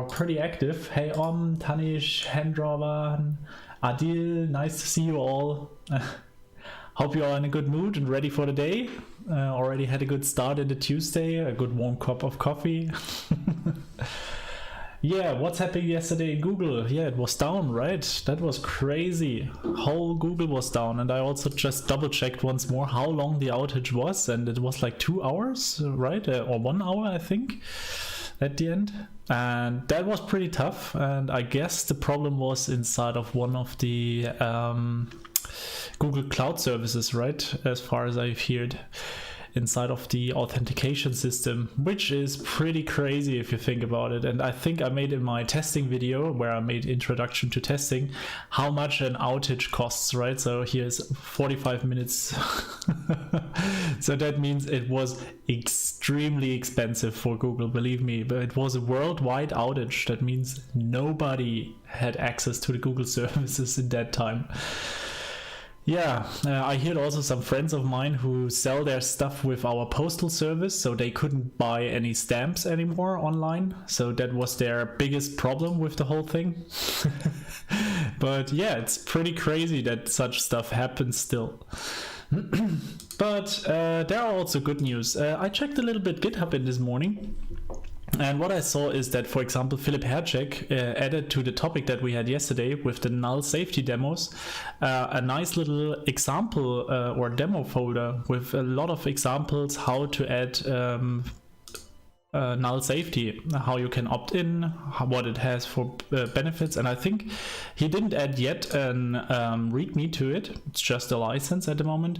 pretty active. Hey Tanish, Hendrovan, Adil, nice to see you all. Hope you are in a good mood and ready for the day. Already had a good start in the Tuesday, a good warm cup of coffee. Yeah, what's happening yesterday in Google? Yeah, it was down, right? That was crazy. Whole Google was down, and I also just double checked once more how long the outage was, and it was like 2 hours, right? Or 1 hour, I think, at the end. And that was pretty tough, and I guess the problem was inside of one of the Google Cloud services, right? As far as I've heard, inside of the authentication system, which is pretty crazy if you think about it. And I think I made in my testing video where I made introduction to testing how much an outage costs, right? So here's 45 minutes. So that means it was extremely expensive for Google, believe me, but it was a worldwide outage. That means nobody had access to the Google services in that time. Yeah, I heard also some friends of mine who sell their stuff with our postal service, so they couldn't buy any stamps anymore online. So that was their biggest problem with the whole thing. But yeah, it's pretty crazy that such stuff happens still. But there are also good news. I checked a little bit GitHub in this morning. And what I saw is that, for example, Philip Hercek added to the topic that we had yesterday with the null safety demos a nice little example or demo folder with a lot of examples how to add null safety, how you can opt in, what it has for benefits. And I think he didn't add yet an README to it. It's just a license at the moment.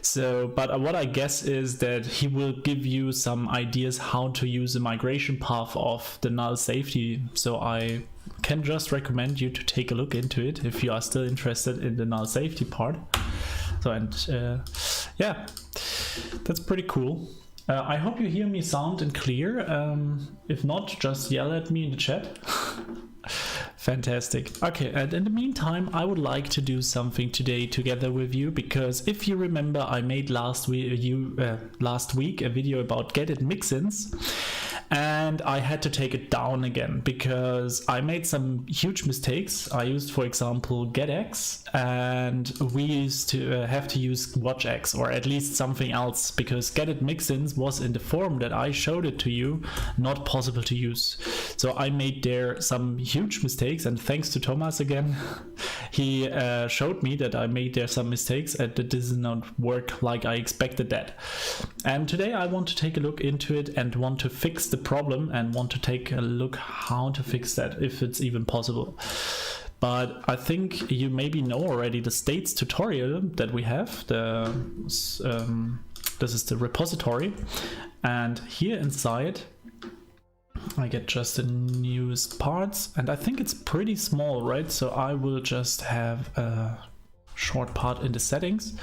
So, but what I guess is that he will give you some ideas how to use the migration path of the null safety. So I can just recommend you to take a look into it if you are still interested in the null safety part. So, and yeah, that's pretty cool. I hope you hear me sound and clear. If not, just yell at me in the chat. Fantastic. Okay, and in the meantime, I would like to do something today together with you, because if you remember, I made last week a video about get it mixins, and I had to take it down again because I made some huge mistakes. I used, for example, getx, and we used to have to use watchx, or at least something else, because get it mixins was in the form that I showed it to you not possible to use. So I made there some huge mistakes, and thanks to Thomas again, he showed me that I made there some mistakes and that this did not work like I expected that. And today I want to take a look into it and want to fix the problem and want to take a look how to fix that, if it's even possible. But I think you maybe know already the states tutorial that we have. This is the repository, and here inside I get just the newest parts, and I think it's pretty small, right? So I will just have a short part in the settings.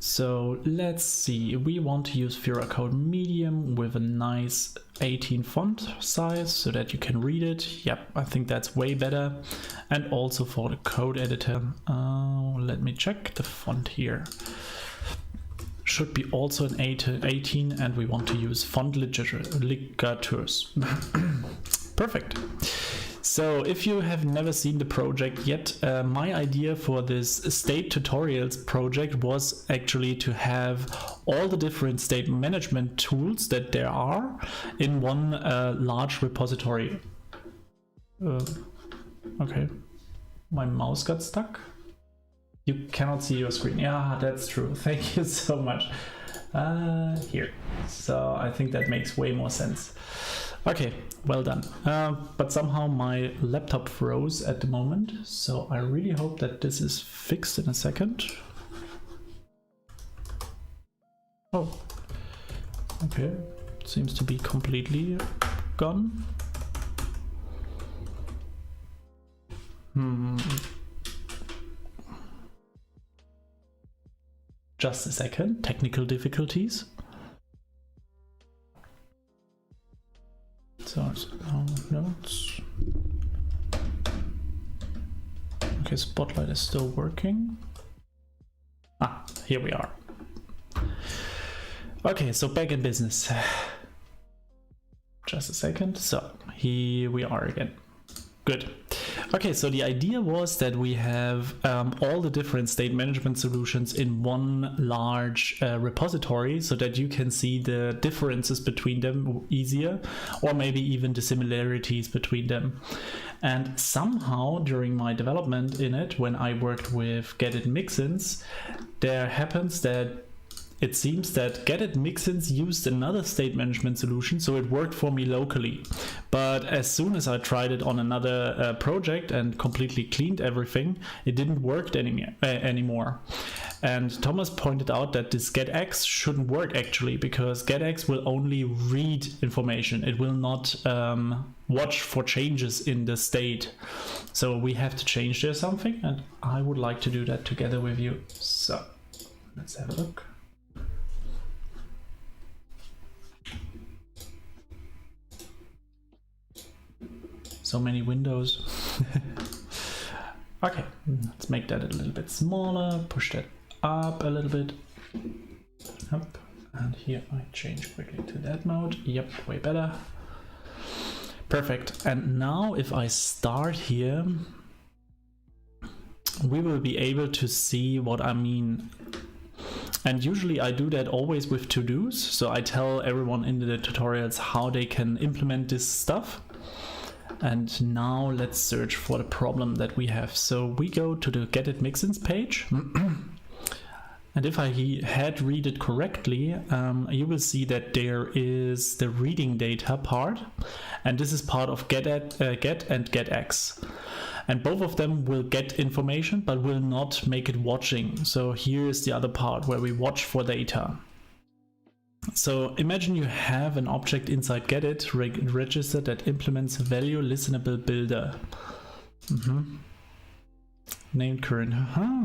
So let's see, we want to use Code medium with a nice 18 font size so that you can read it. Yep, I think that's way better. And also for the code editor, let me check the font here. Should be also an 18, and we want to use font ligatures. Perfect. So if you have never seen the project yet, my idea for this state tutorials project was actually to have all the different state management tools that there are in one large repository. Okay, my mouse got stuck. You cannot see your screen. Yeah, that's true. Thank you so much. Here. So I think that makes way more sense. Okay, well done. But somehow my laptop froze at the moment, so I really hope that this is fixed in a second. Oh, okay. Seems to be completely gone. Just a second, technical difficulties. So, notes. Okay, Spotlight is still working. Ah, here we are. Okay, so back in business. Just a second. So here we are again. Good. Okay, so the idea was that we have all the different state management solutions in one large repository so that you can see the differences between them easier, or maybe even the similarities between them. And somehow during my development in it, when I worked with Get-it Mixins, there happens that it seems that Get-it Mixins used another state management solution, so it worked for me locally. But as soon as I tried it on another project and completely cleaned everything, it didn't work anymore. And Thomas pointed out that this getX shouldn't work actually, because getX will only read information. It will not watch for changes in the state. So we have to change there something, and I would like to do that together with you. So let's have a look. So many windows. Okay, let's make that a little bit smaller, push that up a little bit. Up. And here I change quickly to that mode. Yep, way better. Perfect. And now if I start here, we will be able to see what I mean. And usually I do that always with to-dos. So I tell everyone in the tutorials how they can implement this stuff. And now let's search for the problem that we have. So we go to the Get-it Mixins page. And if I had read it correctly, you will see that there is the reading data part. And this is part of get and getX. And both of them will get information, but will not make it watching. So here is the other part where we watch for data. So imagine you have an object inside Get-it register that implements value listenable builder. Named current.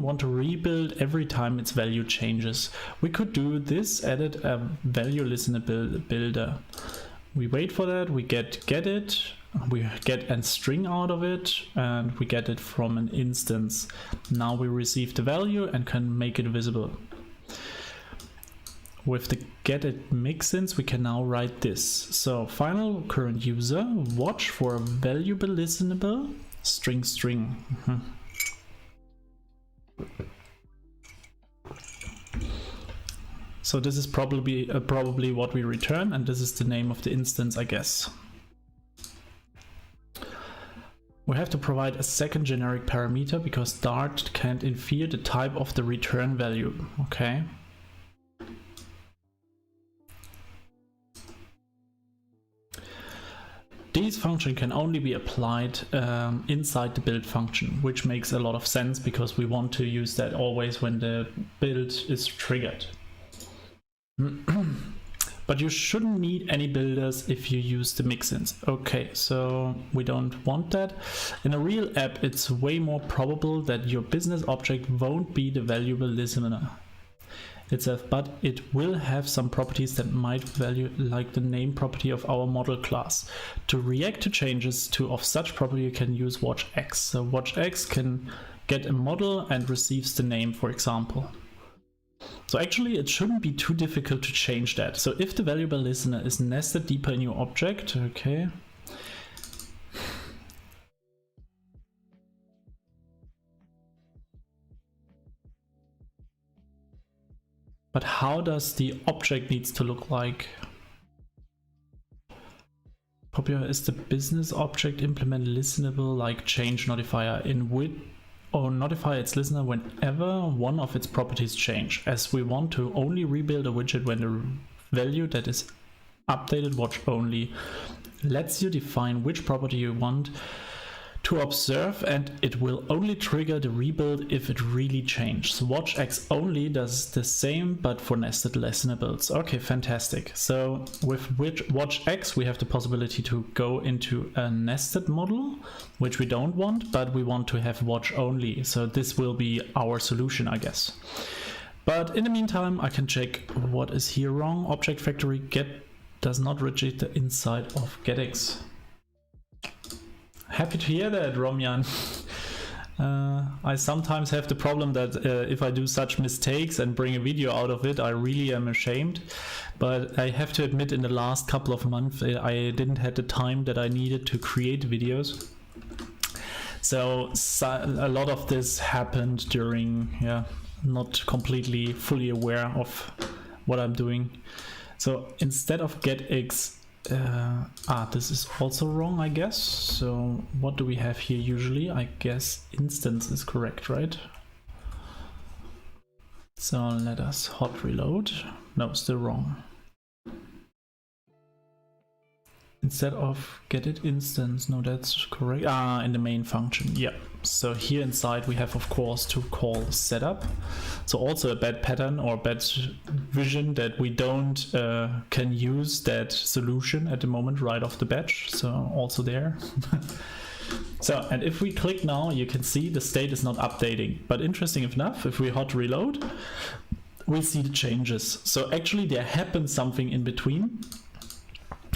Want to rebuild every time its value changes. We could do this, edit a value listenable builder. We wait for that, we get it, we get a string out of it, and we get it from an instance. Now we receive the value and can make it visible. With the Get-it Mixins, we can now write this. So final current user, watch for a valuable listenable string. So this is probably what we return, and this is the name of the instance, I guess. We have to provide a second generic parameter because Dart can't infer the type of the return value. Okay. These function can only be applied inside the build function, which makes a lot of sense because we want to use that always when the build is triggered. But you shouldn't need any builders if you use the mixins. Okay, so we don't want that. In a real app, it's way more probable that your business object won't be the valuable listener itself, but it will have some properties that might value, like the name property of our model class. To react to changes of such property, you can use watchX. So watchX can get a model and receives the name, for example. So actually it shouldn't be too difficult to change that. So if the valuable listener is nested deeper in your object, okay. But how does the object needs to look like? Popular is the business object implement listenable like change notifier in with or notify its listener whenever one of its properties change, as we want to only rebuild a widget when the value that is updated watch only lets you define which property you want to observe, and it will only trigger the rebuild if it really changed. So watchX only does the same but for nested listenables. Okay, fantastic. So with watchX we have the possibility to go into a nested model, which we don't want, but we want to have watch only. So this will be our solution, I guess. But in the meantime, I can check what is here wrong. Object factory get does not register inside of getX. Happy to hear that, Romyan. I sometimes have the problem that if I do such mistakes and bring a video out of it, I really am ashamed but I have to admit in the last couple of months I didn't have the time that I needed to create videos. So a lot of this happened during, not completely fully aware of what I'm doing. So instead of getX, this is also wrong, I guess. So what do we have here usually? I guess instance is correct, right? So let us hot reload. No, still wrong. Instead of get it instance, no, that's correct. In the main function, yeah. So here inside we have, of course, to call setup. So also a bad pattern or bad vision that we don't can use that solution at the moment right off the bat. So also there. So, and if we click now, you can see the state is not updating. But interesting enough, if we hot reload, we see the changes. So actually there happens something in between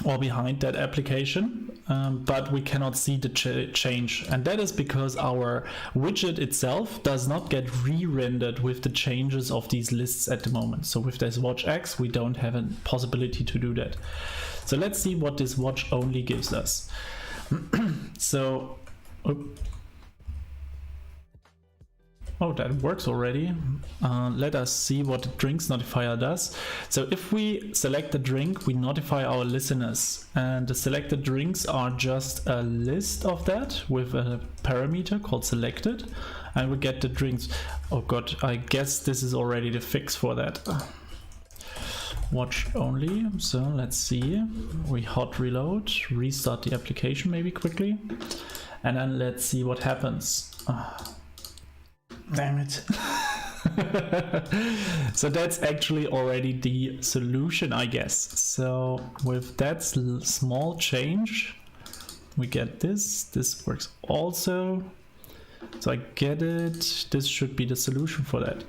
or behind that application, but we cannot see the change. And that is because our widget itself does not get re-rendered with the changes of these lists at the moment. So with this watch X, we don't have a possibility to do that. So let's see what this watch only gives us. So, oh, that works already. Let us see what the drinks notifier does. So if we select the drink, we notify our listeners, and the selected drinks are just a list of that with a parameter called selected, and we get the drinks. Oh god, I guess this is already the fix for that. Watch only. So let's see. We hot reload, restart the application maybe quickly, and then let's see what happens. Damn it. So that's actually already the solution, I guess. So with that small change, we get this. This works also. So I get it. This should be the solution for that.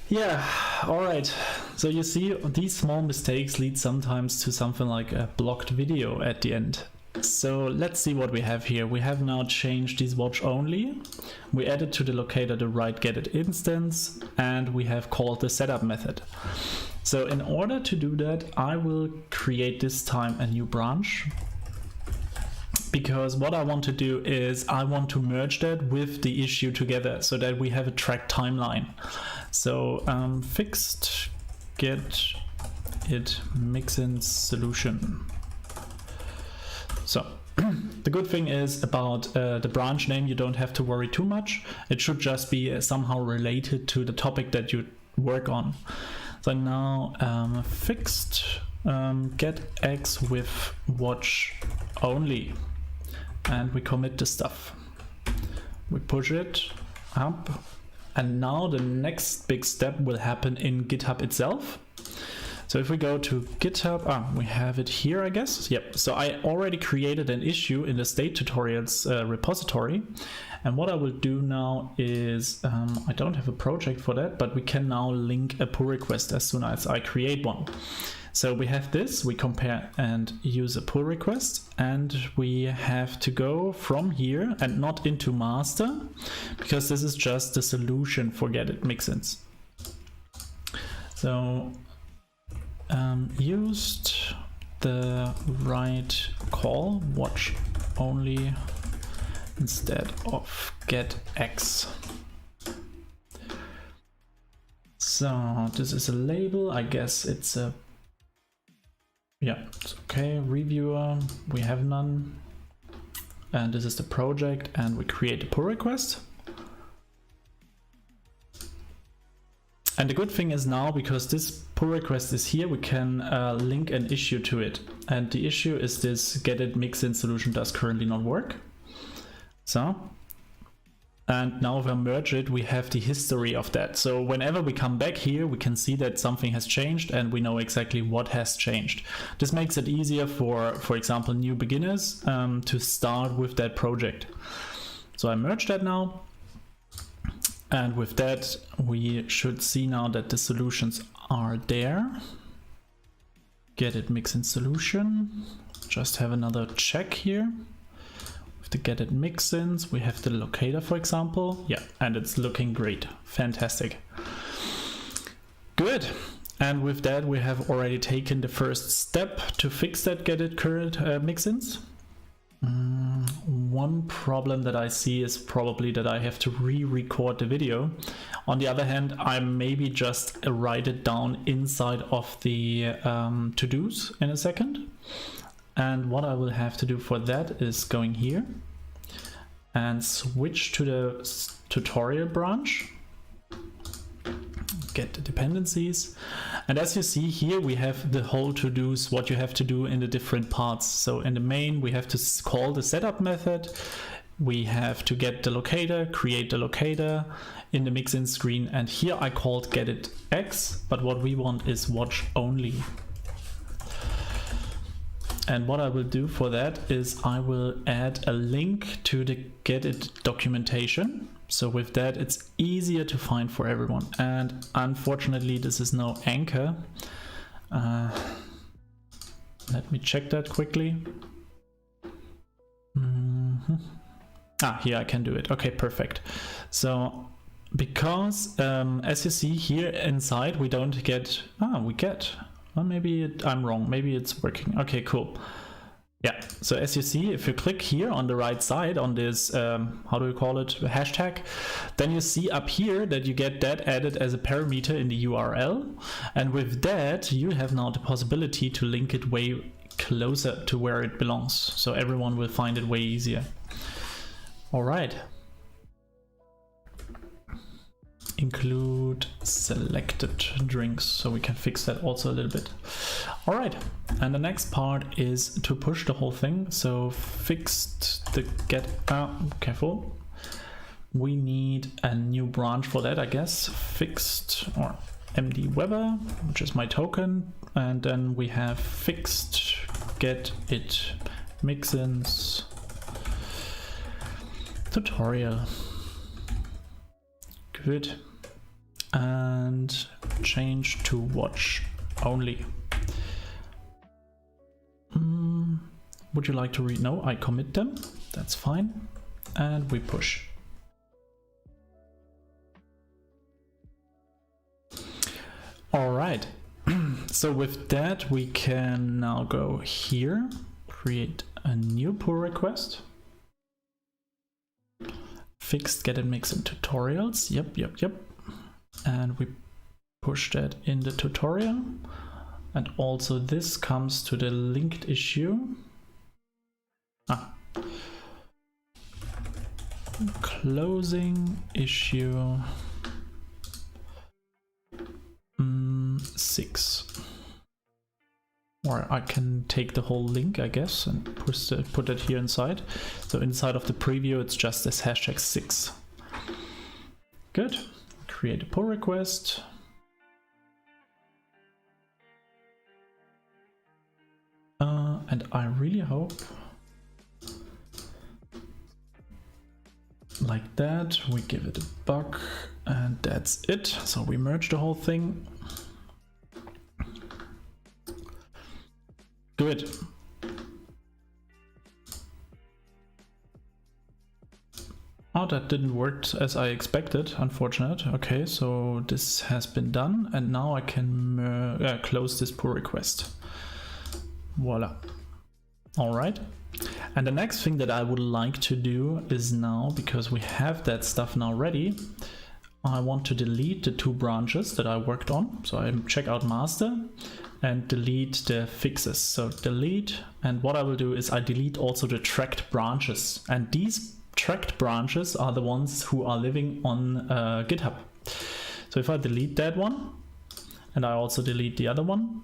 Yeah, all right. So you see, these small mistakes lead sometimes to something like a blocked video at the end. So let's see what we have here. We have now changed this watch only. We added to the locator the right get it instance, and we have called the setup method. So in order to do that, I will create this time a new branch, because what I want to do is I want to merge that with the issue together so that we have a track timeline. So fixed get it mixin solution. So the good thing is about the branch name, you don't have to worry too much. It should just be somehow related to the topic that you work on. So now fixed get X with watch only, and we commit the stuff. We push it up, and now the next big step will happen in GitHub itself. So if we go to GitHub, we have it here, I guess. Yep. So I already created an issue in the state tutorials repository. And what I will do now is, I don't have a project for that, but we can now link a pull request as soon as I create one. So we have this, we compare and use a pull request, and we have to go from here and not into master, because this is just the solution for get it mixins. So used the right call watch only instead of get X. So this is a label, I guess it's a, yeah, it's okay. Reviewer, we have none. And this is the project, and we create a pull request. And the good thing is now, because this pull request is here, we can link an issue to it. And the issue is this get it mixin solution does currently not work. So, and now if I merge it, we have the history of that. So whenever we come back here, we can see that something has changed and we know exactly what has changed. This makes it easier for example, new beginners to start with that project. So I merged that now. And with that, we should see now that the solutions are there. Get it mixin solution. Just have another check here. With the get it mixins, we have the locator, for example. Yeah, and it's looking great. Fantastic. Good. And with that, we have already taken the first step to fix that get it current mixins. One problem that I see is probably that I have to re-record the video. On the other hand, I maybe just write it down inside of the to-dos in a second. And what I will have to do for that is going here and switch to the tutorial branch. Get the dependencies, and as you see here we have the whole to-dos, what you have to do in the different parts. So in the main we have to call the setup method, we have to get the locator, create the locator in the mixin screen, and here I called get it X, but what we want is watch only. And what I will do for that is I will add a link to the get it documentation. So with that, it's easier to find for everyone. And unfortunately, this is no anchor. Let me check that quickly. Here I can do it. Okay, perfect. So because as you see here inside, we don't get, we get, well, maybe I'm wrong. Maybe it's working. Okay, cool. Yeah, so as you see, if you click here on the right side on this, how do we call it, hashtag, then you see up here that you get that added as a parameter in the URL. And with that, you have now the possibility to link it way closer to where it belongs. So everyone will find it way easier. All right. Include selected drinks, so we can fix that also a little bit. All right, and the next part is to push the whole thing. So fixed the get, careful, we need a new branch for that, I guess. Fixed or md weber, which is my token, and then we have fixed get it mixins tutorial. Good. And change to watch only. Would you like to read? No, I commit them. That's fine. And we push. All right. So with that, we can now go here, create a new pull request. Fixed get it mixin tutorials. Yep. And we push that in the tutorial. And also this comes to the linked issue. Closing issue 6. Or I can take the whole link, I guess, and put it here inside. So inside of the preview, it's just this hashtag 6. Good. Create a pull request. And I really hope, like that, we give it a bug, and that's it. So we merge the whole thing. Good. Oh, that didn't work as I expected, unfortunate. Okay, so this has been done, and now I can close this pull request. Voila. All right. And the next thing that I would like to do is now, because we have that stuff now ready, I want to delete the 2 branches that I worked on. So I check out master and delete the fixes. So delete, and what I will do is I delete also the tracked branches. And these tracked branches are the ones who are living on GitHub. So if I delete that one, and I also delete the other one,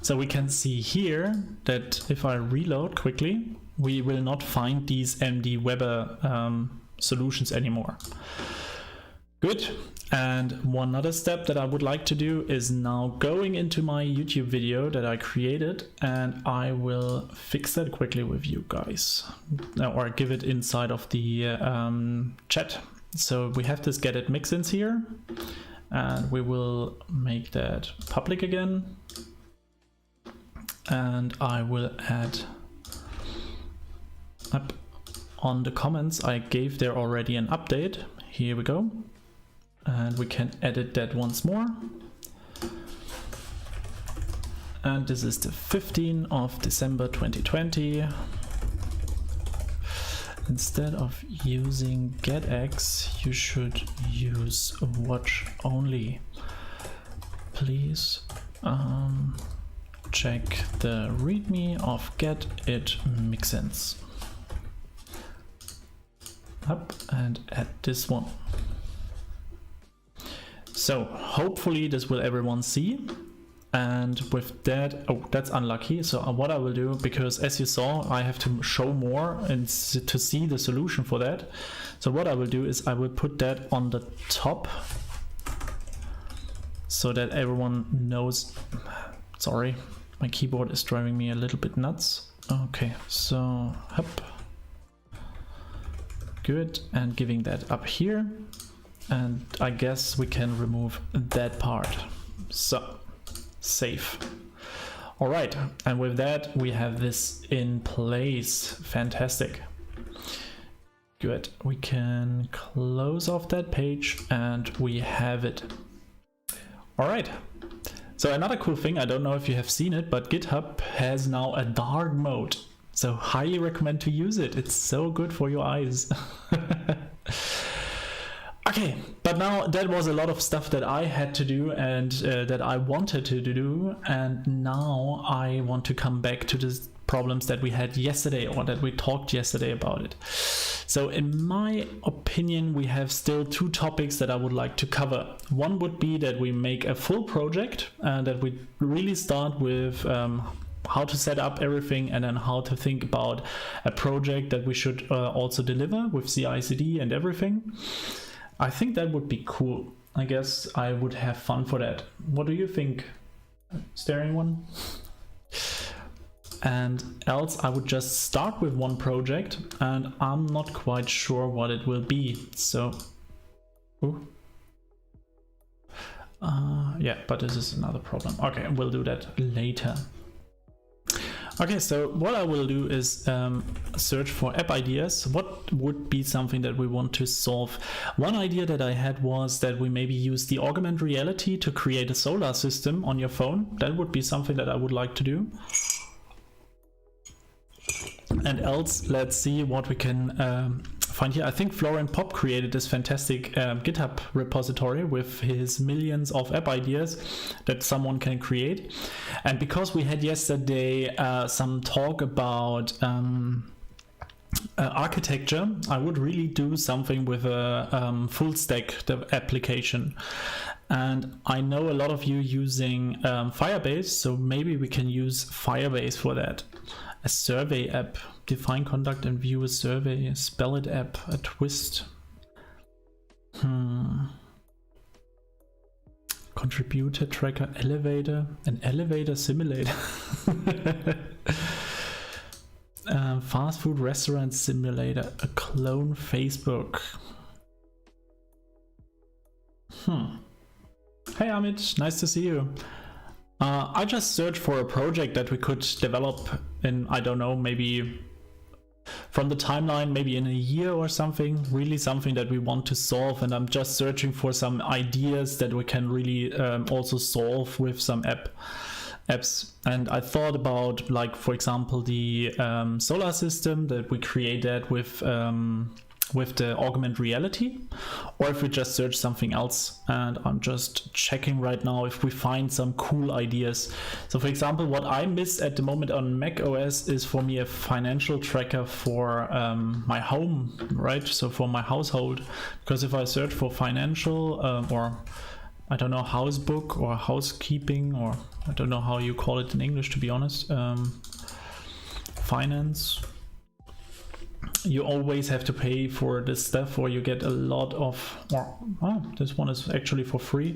so we can see here that if I reload quickly, we will not find these MD Weber solutions anymore. Good. And one other step that I would like to do is now going into my YouTube video that I created, and I will fix that quickly with you guys, or give it inside of the chat. So we have this get it mixins here, and we will make that public again. And I will add up on the comments. I gave there already an update. Here we go. and we can edit that once more. And this is the 15th of December 2020. Instead of using getX, you should use watch only. Please check the README of get it mixins. Up and add this one. So hopefully this will everyone see. And with that, oh, that's unlucky. So what I will do, because as you saw, I have to show more and to see the solution for that. So what I will do is I will put that on the top so that everyone knows. Sorry, my keyboard is driving me a little bit nuts. Okay, so up. Good, and giving that up here. And I guess we can remove that part. So. Save. All right, and with that we have this in place. Fantastic. Good, we can close off that page and we have it. All right, so another cool thing, I don't know if you have seen it, but GitHub has now a dark mode, so highly recommend to use it. It's so good for your eyes. Okay, but now that was a lot of stuff that I had to do and that I wanted to do, and now I want to come back to the problems that we had yesterday, or that we talked yesterday about it. So in my opinion, we have still two topics that I would like to cover. One would be that we make a full project and that we really start with how to set up everything, and then how to think about a project that we should also deliver with CI/CD and everything. I think that would be cool. I guess I would have fun for that. What do you think, staring one? And else I would just start with one project, and I'm not quite sure what it will be. So, yeah, but this is another problem. Okay, we'll do that later. Okay, so what I will do is search for app ideas. What would be something that we want to solve? One idea that I had was that we maybe use the augmented reality to create a solar system on your phone. That would be something that I would like to do. And else, let's see what we can find here. I think Florian Popp created this fantastic GitHub repository with his millions of app ideas that someone can create. And because we had yesterday some talk about architecture, I would really do something with a full stack application. And I know a lot of you using Firebase, so maybe we can use Firebase for that. A survey app, define, conduct and view a survey, a spell it app, a twist. Contributor tracker, elevator, an elevator simulator. Fast food restaurant simulator, a clone Facebook. Hey Amit, nice to see you. I just searched for a project that we could develop in, I don't know, maybe from the timeline, maybe in a year or something, really something that we want to solve. And I'm just searching for some ideas that we can really also solve with some apps. And I thought about, like, for example, the solar system that we created with the augmented reality, or if we just search something else. And I'm just checking right now if we find some cool ideas. So for example, what I miss at the moment on Mac OS is for me a financial tracker for my home, right? So for my household, because if I search for financial or I don't know, house book or housekeeping, or I don't know how you call it in English, to be honest, finance, you always have to pay for this stuff, or you get a lot of, this one is actually for free,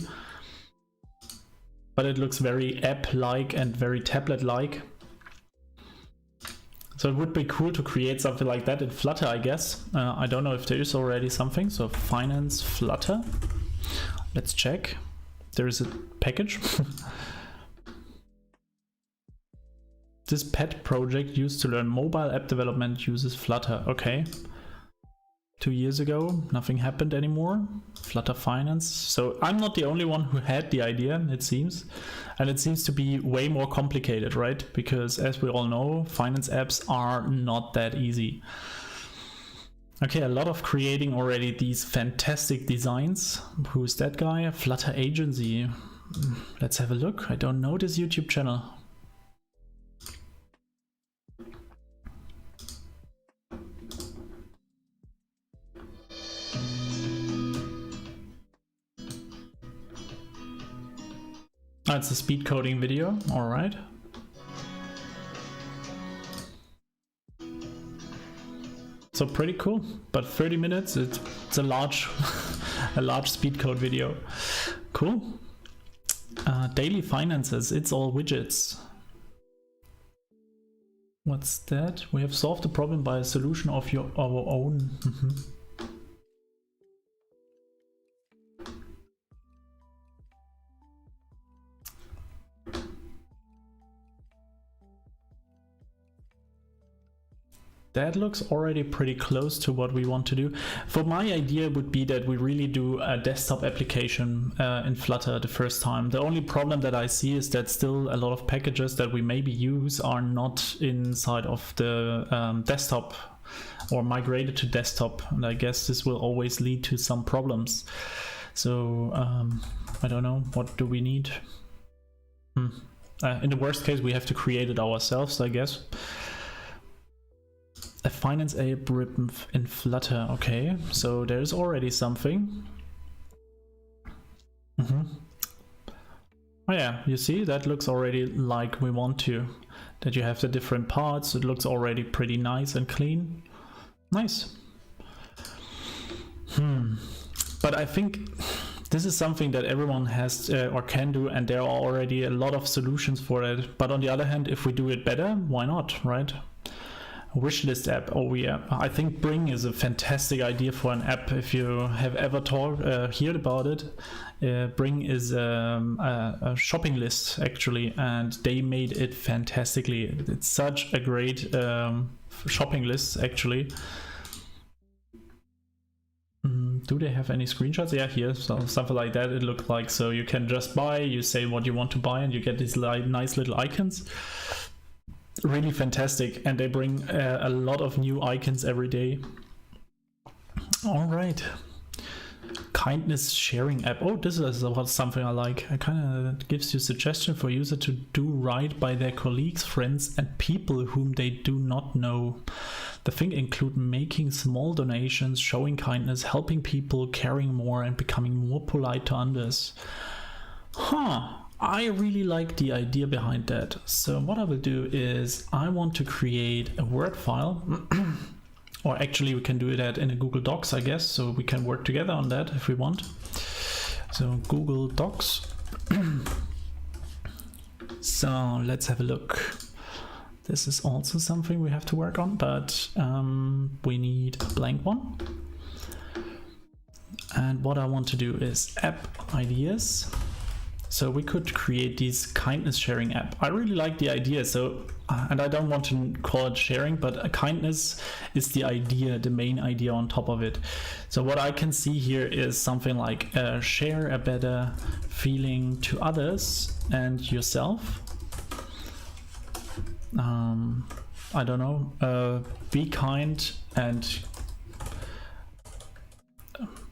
but it looks very app-like and very tablet-like. So it would be cool to create something like that in Flutter, I guess. I don't know if there is already something. So finance Flutter. Let's check. There is a package. This pet project used to learn mobile app development uses Flutter. Okay. 2 years ago, nothing happened anymore. Flutter Finance. So I'm not the only one who had the idea, it seems. And it seems to be way more complicated, right? Because as we all know, finance apps are not that easy. Okay, a lot of creating already these fantastic designs. Who's that guy? Flutter Agency. Let's have a look. I don't know this YouTube channel. It's a speed coding video, all right. So pretty cool, but 30 minutes, it's a large, a large speed code video. Cool. Daily finances, it's all widgets. What's that? We have solved the problem by a solution of our own. That looks already pretty close to what we want to do. For my idea would be that we really do a desktop application in Flutter the first time. The only problem that I see is that still a lot of packages that we maybe use are not inside of the desktop or migrated to desktop. And I guess this will always lead to some problems. So I don't know, what do we need? In the worst case, we have to create it ourselves, I guess. A finance app written in Flutter. Okay, so there's already something. Oh yeah, you see, that looks already like we want to. That you have the different parts. It looks already pretty nice and clean. Nice. But I think this is something that everyone has or can do, and there are already a lot of solutions for it. But on the other hand, if we do it better, why not, right? Wishlist app. Oh yeah, I think Bring is a fantastic idea for an app. If you have ever heard about it, Bring is a shopping list actually, and they made it fantastically. It's such a great shopping list actually. Do they have any screenshots? Yeah, here, so something like that it looked like. So you can just buy, you say what you want to buy, and you get these nice little icons. Really fantastic, and they bring a lot of new icons every day. All right, kindness sharing app. Oh, this is something I like. It kind of gives you suggestion for user to do right by their colleagues, friends, and people whom they do not know. The thing include making small donations, showing kindness, helping people, caring more, and becoming more polite to others. I really like the idea behind that. So what I will do is I want to create a Word file or actually we can do that in a Google Docs, I guess, so we can work together on that if we want. So Google Docs. So let's have a look. This is also something we have to work on, but we need a blank one. And what I want to do is app ideas. So we could create these kindness sharing app. I really like the idea. So, and I don't want to call it sharing, but a kindness is the idea, the main idea on top of it. So what I can see here is something like share a better feeling to others and yourself. I don't know, be kind and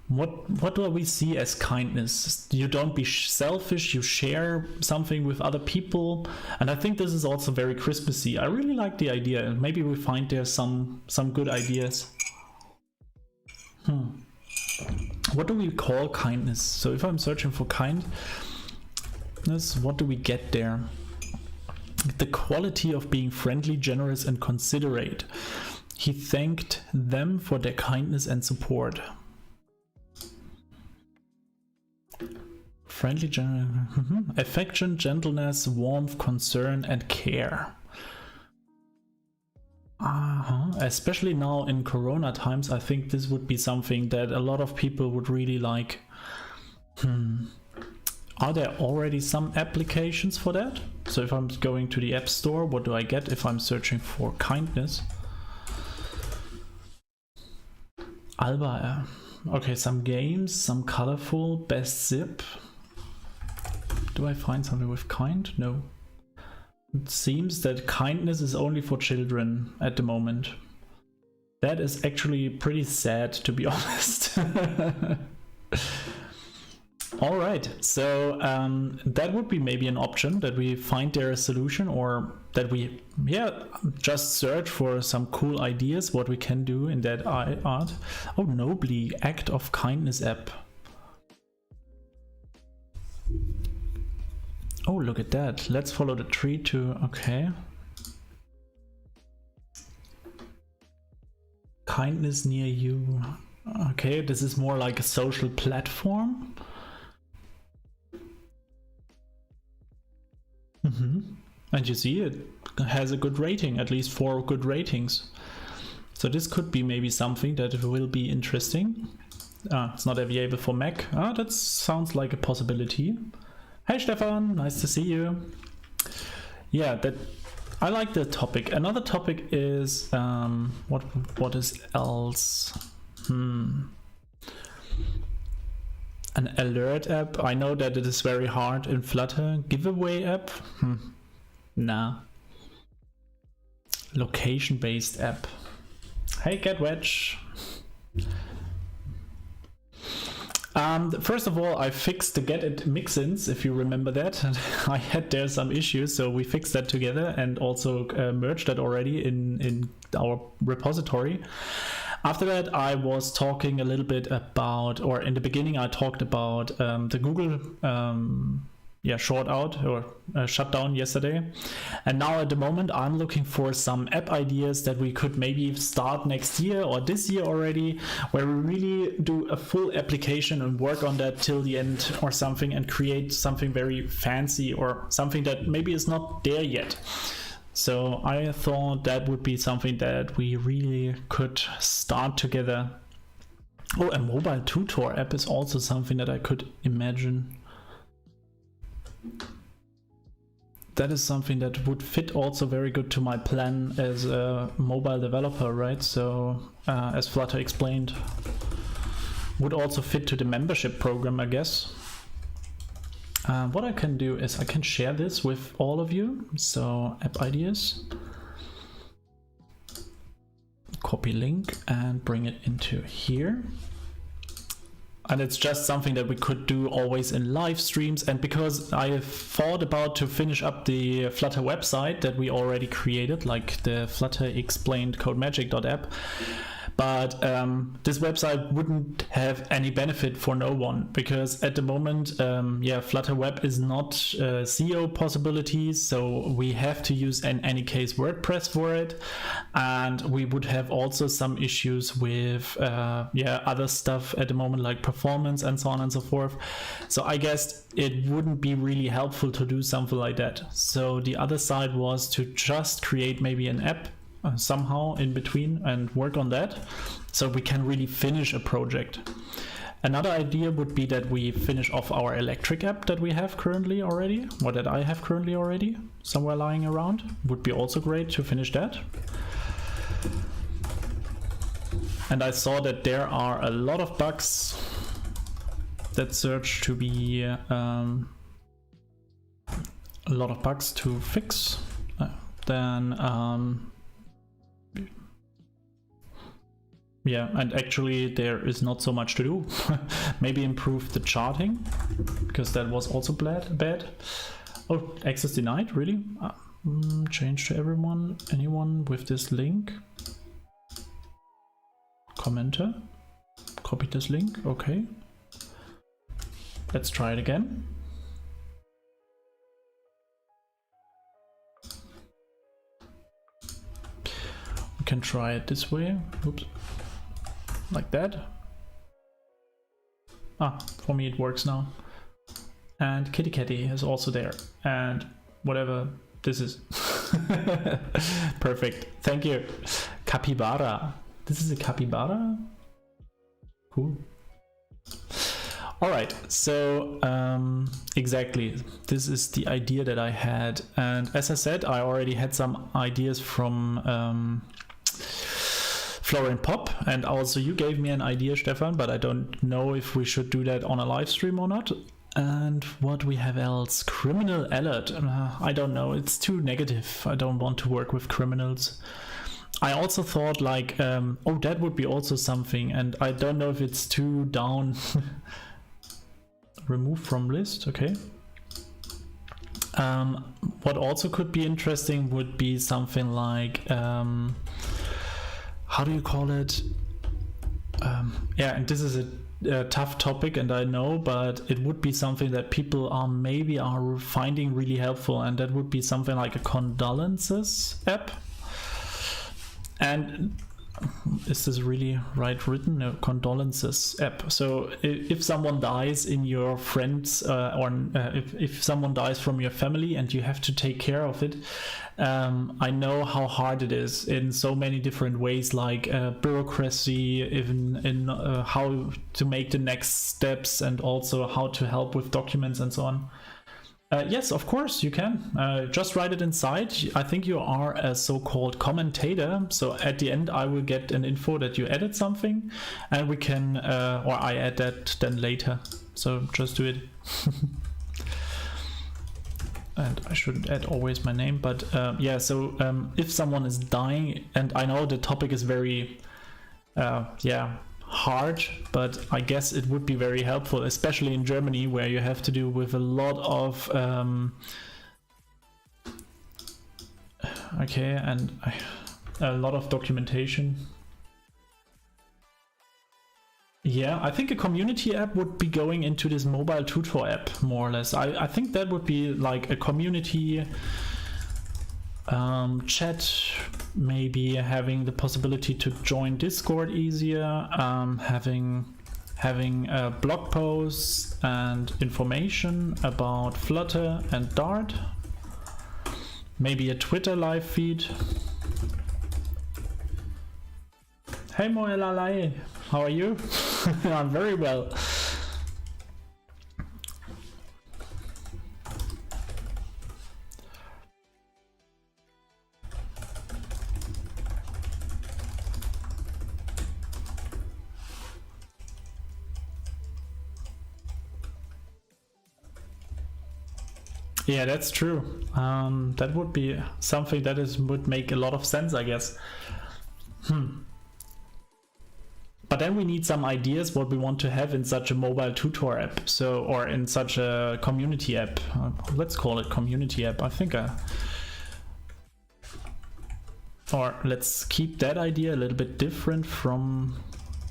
what do we see as kindness? You don't be selfish, you share something with other people, and I think this is also very Christmassy. I really like the idea, and maybe we find there some good ideas. What do we call kindness? So if I'm searching for kindness, what do we get there? The quality of being friendly, generous, and considerate. He thanked them for their kindness and support. Friendly, affection, gentleness, warmth, concern, and care. Especially now in Corona times, I think this would be something that a lot of people would really like. Are there already some applications for that? So if I'm going to the App Store, what do I get if I'm searching for kindness? Alba. Okay, some games, some colorful, best zip. Do I find something with kind? No. It seems that kindness is only for children at the moment. That is actually pretty sad, to be honest. All right, so that would be maybe an option, that we find there a solution, or that we just search for some cool ideas what we can do in that art. Oh, Nobly, Act of Kindness app. Oh, look at that. Let's follow the tree to, okay. Kindness near you. Okay, this is more like a social platform. And you see it has a good rating, at least 4 good ratings. So this could be maybe something that will be interesting. It's not available for Mac. That sounds like a possibility. Hey Stefan, nice to see you. Yeah, that I like the topic. Another topic is what is else? An alert app. I know that it is very hard in Flutter. Giveaway app? Nah. Location-based app. Hey GetWedge. First of all, I fixed the get mixins, if you remember that. I had there some issues, so we fixed that together and also merged that already in our repository. After that, I was talking a little bit about, or in the beginning, I talked about the Google shutdown yesterday. And now at the moment, I'm looking for some app ideas that we could maybe start next year or this year already, where we really do a full application and work on that till the end or something, and create something very fancy or something that maybe is not there yet. So I thought that would be something that we really could start together. Oh, a mobile tutor app is also something that I could imagine. That is something that would fit also very good to my plan as a mobile developer, right? So as Flutter explained, would also fit to the membership program, I guess. What I can do is I can share this with all of you. So app ideas, copy link and bring it into here. And it's just something that we could do always in live streams. And because I have thought about to finish up the Flutter website that we already created, like the Flutter explained codemagic.app, but this website wouldn't have any benefit for no one, because at the moment, Flutter Web is not SEO possibilities, so we have to use in any case WordPress for it, and we would have also some issues with other stuff at the moment, like performance and so on and so forth. So I guess it wouldn't be really helpful to do something like that. So the other side was to just create maybe an app somehow in between and work on that, so we can really finish a project. Another idea would be that we finish off our electric app that we have currently already, or that I have currently already somewhere lying around. Would be also great to finish that. And I saw that there are a lot of bugs that search to be a lot of bugs to fix. And actually there is not so much to do. Maybe improve the charting, because that was also bad. Oh, access denied, really? Change to anyone with this link. Commenter, copy this link, okay. Let's try it again. We can try it this way. Oops. Like that. For me it works now. And Kitty Catty is also there. And whatever this is. Perfect. Thank you. Capybara. This is a capybara? Cool. Alright, so exactly, this is the idea that I had. And as I said, I already had some ideas from Florian Pop, and also you gave me an idea, Stefan, but I don't know if we should do that on a live stream or not. And what we have else? Criminal alert. I don't know, it's too negative. I don't want to work with criminals. I also thought like, oh, that would be also something, and I don't know if it's too down. Remove from list, okay. What also could be interesting would be something like, how do you call it? Yeah, and this is a tough topic, and I know, but it would be something that people are finding really helpful, and that would be something like a condolences app. And is this really right written? No, condolences app. So if someone dies in your friends, or if someone dies from your family and you have to take care of it, I know how hard it is in so many different ways, like bureaucracy, even in how to make the next steps, and also how to help with documents and so on. Yes, of course you can. Just write it inside. I think you are a so-called commentator. So at the end, I will get an info that you added something, and we can, or I add that then later. So just do it. And I shouldn't add always my name, but yeah. So if someone is dying, and I know the topic is very, hard, but I guess it would be very helpful, especially in Germany, where you have to do with a lot of a lot of documentation. Yeah, I think a community app would be going into this mobile tutor app, more or less. I think that would be like a community chat, maybe having the possibility to join Discord easier, having blog posts and information about Flutter and Dart, maybe a Twitter live feed. Hey Moelalai, how are you? I'm very well. Yeah, that's true. That would be something that would make a lot of sense, I guess. But then we need some ideas what we want to have in such a mobile tutor app, so, or in such a community app. Let's call it community app. I think or let's keep that idea a little bit different from,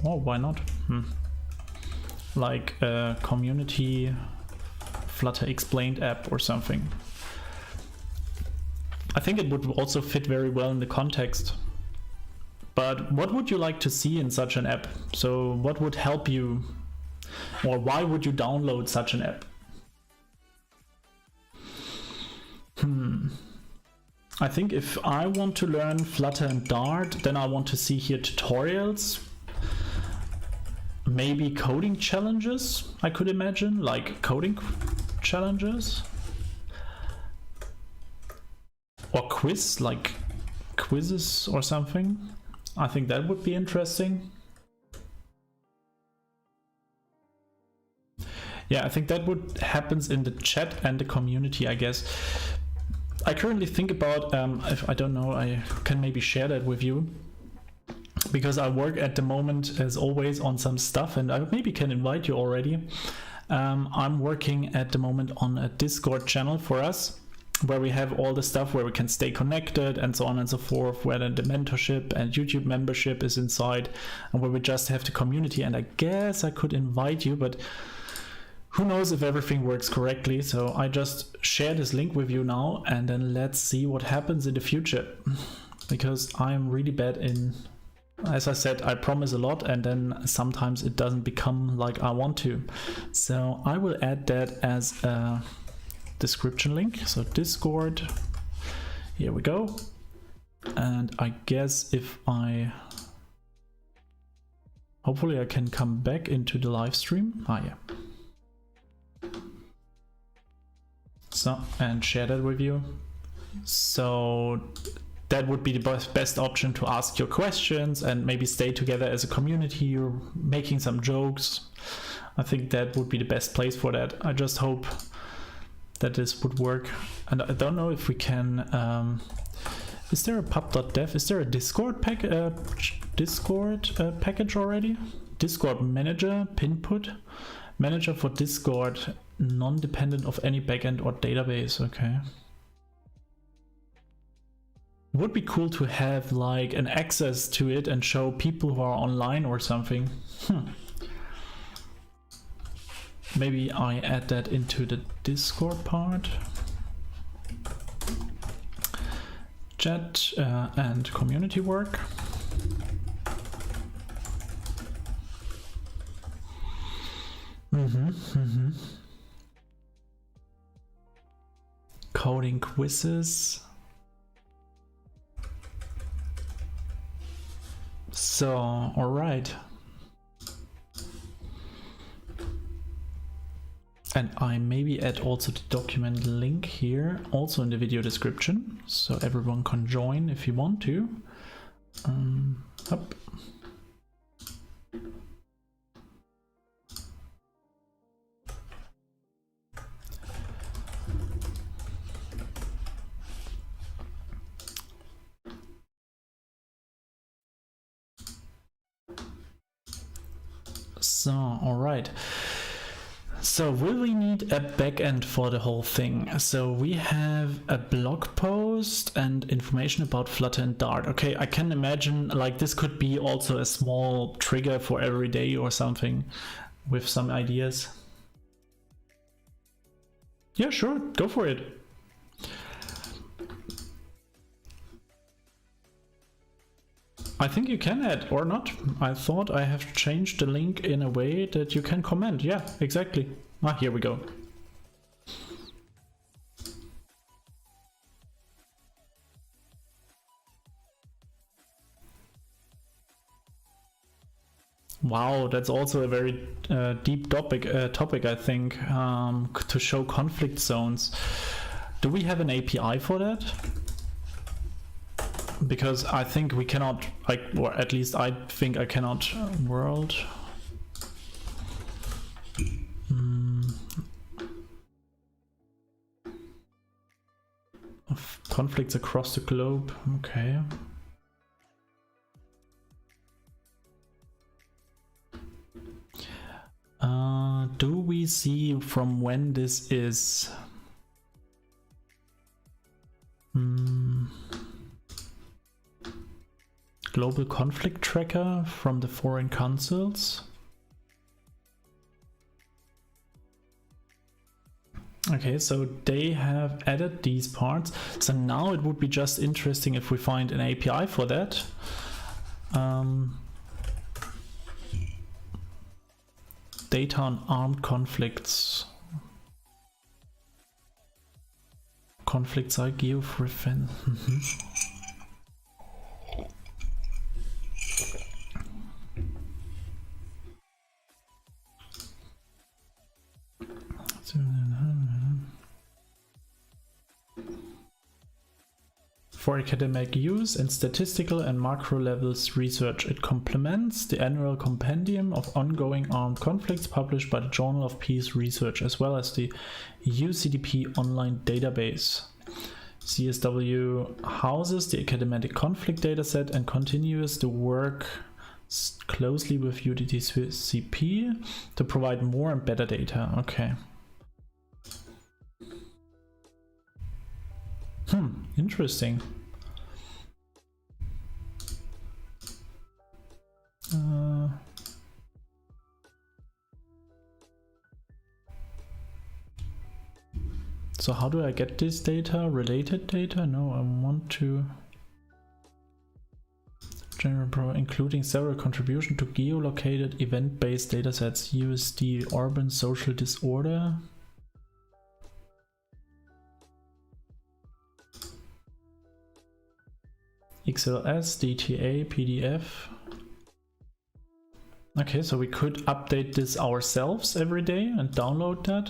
oh, why not? Like a community Flutter explained app or something. I think it would also fit very well in the context. But what would you like to see in such an app? So what would help you, or why would you download such an app? I think if I want to learn Flutter and Dart, then I want to see here tutorials, maybe coding challenges, I could imagine, like coding challenges, or quiz, like quizzes or something. I think that would be interesting. Yeah, I think that would happens in the chat and the community, I guess. I currently think about, if I don't know, I can maybe share that with you, because I work at the moment, as always, on some stuff, and I maybe can invite you already. I'm working at the moment on a Discord channel for us, where we have all the stuff where we can stay connected and so on and so forth, where then the mentorship and YouTube membership is inside, and where we just have the community. And I guess I could invite you, but who knows if everything works correctly. So I just share this link with you now, and then let's see what happens in the future, because I'm really bad in, as I said, I promise a lot, and then sometimes it doesn't become like I want to. So I will add that as a description link. So Discord, here we go. And I guess if hopefully I can come back into the live stream. Yeah. So, and share that with you. So that would be the best option to ask your questions and maybe stay together as a community. You're making some jokes. I think that would be the best place for that. I just hope that this would work. And I don't know if we can... is there a pub.dev? Is there a Discord package already? Discord manager, pinput. Manager for Discord, non-dependent of any backend or database. Okay. Would be cool to have like an access to it and show people who are online or something. Maybe I add that into the Discord part. Chat and community work. Coding quizzes. So, all right. And I maybe add also the document link here, also in the video description, so everyone can join if you want to. Up. So, all right. So will we need a backend for the whole thing? So we have a blog post and information about Flutter and Dart. Okay, I can imagine like this could be also a small trigger for every day or something with some ideas. Yeah, sure, go for it. I think you can add or not. I thought I have changed the link in a way that you can comment. Yeah, exactly. Ah, here we go. Wow, that's also a very deep topic, I think, to show conflict zones. Do we have an API for that? Because I think we cannot, like, or at least I think I cannot. World. Of conflicts across the globe. Okay. Do we see from when this is? Global conflict tracker from the foreign councils. Okay, so they have added these parts. So now it would be just interesting if we find an API for that. Data on armed conflicts. Conflicts are geofriend. For academic use and statistical and macro levels research, it complements the annual compendium of ongoing armed conflicts published by the Journal of Peace Research, as well as the UCDP online database. CSW houses the academic conflict dataset and continues to work closely with UDTCP to provide more and better data. Okay. Interesting. So how do I get this data? Related data? No, I want to general pro, including several contributions to geolocated event-based datasets, USD, urban social disorder. XLS, DTA, PDF. Okay, so we could update this ourselves every day and download that.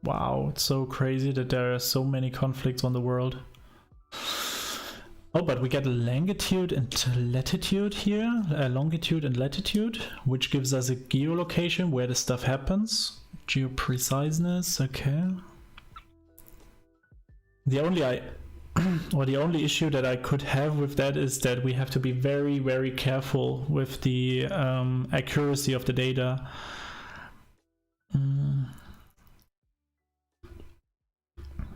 Wow, it's so crazy that there are so many conflicts on the world. Oh, but we get longitude and latitude here, longitude and latitude, which gives us a geolocation where the stuff happens. Geopreciseness, okay. The only issue that I could have with that is that we have to be very, very careful with the accuracy of the data.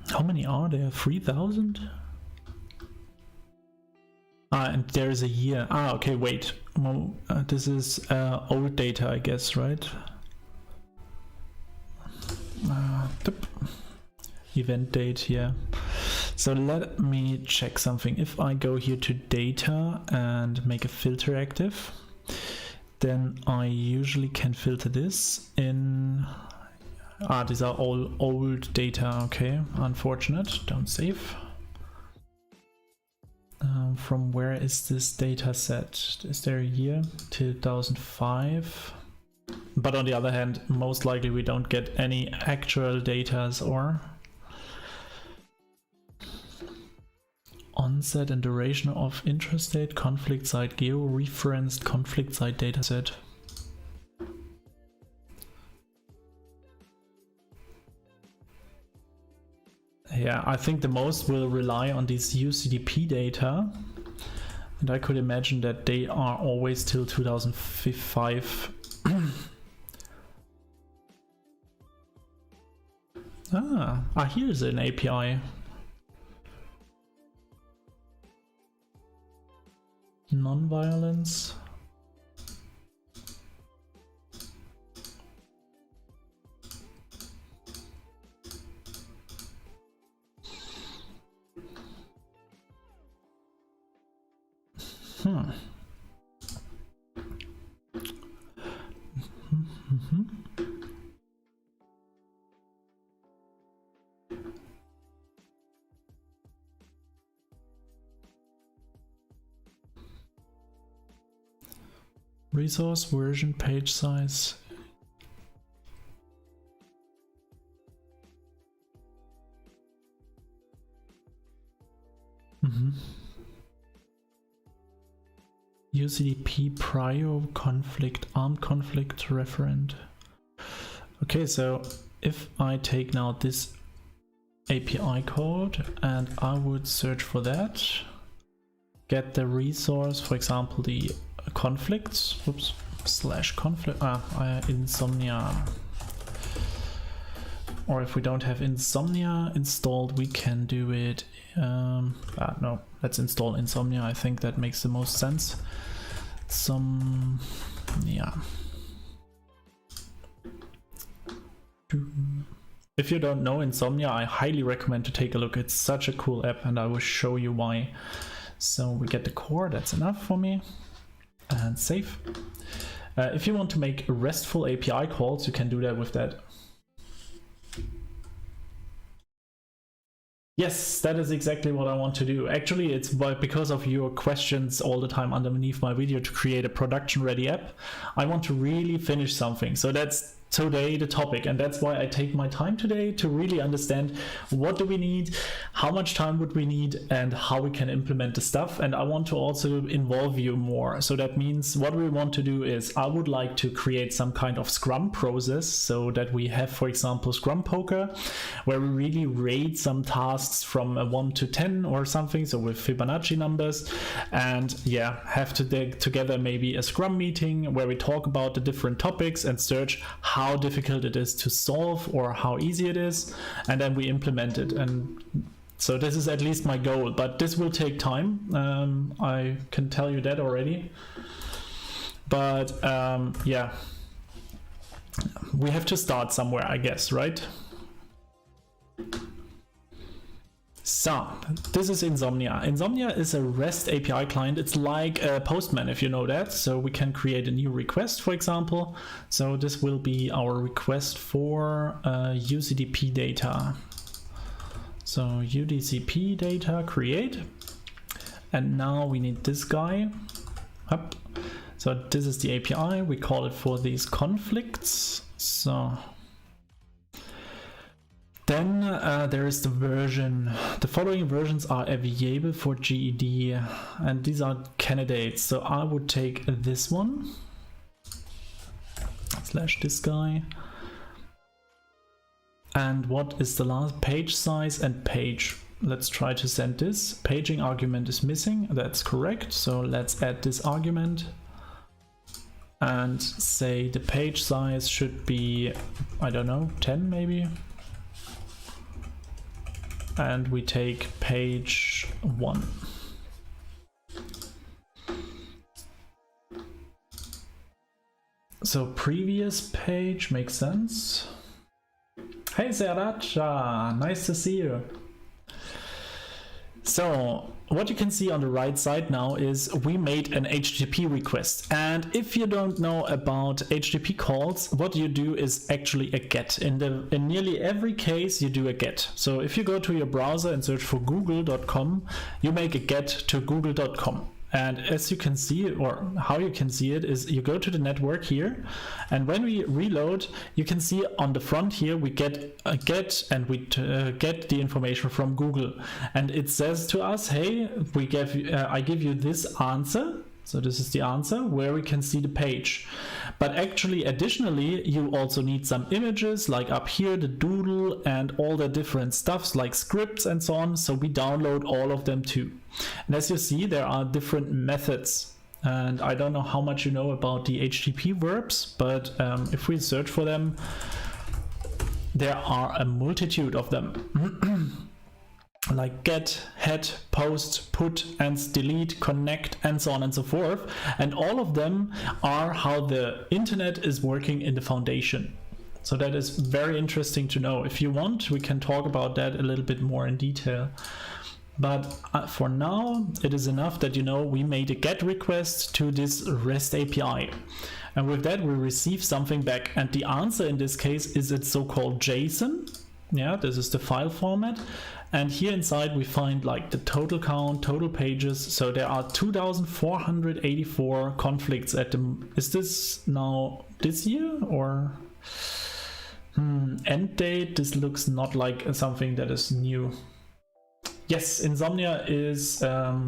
How many are there? 3,000? And there's a year. Okay, wait. Well, this is old data, I guess, right? Event date here. So let me check something. If I go here to data and make a filter active, then I usually can filter this in. These are all old data. Okay, unfortunate. Don't save. From where is this data set? Is there a year? 2005. But on the other hand, most likely we don't get any actual data or onset and duration of intrastate conflict site geo-referenced conflict site dataset. Yeah, I think the most will rely on these UCDP data, and I could imagine that they are always till 2005. Here's an API. Non-violence. Resource, version, page size. UCDP prior conflict, armed conflict referent. Okay, so if I take now this API code and I would search for that, get the resource, for example, the conflicts, /conflict, insomnia. Or if we don't have insomnia installed, we can do it. No, let's install insomnia. I think that makes the most sense. If you don't know insomnia, I highly recommend to take a look. It's such a cool app, and I will show you why. So we get the core, that's enough for me. And save. If you want to make RESTful API calls, you can do that with that. Yes, that is exactly what I want to do. Actually, it's because of your questions all the time underneath my video to create a production ready app. I want to really finish something. So that's today the topic, and that's why I take my time today to really understand what do we need, how much time would we need, and how we can implement the stuff. And I want to also involve you more. So that means what we want to do is I would like to create some kind of Scrum process so that we have, for example, Scrum Poker, where we really rate some tasks from a 1 to 10 or something, so with Fibonacci numbers, and yeah, have to together maybe a Scrum meeting where we talk about the different topics and search how difficult it is to solve or how easy it is, and then we implement it. And so this is at least my goal, but this will take time. I can tell you that already. But yeah, we have to start somewhere, I guess, right? So this is Insomnia. Insomnia is a REST API client. It's like a Postman, if you know that. So we can create a new request, for example. So this will be our request for UCDP data. So UDCP data create. And now we need this guy. Up. So this is the API. We call it for these conflicts. So Then there is the version. The following versions are available for GED, and these are candidates. So I would take this one, / this guy. And what is the last? Page size and page. Let's try to send this. Paging argument is missing. That's correct. So let's add this argument and say the page size should be, I don't know, 10 maybe. And we take page 1. So previous page makes sense. Hey Seracha, nice to see you. So what you can see on the right side now is we made an HTTP request, and if you don't know about HTTP calls, what you do is actually a GET. In nearly every case you do a GET. So if you go to your browser and search for google.com, you make a GET to google.com. And as you can see, or how you can see it, is you go to the network here, and when we reload, you can see on the front here we get a GET, and we get the information from Google, and it says to us, hey, I give you this answer. So this is the answer where we can see the page. But actually, additionally, you also need some images, like up here, the doodle and all the different stuffs like scripts and so on. So we download all of them too. And as you see, there are different methods. And I don't know how much you know about the HTTP verbs, but if we search for them, there are a multitude of them. Like get, head, post, put, and delete, connect, and so on and so forth. And all of them are how the internet is working in the foundation. So that is very interesting to know. If you want, we can talk about that a little bit more in detail. But for now, it is enough that you know we made a GET request to this REST API. And with that, we receive something back. And the answer in this case is its so-called JSON. Yeah, this is the file format. And here inside we find like the total count, total pages. So there are 2,484 conflicts at the, is this now this year or end date? This looks not like something that is new. Yes, Insomnia is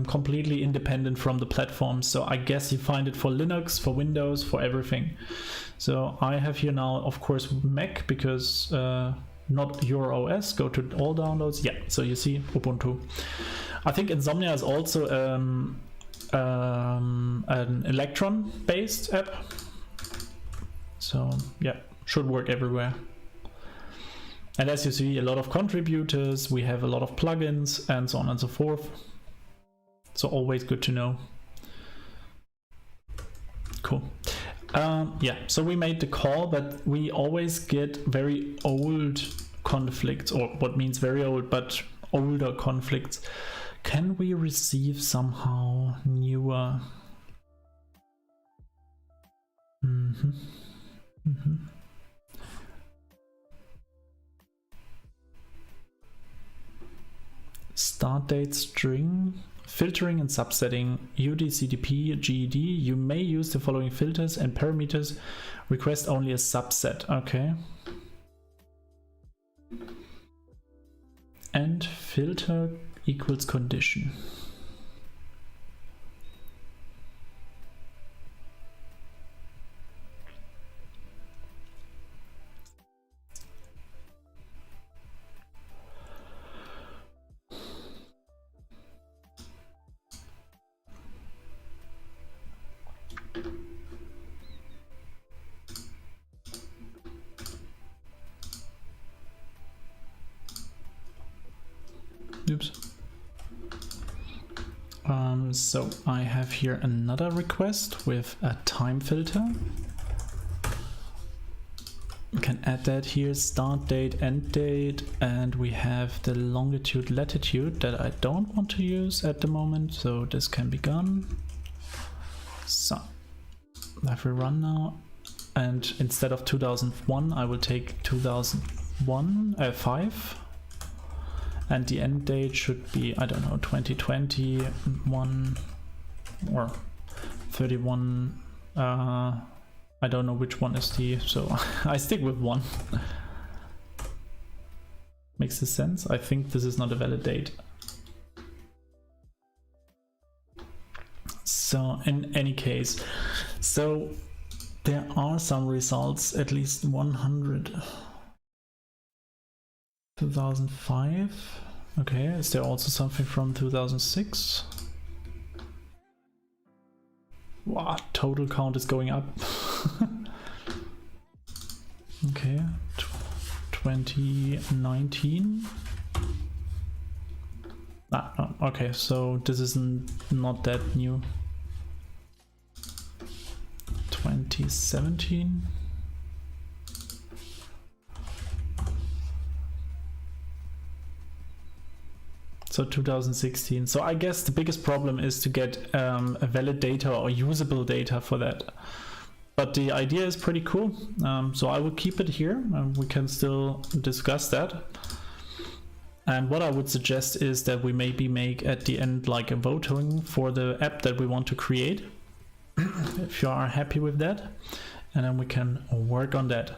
completely independent from the platform. So I guess you find it for Linux, for Windows, for everything. So I have here now, of course, Mac, because not your OS. Go to all downloads. Yeah, so you see Ubuntu. I think Insomnia is also an Electron based app. So yeah, should work everywhere. And as you see, a lot of contributors, we have a lot of plugins and so on and so forth. So always good to know. Cool. Yeah, so we made the call, but we always get very old conflicts, or what means very old, but older conflicts. Can we receive somehow newer? Start date string. Filtering and subsetting, UDCDP, GED, you may use the following filters and parameters. Request only a subset, okay. And filter equals condition. Oops. So I have here another request with a time filter. We can add that here, start date, end date, and we have the longitude, latitude that I don't want to use at the moment, so this can be gone. So if we run now, and instead of 2001, I will take 2005. And the end date should be, I don't know, 2021 or 31. I don't know which one is the, so I stick with 1. Makes this sense? I think this is not a valid date. So in any case, so there are some results, at least 100. 2005. Okay, is there also something from 2006? Wow, total count is going up. Okay, 2019. No, okay, so this is not that new. 2017. So 2016. So I guess the biggest problem is to get a valid data or usable data for that. But the idea is pretty cool. So I will keep it here. We can still discuss that. And what I would suggest is that we maybe make at the end like a voting for the app that we want to create. If you are happy with that. And then we can work on that.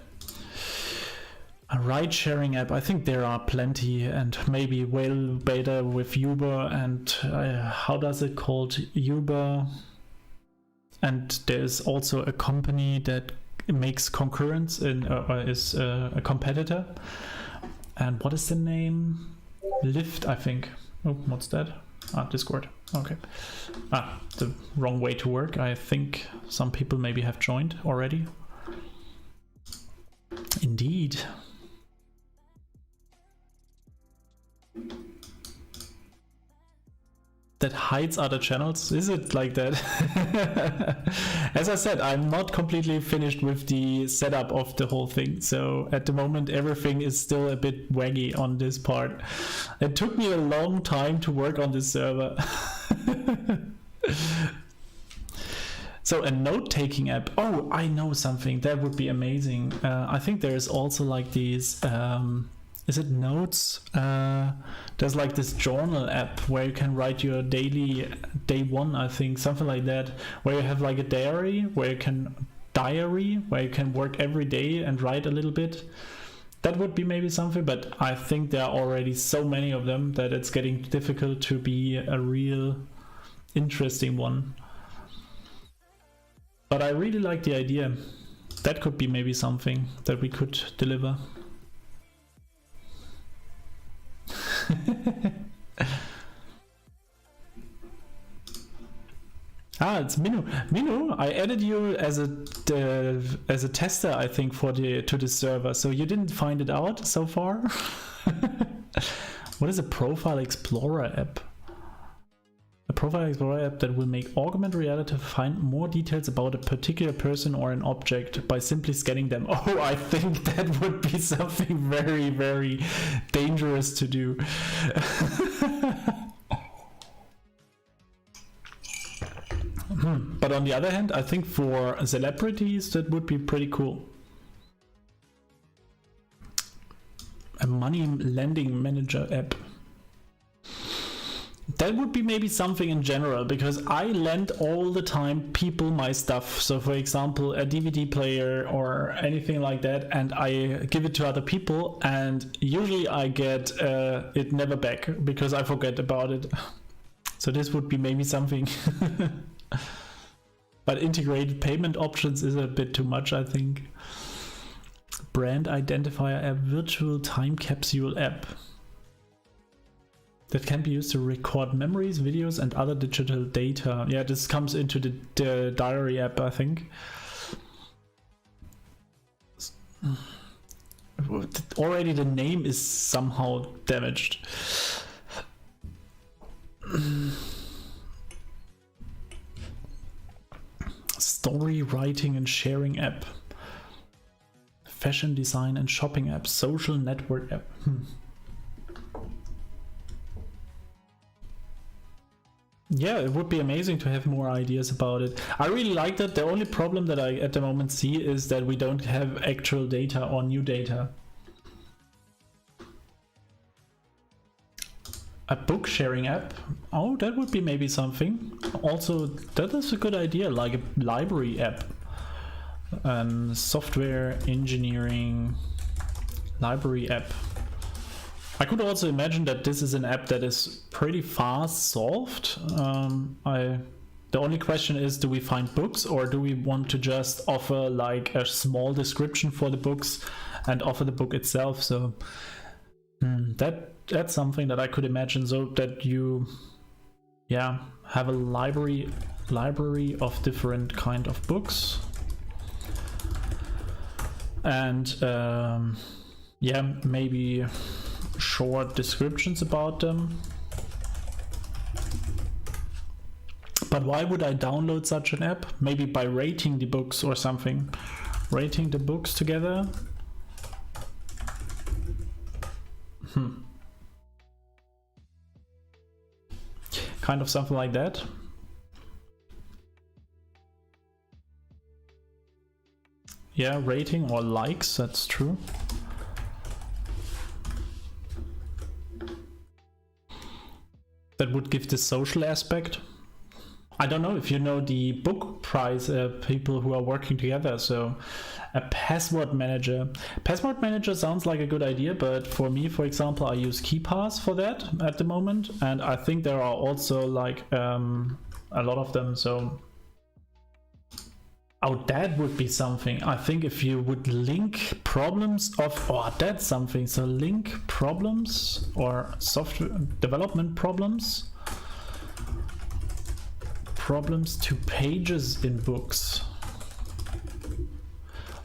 A ride-sharing app, I think there are plenty, and maybe well better with Uber and how does it called? Uber. And there's also a company that makes concurrence and is a competitor. And what is the name? Lyft, I think. Oh, what's that? Discord. Okay. The wrong way to work. I think some people maybe have joined already. Indeed. That hides other channels? Is it like that? As I said, I'm not completely finished with the setup of the whole thing. So at the moment, everything is still a bit waggy on this part. It took me a long time to work on this server. So a note-taking app. Oh, I know something. That would be amazing. I think there is also like these... is it notes? There's like this journal app where you can write your daily, day one, I think, something like that, where you have like a diary, where you can work every day and write a little bit. That would be maybe something, but I think there are already so many of them that it's getting difficult to be a real interesting one. But I really like the idea. That could be maybe something that we could deliver. It's Minu. Minu, I added you as a tester, I think, to the server. So you didn't find it out so far. What is a Profile Explorer app? A Profile Explorer app that will make augmented reality to find more details about a particular person or an object by simply scanning them. Oh, I think that would be something very, very dangerous to do. But on the other hand, I think for celebrities that would be pretty cool. A money lending manager app. That would be maybe something in general, because I lend all the time people my stuff. So for example, a DVD player or anything like that, and I give it to other people, and usually I get it never back because I forget about it. So this would be maybe something. But integrated payment options is a bit too much, I think. Brand identifier app, virtual time capsule app. That can be used to record memories, videos, and other digital data. Yeah, this comes into the diary app, I think. Already the name is somehow damaged. Story writing and sharing app. Fashion design and shopping app. Social network app. Yeah, it would be amazing to have more ideas about it. I really like that. The only problem that I at the moment see is that we don't have actual data or new data. A book sharing app. Oh, that would be maybe something. Also, that is a good idea, like a library app. Software engineering library app. I could also imagine that this is an app that is pretty fast solved. The only question is, do we find books, or do we want to just offer like a small description for the books and offer the book itself? So that's something that I could imagine, so that you have a library of different kind of books, and maybe short descriptions about them. But why would I download such an app? Maybe by rating the books or something. Rating the books together. Kind of something like that. Yeah, rating or likes, that's true. That would give the social aspect. I don't know if you know the book prize people who are working together. So a password manager. Password manager sounds like a good idea, but for me, for example, I use KeePass for that at the moment. And I think there are also like a lot of them. So that would be something. I think if you would link problems of, that's something. So link problems or software development problems to pages in books.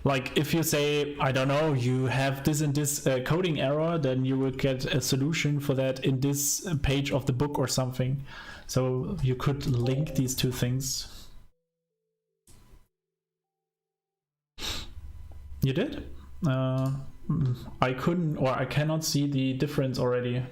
Like if you say, I don't know, you have this and this coding error, then you will get a solution for that in this page of the book or something. So you could link these two things. You did? I couldn't, or I cannot see the difference already.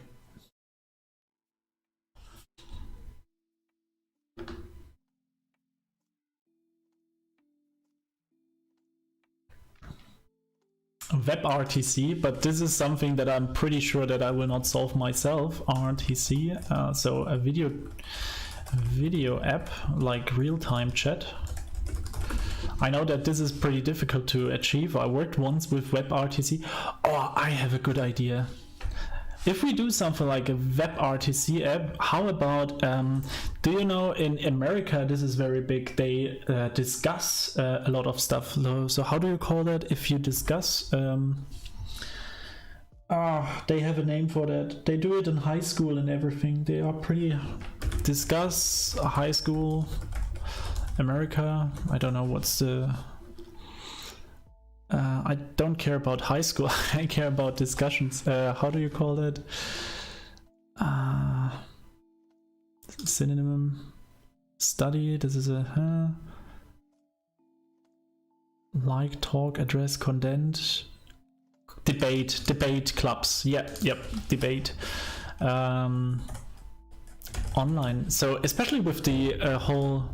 Web RTC, but this is something that I'm pretty sure that I will not solve myself. RTC, so a video app like real-time chat. I know that this is pretty difficult to achieve. I worked once with Web RTC. Oh, I have a good idea. If we do something like a Web RTC app, how about, do you know in America, this is very big, they discuss a lot of stuff. So how do you call that if you discuss? They have a name for that. They do it in high school and everything. They are pretty discuss high school, America. I don't know what's the... I don't care about high school. I care about discussions. How do you call that? Synonym study. This is a like, talk, address, content, debate clubs. Yep, debate. Online. So especially with the whole.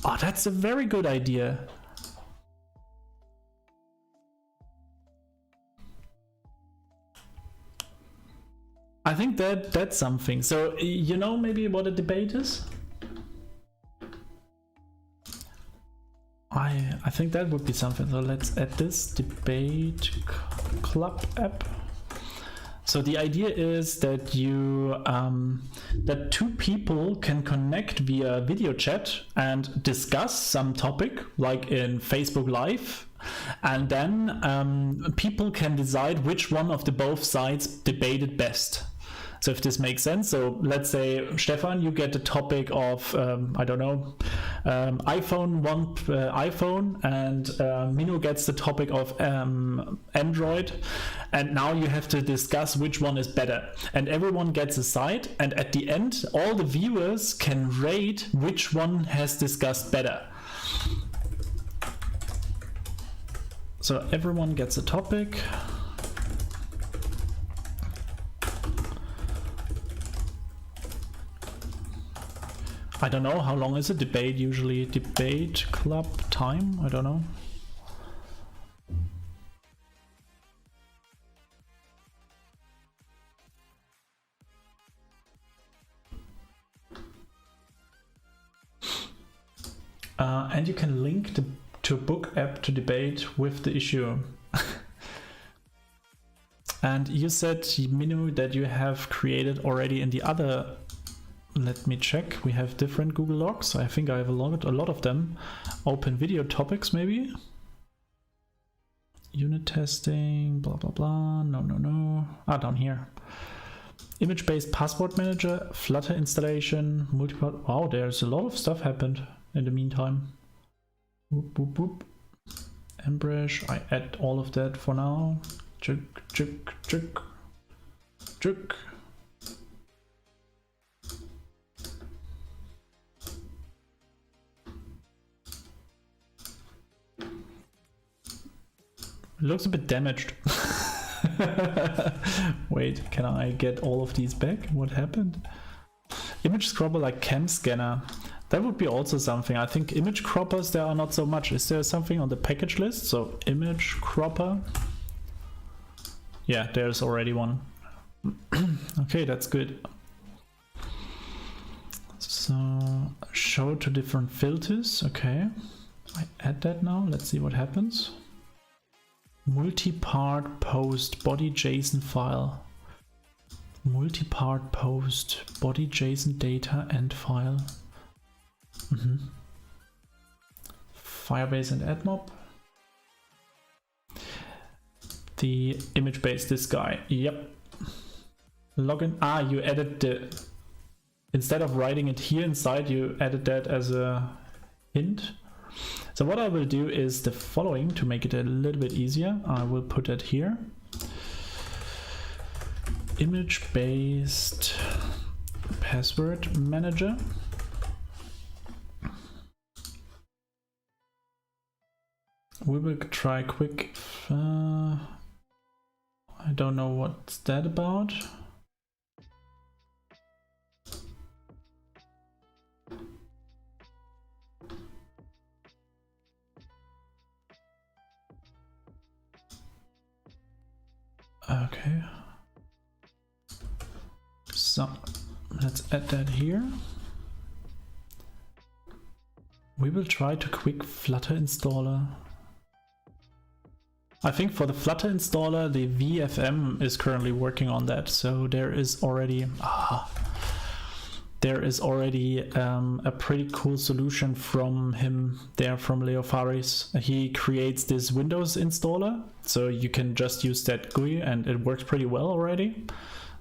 Oh, that's a very good idea. I think that's something. So you know maybe what a debate is? I think that would be something. So let's add this debate club app. So the idea is that you that two people can connect via video chat and discuss some topic, like in Facebook Live, and then people can decide which one of the both sides debated best. So if this makes sense, so let's say, Stefan, you get the topic of, I don't know, iPhone, and Mino gets the topic of Android, and now you have to discuss which one is better. And everyone gets a side, and at the end, all the viewers can rate which one has discussed better. So everyone gets a topic. I don't know, how long is a debate usually? Debate club time? I don't know. And you can link to book app to debate with the issue. And you said, Minu, that you have created already in the other. Let me check. We have different Google Docs. I think I have a lot of them. Open video topics, maybe. Unit testing, blah, blah, blah. No. Ah, down here. Image-based password manager, Flutter installation, multipart. Wow, there's a lot of stuff happened in the meantime. Boop, boop, boop. Embrush, I add all of that for now. Chuk. It looks a bit damaged. Wait, can I get all of these back? What happened? Image scrubber like cam scanner. That would be also something. I think image croppers, there are not so much. Is there something on the package list? So image cropper. Yeah, there's already one. Okay, that's good. So show to different filters. Okay, I add that now. Let's see what happens. Multi-part post body JSON file. Multi-part post body JSON data and file. Firebase and AdMob. The image base, this guy. Yep. Login. Ah, you added the. Instead of writing it here inside, you added that as a hint. So what I will do is the following to make it a little bit easier. I will put it here. Image-based password manager. We will try quick. I don't know what's that about. Okay, so let's add that here. We will try to quick Flutter installer. I think for the Flutter installer, the VFM is currently working on that. So there is already a pretty cool solution from him there, from Leo Faris. He creates this Windows installer, so you can just use that GUI and it works pretty well already.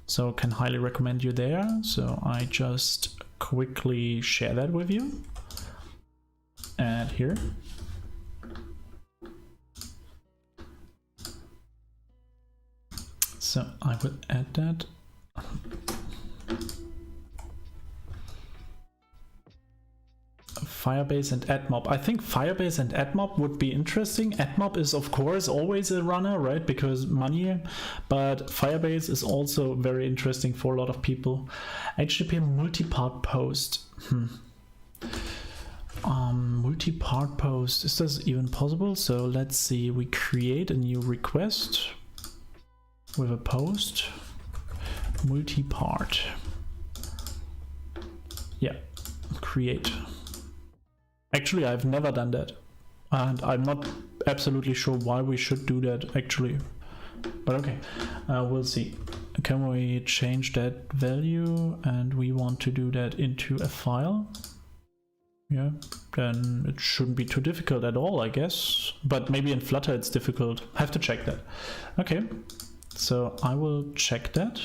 So can highly recommend you there. So I just quickly share that with you. Add here. So I will add that. Firebase and AdMob. I think Firebase and AdMob would be interesting. AdMob is of course always a runner, right? Because money, but Firebase is also very interesting for a lot of people. HTTP multi-part post. Multi-part post. Is this even possible? So let's see. We create a new request with a post. Multi-part. Yeah. Create. Actually, I've never done that, and I'm not absolutely sure why we should do that actually, but okay, we'll see. Can we change that value, and we want to do that into a file? Yeah, then it shouldn't be too difficult at all, I guess, but maybe in Flutter it's difficult. I have to check that. Okay, so I will check that.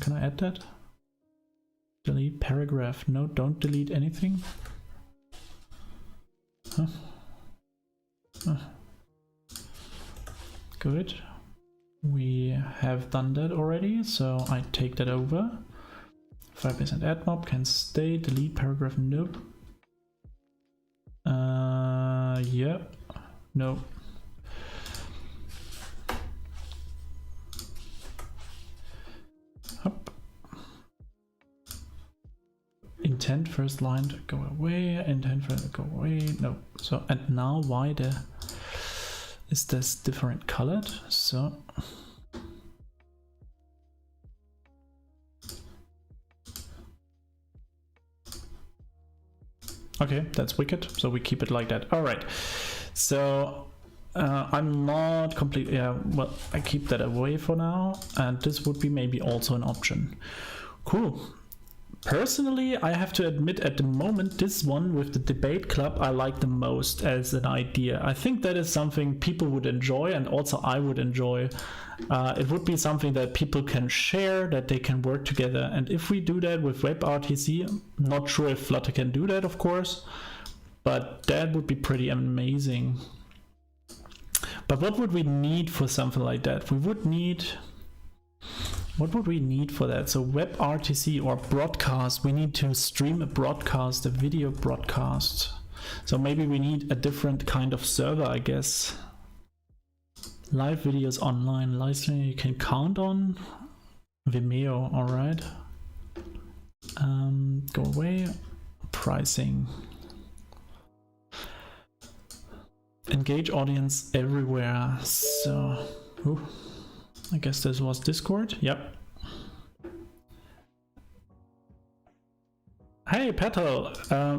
Can I add that? Delete paragraph. No, don't delete anything. Good. We have done that already, so I take that over. Firebase and AdMob can stay. Delete paragraph. Nope. Yeah. No. Up. Intent first line to go away, intent first to go away. No. So, and now why is this different colored? So okay, that's wicked. So we keep it like that. All right. So I'm not completely, yeah, well, I keep that away for now, and this would be maybe also an option. Cool. Personally, I have to admit at the moment, this one with the debate club I like the most as an idea. I think that is something people would enjoy, and also I would enjoy. It would be something that people can share, that they can work together. And if we do that with Web RTC, I'm not sure if Flutter can do that, of course, but that would be pretty amazing. But what would we need for something like that? We would need... What would we need for that? So Web RTC or broadcast, we need to stream a broadcast, a video broadcast. So maybe we need a different kind of server, I guess. Live videos online, live streaming you can count on. Vimeo, all right. Go away. Pricing. Engage audience everywhere. So, ooh. I guess this was Discord. Yep. Hey, Petal.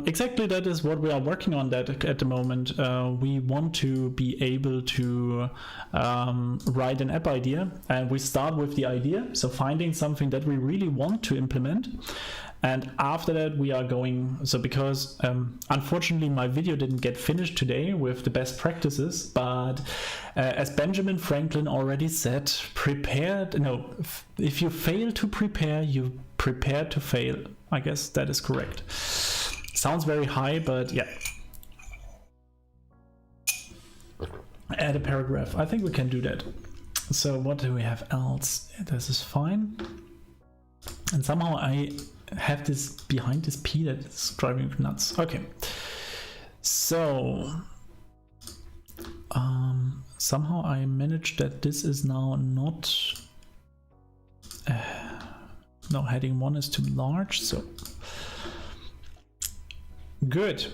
Exactly, that is what we are working on that at the moment. We want to be able to write an app idea, and we start with the idea. So finding something that we really want to implement. And after that we are going, so because unfortunately my video didn't get finished today with the best practices, but as Benjamin Franklin already said, if you fail to prepare, you prepare to fail. I guess that is correct. Sounds very high, but yeah. Add a paragraph. I think we can do that. So what do we have else? This is fine. And somehow I have this behind this P that is driving me nuts. Okay, so somehow I managed that this is now not no, heading 1 is too large, so good.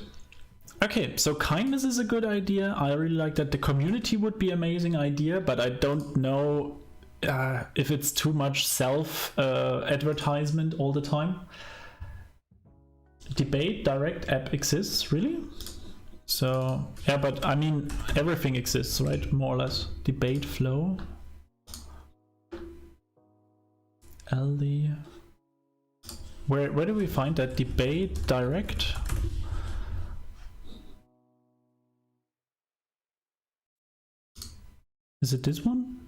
Okay, so kindness is a good idea. I really like that. The community would be an amazing idea, but I don't know if it's too much self advertisement all the time. Debate direct app exists, really? So yeah, but I mean everything exists, right? More or less. Debate flow. LD. Where do we find that? Debate direct? Is it this one?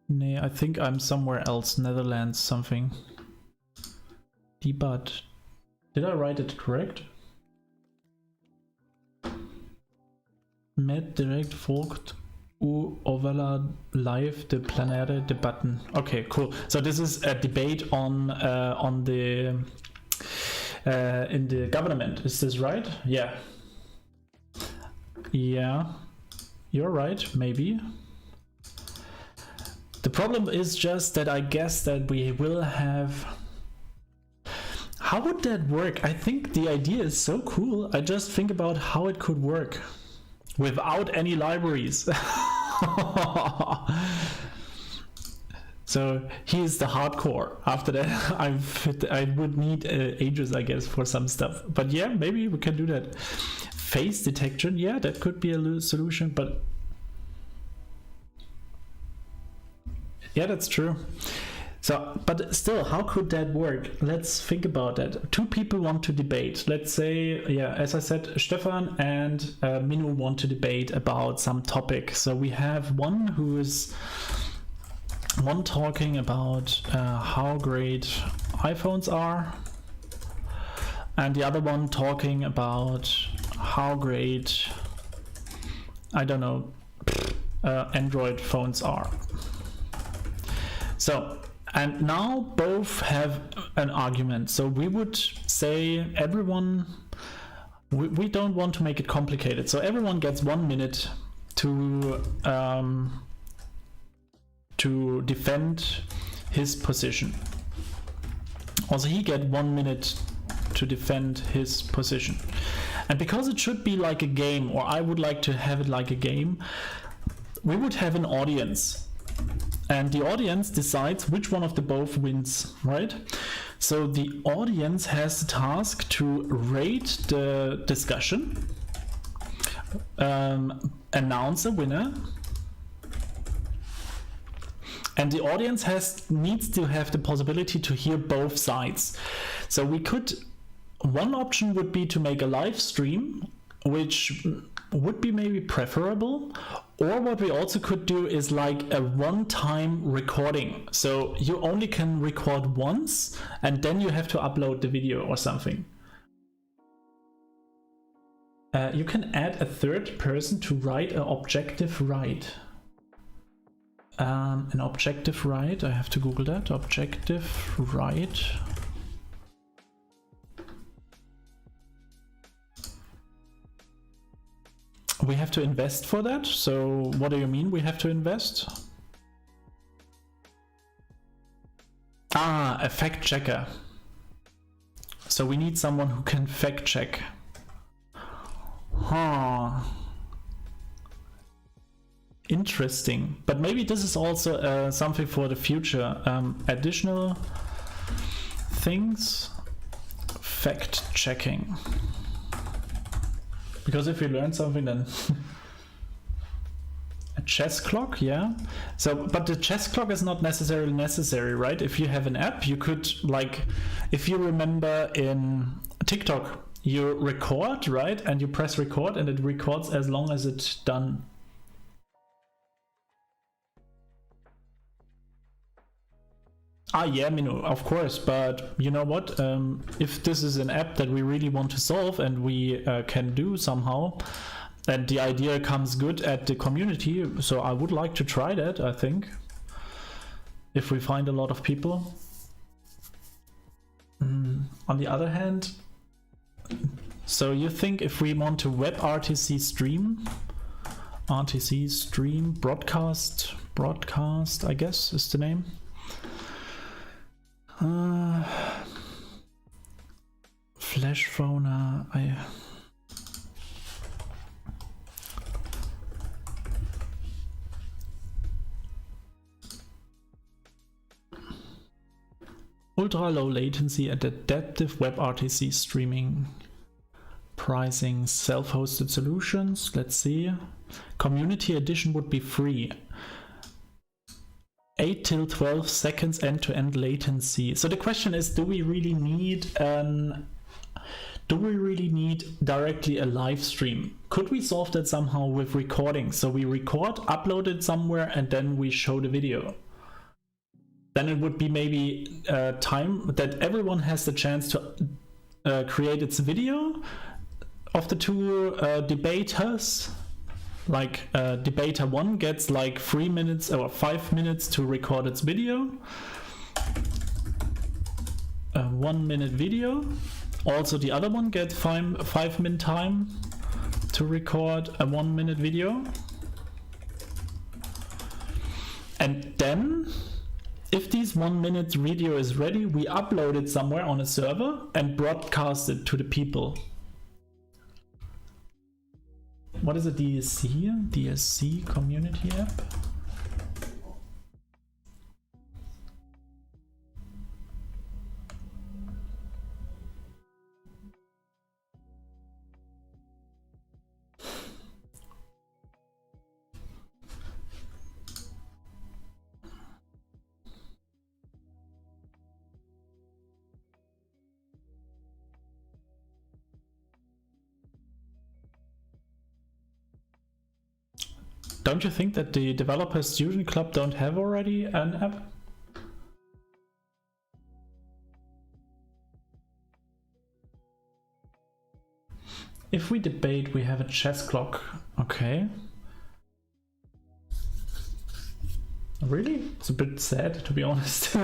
Nee, I think I'm somewhere else. Netherlands something. Debat. Did I write it correct? Met direct volgt overla live de plenaire debatten. Okay, cool. So this is a debate on the in the government. Is this right? Yeah. Yeah. You're right. Maybe. The problem is just that I guess that we will have... How would that work? I think the idea is so cool. I just think about how it could work without any libraries. So here's the hardcore. After that, I would need ages, I guess, for some stuff. But yeah, maybe we can do that. Face detection, yeah, that could be a solution, but yeah, that's true. So, but still, how could that work? Let's think about that. Two people want to debate. Let's say, yeah, as I said, Stefan and Minu want to debate about some topic. So we have one talking about how great iPhones are, and the other one talking about how great, I don't know, Android phones are. So, and now both have an argument. So we would say everyone, we don't want to make it complicated. So everyone gets 1 minute to defend his position. Also, he get 1 minute to defend his position. And because it should be like a game, or I would like to have it like a game, we would have an audience. and the audience decides which one of the both wins, right? So the audience has the task to rate the discussion, announce a winner, and the audience needs to have the possibility to hear both sides. So one option would be to make a live stream, which would be maybe preferable, or what we also could do is like a one-time recording. So you only can record once and then you have to upload the video or something. You can add a third person to write an objective write. An objective write, I have to Google that. Objective write. We have to invest for that. So what do you mean we have to invest? A fact checker. So we need someone who can fact check. Interesting. But maybe this is also something for the future. Additional things. Fact checking. Because if we learn something, then a chess clock, yeah. So, but the chess clock is not necessarily necessary, right? If you have an app, you could, like, if you remember in TikTok, you record, right? And you press record and it records as long as it's done. Yeah, Minu, of course, but you know what? If this is an app that we really want to solve and we can do somehow, and the idea comes good at the community, so I would like to try that, I think, if we find a lot of people. On the other hand, so you think if we want to Web RTC stream, broadcast, I guess is the name. Flash phone, ultra low latency and adaptive WebRTC streaming, pricing, self-hosted solutions. Let's see. Community edition would be free. 8 till 12 seconds end-to-end latency. So the question is, do we really need directly a live stream? Could we solve that somehow with recording? So we record, upload it somewhere, and then we show the video. Then it would be maybe time that everyone has the chance to create its video of the two debaters. Like debater 1 gets like 3 minutes or 5 minutes to record its video. A 1 minute video. Also the other one gets 5 minute time to record a 1 minute video. And then if this 1 minute video is ready, we upload it somewhere on a server and broadcast it to the people. What is a DSC? DSC community app? Don't you think that the developer student club don't have already an app? If we debate, we have a chess clock. Okay. Really? It's a bit sad, to be honest.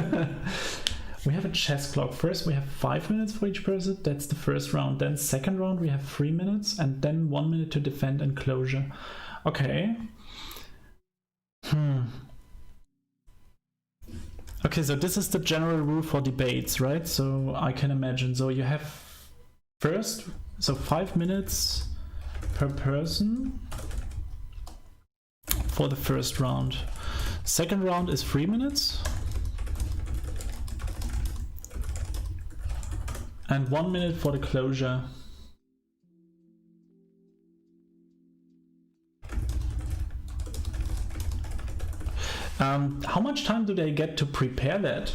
We have a chess clock. First we have 5 minutes for each person. That's the first round. Then second round we have 3 minutes and then 1 minute to defend and closure. Okay. Okay, so this is the general rule for debates, right? So I can imagine. So you have first, so 5 minutes per person for the first round. Second round is 3 minutes. And 1 minute for the closure. How much time do they get to prepare that?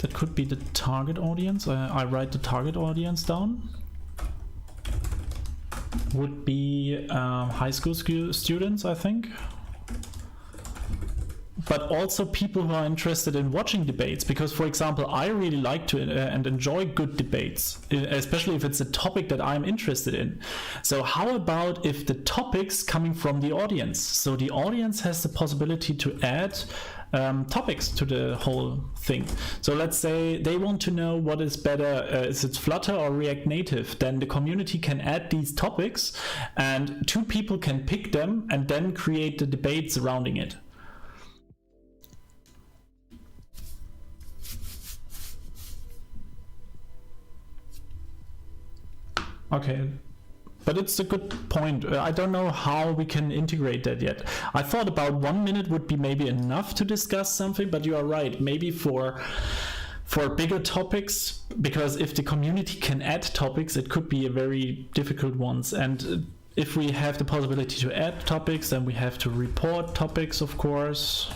That could be the target audience. I write the target audience down. Would be high school students, I think. But also people who are interested in watching debates, because for example, I really like to and enjoy good debates, especially if it's a topic that I'm interested in. So how about if the topics coming from the audience? So the audience has the possibility to add topics to the whole thing. So let's say they want to know what is better, is it Flutter or React Native? Then the community can add these topics and 2 people can pick them and then create the debate surrounding it. Okay, but it's a good point. I don't know how we can integrate that yet. I thought about 1 minute would be maybe enough to discuss something, but you are right. Maybe for bigger topics, because if the community can add topics, it could be a very difficult ones. And if we have the possibility to add topics, then we have to report topics, of course,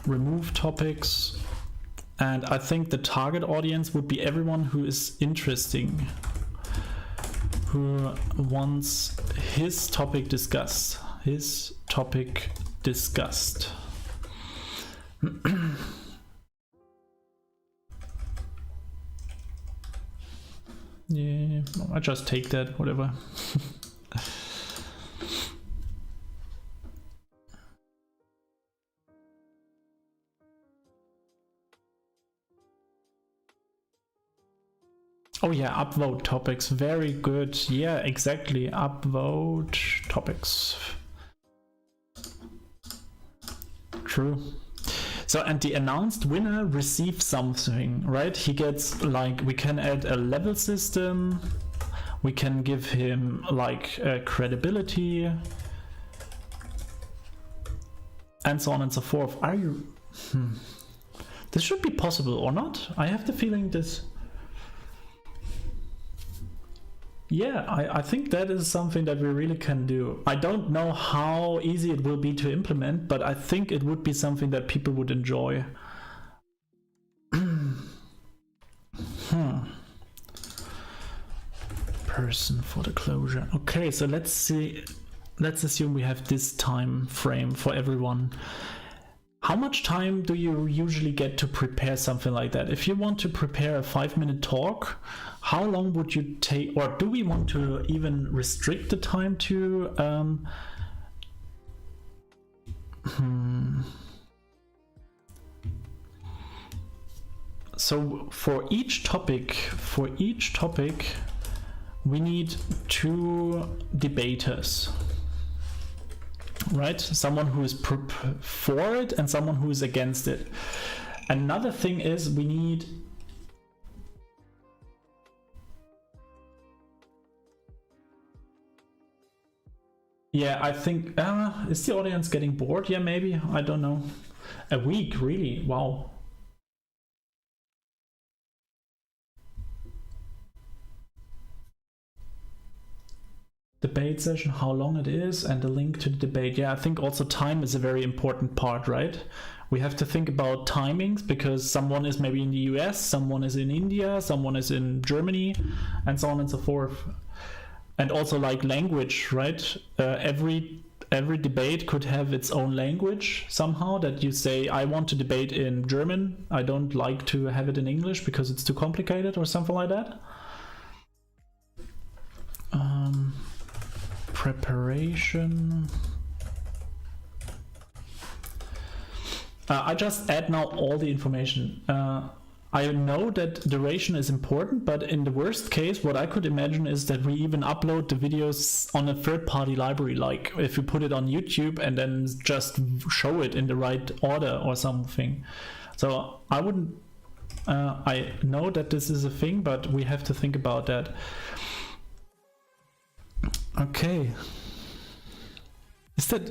remove topics. And I think the target audience would be everyone who is interesting, who wants his topic discussed. His topic discussed. Yeah, I just take that, whatever. Oh yeah, upvote topics, very good. Yeah, exactly, upvote topics. True. So, and the announced winner receives something, right? He gets, like, we can add a level system, we can give him like credibility, and so on and so forth. Are you... This should be possible or not? I have the feeling this... Yeah, I think that is something that we really can do. I don't know how easy it will be to implement, but I think it would be something that people would enjoy. Person for the closure. Okay, so let's see. Let's assume we have this time frame for everyone. How much time do you usually get to prepare something like that? If you want to prepare a 5-minute talk, how long would you take, or do we want to even restrict the time to So for each topic, we need 2 debaters. Right? Someone who is for it and someone who is against it. Another thing is we need... Yeah, I think... is the audience getting bored? Yeah, maybe. I don't know. A week, really? Wow. Debate session, how long it is, and the link to the debate. Yeah, I think also time is a very important part, right? We have to think about timings, because someone is maybe in the US, someone is in India, someone is in Germany, and so on and so forth. And also like language, right? Every debate could have its own language somehow, that you say, I want to debate in German, I don't like to have it in English because it's too complicated, or something like that. Preparation. I just add now all the information. I know that duration is important, but in the worst case, what I could imagine is that we even upload the videos on a third-party library, like if you put it on YouTube and then just show it in the right order or something. So I wouldn't... I know that this is a thing, but we have to think about that. Okay. Is that...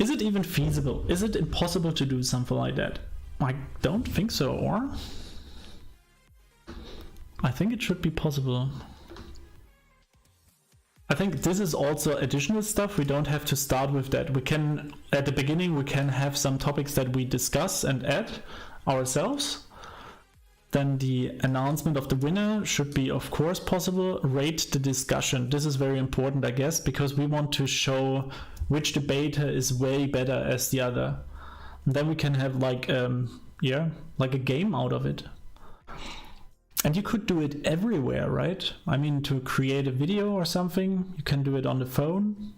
Is it even feasible? Is it impossible to do something like that? I don't think so, or? I think it should be possible. I think this is also additional stuff. We don't have to start with that. We can, at the beginning, we can have some topics that we discuss and add ourselves. Then the announcement of the winner should be, of course, possible. Rate the discussion. This is very important, I guess, because we want to show which debater is way better as the other. And then we can have like, like a game out of it. And you could do it everywhere, right? I mean, to create a video or something, you can do it on the phone.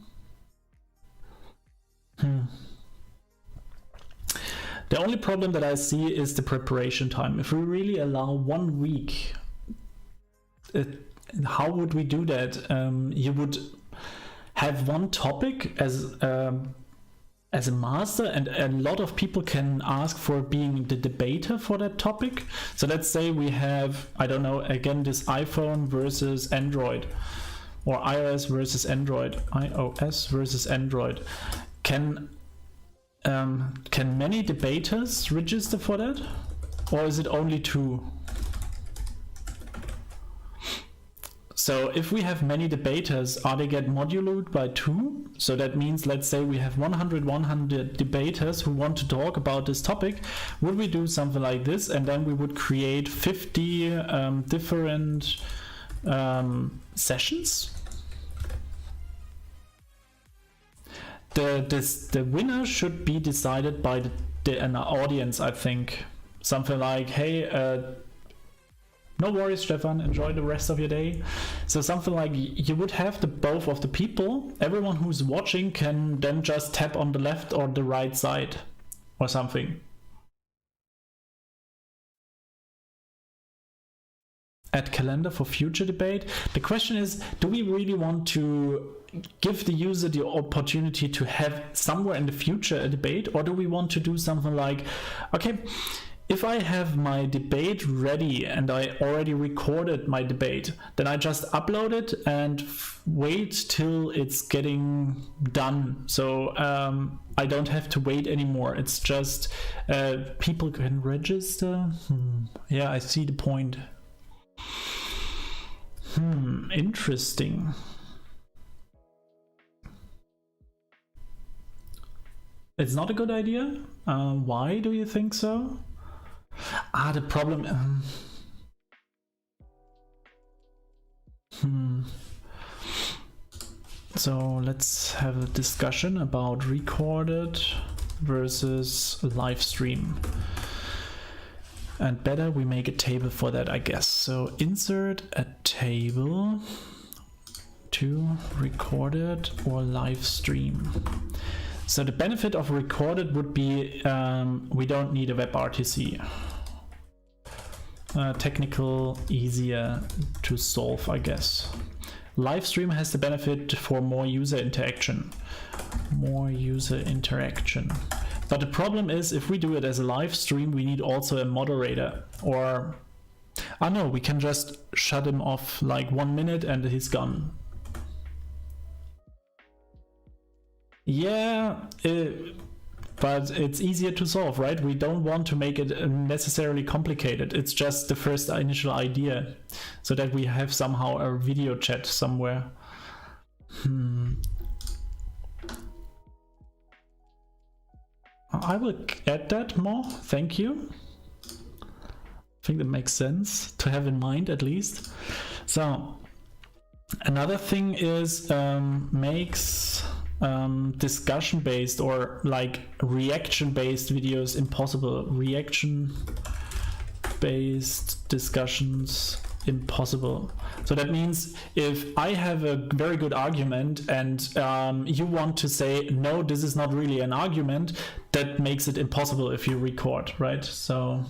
The only problem that I see is the preparation time. If we really allow 1 week, how would we do that? You would have one topic as a master, and a lot of people can ask for being the debater for that topic. So let's say we have, I don't know, again, this iPhone versus Android, or iOS versus Android, iOS versus Android. Can many debaters register for that, or is it only 2? So if we have many debaters, are they get modulated by 2? So that means, let's say we have 100 debaters who want to talk about this topic. Would we do something like this, and then we would create 50 different sessions? The winner should be decided by an audience, I think. Something like, hey, no worries, Stefan, enjoy the rest of your day. So something like, you would have both of the people. Everyone who's watching can then just tap on the left or the right side or something. Add calendar for future debate. The question is, do we really want to give the user the opportunity to have somewhere in the future a debate, or do we want to do something like, okay, if I have my debate ready and I already recorded my debate, then I just upload it and wait till it's getting done. So I don't have to wait anymore. It's just people can register. Yeah, I see the point. Interesting. It's not a good idea? Why do you think so? The problem... So let's have a discussion about recorded versus live stream. And better we make a table for that, I guess. So insert a table to recorded or live stream. So the benefit of recorded would be we don't need a Web RTC. Technical, easier to solve, I guess. Live stream has the benefit for more user interaction. More user interaction. But the problem is, if we do it as a live stream, we need also a moderator. Or, no, we can just shut him off like 1 minute and he's gone. Yeah, but it's easier to solve, right? We don't want to make it necessarily complicated. It's just the first initial idea, so that we have somehow a video chat somewhere. I will add that more, thank you. I think that makes sense to have in mind, at least. So another thing is makes discussion based or like reaction based videos impossible. Reaction based discussions impossible. So that means if I have a very good argument and you want to say, no, this is not really an argument, that makes it impossible if you record, right? So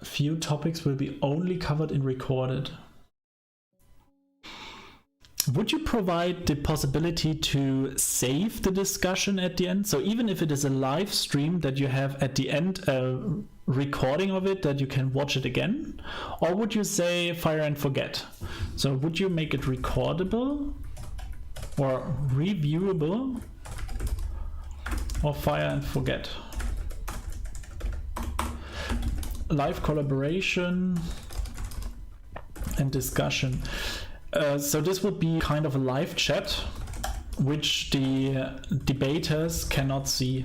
a few topics will be only covered in recorded. Would you provide the possibility to save the discussion at the end? So even if it is a live stream, that you have at the end a recording of it that you can watch it again? Or would you say fire and forget? So would you make it recordable or reviewable, or fire and forget. Live collaboration and discussion. So this would be kind of a live chat which the debaters cannot see.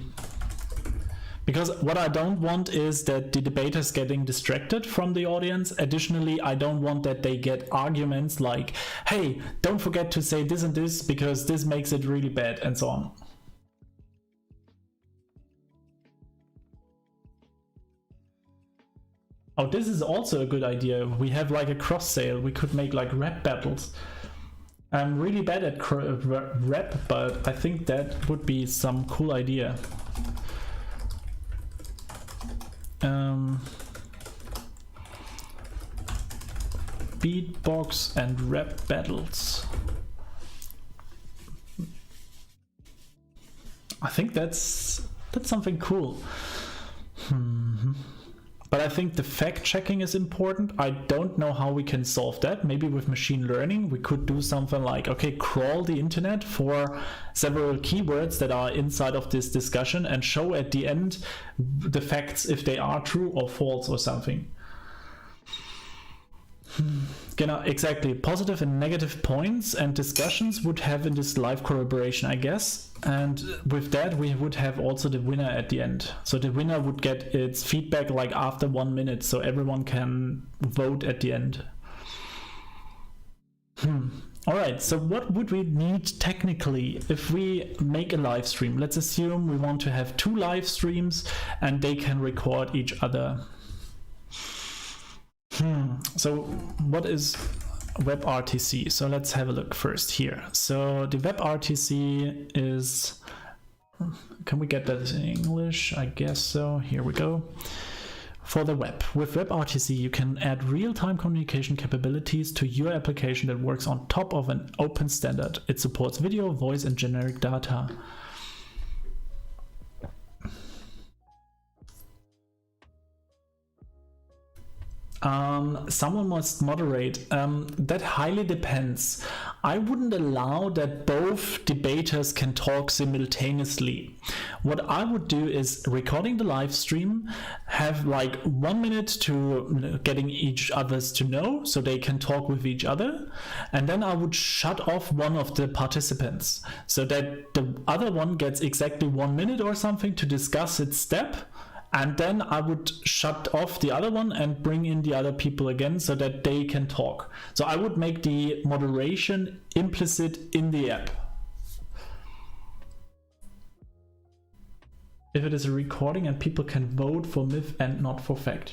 Because what I don't want is that the debaters getting distracted from the audience. Additionally, I don't want that they get arguments like, hey, don't forget to say this and this because this makes it really bad, and so on. Oh, this is also a good idea. We have like a cross sale. We could make like rap battles. I'm really bad at rap, but I think that would be some cool idea. Beatbox and rap battles. I think that's something cool. But I think the fact checking is important. I don't know how we can solve that. Maybe with machine learning, we could do something like, okay, crawl the internet for several keywords that are inside of this discussion and show at the end the facts if they are true or false or something. Exactly. Positive and negative points and discussions would have in this live collaboration, I guess. And with that, we would have also the winner at the end. So the winner would get its feedback like after 1 minute, so everyone can vote at the end. All right, so what would we need technically if we make a live stream? Let's assume we want to have 2 live streams and they can record each other. So what is Web RTC? So let's have a look first here. So the Web RTC is, can we get that in English? I guess so. Here we go. For the web. With Web RTC, you can add real-time communication capabilities to your application that works on top of an open standard. It supports video, voice, and generic data. Someone must moderate. That highly depends. I wouldn't allow that both debaters can talk simultaneously. What I would do is recording the live stream, have like 1 minute to getting each others to know so they can talk with each other, and then I would shut off one of the participants so that the other one gets exactly 1 minute or something to discuss its step. And then I would shut off the other one and bring in the other people again so that they can talk. So I would make the moderation implicit in the app. If it is a recording and people can vote for myth and not for fact.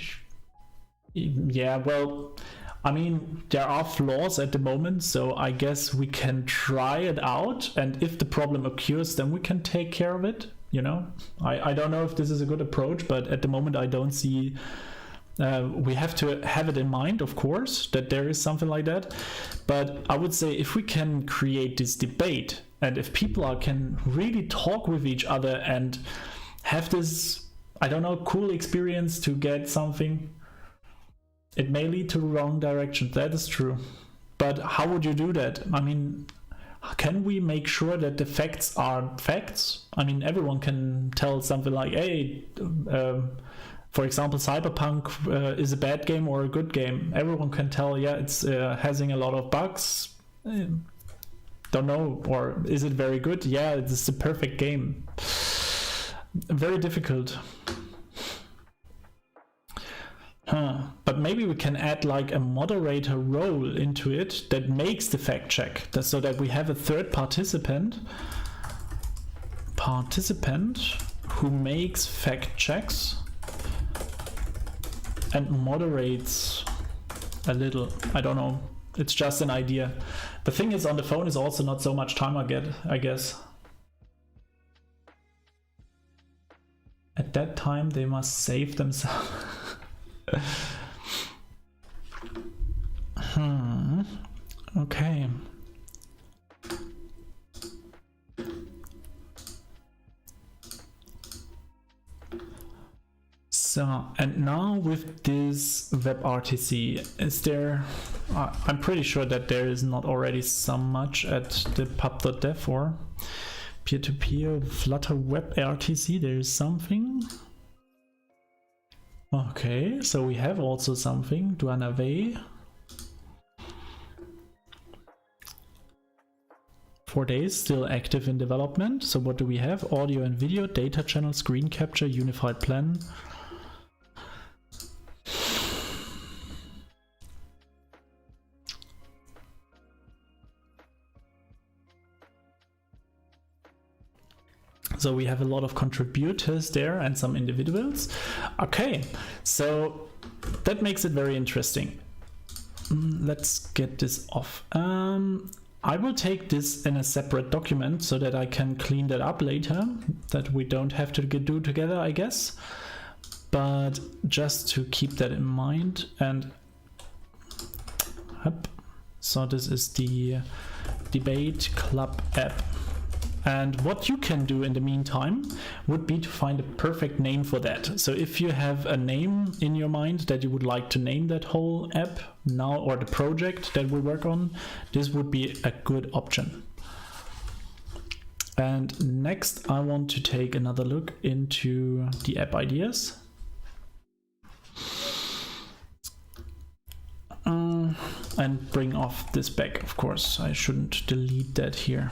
Yeah, well, I mean, there are flaws at the moment, so I guess we can try it out. And if the problem occurs, then we can take care of it. You know, I don't know if this is a good approach, but at the moment I don't see, we have to have it in mind, of course, that there is something like that. But I would say if we can create this debate and if people can really talk with each other and have this, I don't know, cool experience to get something, it may lead to wrong direction. That is true. But how would you do that? I mean, can we make sure that the facts are facts? I mean, everyone can tell something like, hey, for example, Cyberpunk is a bad game or a good game. Everyone can tell, yeah, it's having a lot of bugs. Don't know. Or is it very good? Yeah, it's a perfect game. Very difficult. But maybe we can add like a moderator role into it that makes the fact check, so that we have a third participant who makes fact checks and moderates a little. I don't know, it's just an idea. The thing is, on the phone is also not so much time I guess. At that time they must save themselves. Okay. So, and now with this WebRTC, is there, I'm pretty sure that there is not already so much at the pub.dev or peer-to-peer Flutter Web RTC, there is something. Okay, so we have also something, Duanave. 4 days, still active in development. So what do we have? Audio and video, data channel, screen capture, unified plan. So we have a lot of contributors there and some individuals. Okay, so that makes it very interesting. Let's get this off. I will take this in a separate document so that I can clean that up later, that we don't have to do together, I guess. But just to keep that in mind. And so this is the debate club app. And what you can do in the meantime would be to find a perfect name for that. So if you have a name in your mind that you would like to name that whole app now, or the project that we work on, this would be a good option. And next I want to take another look into the app ideas. And bring off this back, of course. I shouldn't delete that here.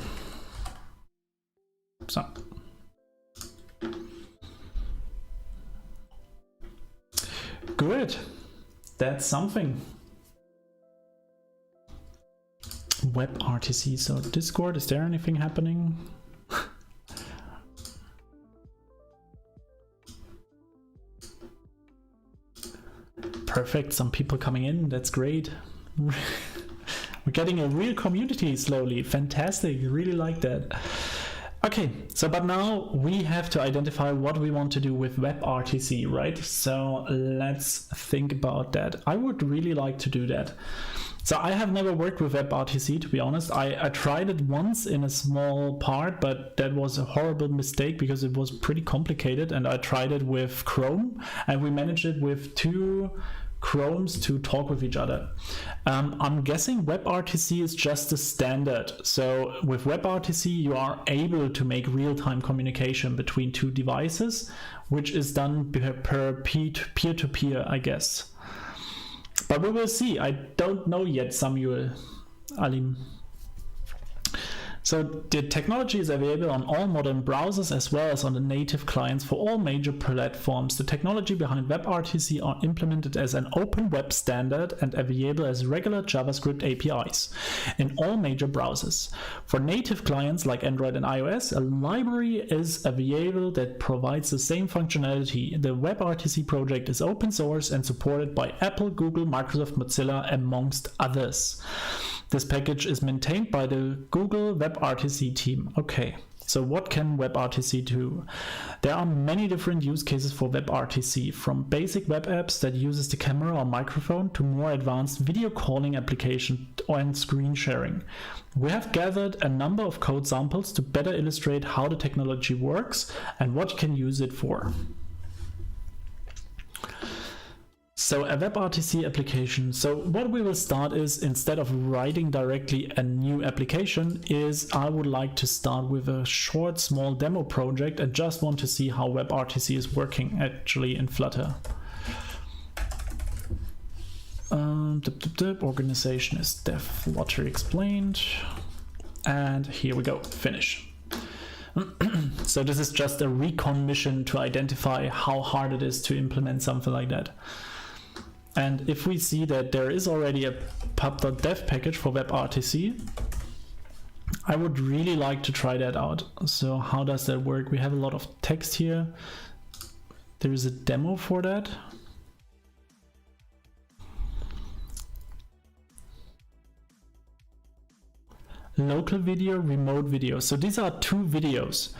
So good, that's something. Web RTC, so Discord, is there anything happening? Perfect, some people coming in, that's great. We're getting a real community slowly, fantastic, really like that. Okay, so but now we have to identify what we want to do with WebRTC, right? So let's think about that. I would really like to do that. So I have never worked with WebRTC, to be honest. I tried it once in a small part, but that was a horrible mistake because it was pretty complicated, and I tried it with Chrome and we managed it with 2 Chromes to talk with each other. I'm guessing WebRTC is just the standard. So with WebRTC you are able to make real-time communication between 2 devices, which is done per peer-to-peer, I guess. But we will see. I don't know yet, Samuel Alim. So the technology is available on all modern browsers as well as on the native clients for all major platforms. The technology behind WebRTC are implemented as an open web standard and available as regular JavaScript APIs in all major browsers. For native clients like Android and iOS, a library is available that provides the same functionality. The WebRTC project is open source and supported by Apple, Google, Microsoft, Mozilla, amongst others. This package is maintained by the Google WebRTC team. Okay, so what can WebRTC do? There are many different use cases for WebRTC, from basic web apps that uses the camera or microphone to more advanced video calling application and screen sharing. We have gathered a number of code samples to better illustrate how the technology works and what you can use it for. So a WebRTC application. So what we will start is, instead of writing directly a new application, is I would like to start with a short, small demo project and just want to see how WebRTC is working actually in Flutter. Organization is dev Flutter explained. And here we go, finish. So this is just a recon mission to identify how hard it is to implement something like that. And if we see that there is already a pub.dev package for WebRTC, I would really like to try that out. So how does that work? We have a lot of text here. There is a demo for that. Local video, remote video. So these are 2 videos.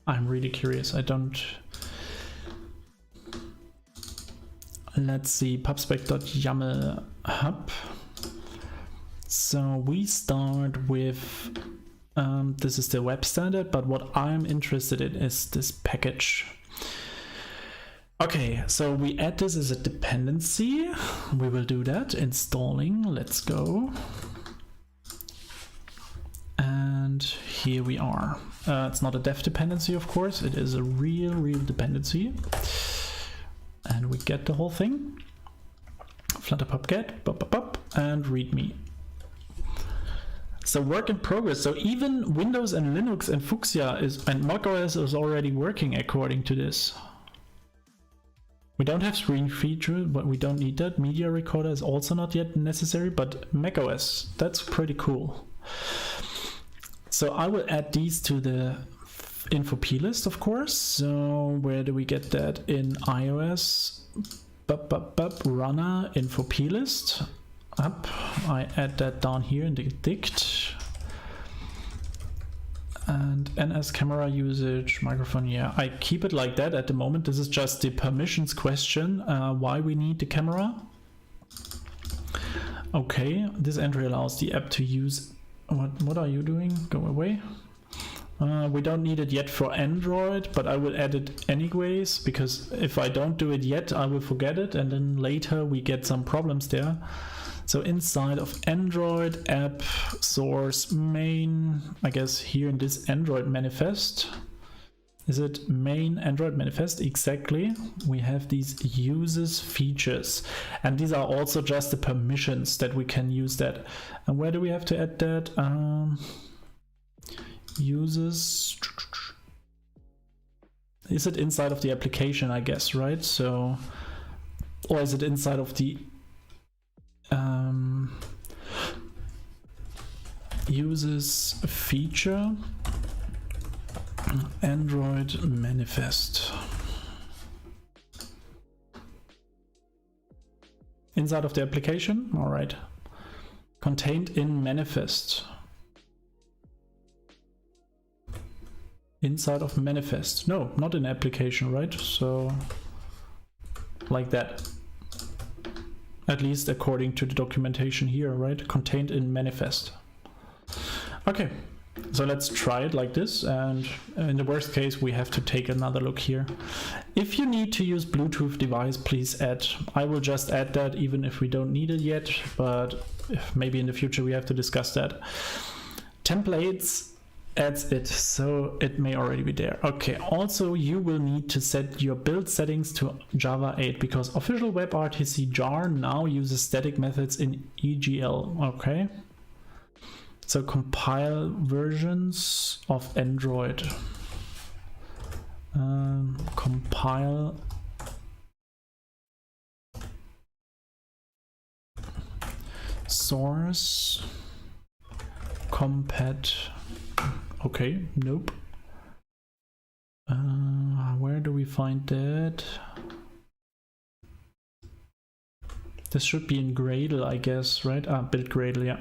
I'm really curious. I don't. Let's see, pubspec.yaml hub. So we start with, this is the web standard, but what I'm interested in is this package. Okay, so we add this as a dependency. We will do that, installing, let's go. And here we are. It's not a dev dependency, of course, it is a real dependency. And we get the whole thing. Flutter pub get, and readme. So work in progress. So even Windows and Linux and Fuchsia and macOS is already working according to this. We don't have screen feature, but we don't need that. Media recorder is also not yet necessary, but macOS, that's pretty cool. So I will add these to the info plist, of course. So where do we get that? In iOS, runner info plist. Up. I add that down here in the dict. And NS camera usage, microphone, yeah, I keep it like that at the moment. This is just the permissions question, why we need the camera. Okay, this entry allows the app to use, what are you doing? Go away. We don't need it yet for Android, but I will add it anyways, because if I don't do it yet, I will forget it, and then later we get some problems there. So inside of Android app source main, I guess here in this Android manifest, is it main Android manifest? Exactly. We have these uses features, and these are also just the permissions that we can use that. And where do we have to add that? Uses, is it inside of the application, I guess, right? So, or is it inside of the uses feature Android manifest? Inside of the application, all right. Contained in manifest. Inside of manifest. No, not in application, right? So like that. At least according to the documentation here, right? Contained in manifest. Okay, so let's try it like this, and in the worst case we have to take another look here. If you need to use Bluetooth device, please add. I will just add that even if we don't need it yet, but maybe in the future we have to discuss that. Templates adds it, so it may already be there. Okay, also you will need to set your build settings to Java 8 because official WebRTC jar now uses static methods in EGL. Okay, so compile versions of Android. Compile source compat. Okay, nope. Where do we find that? This should be in Gradle, I guess, right? Build Gradle, yeah.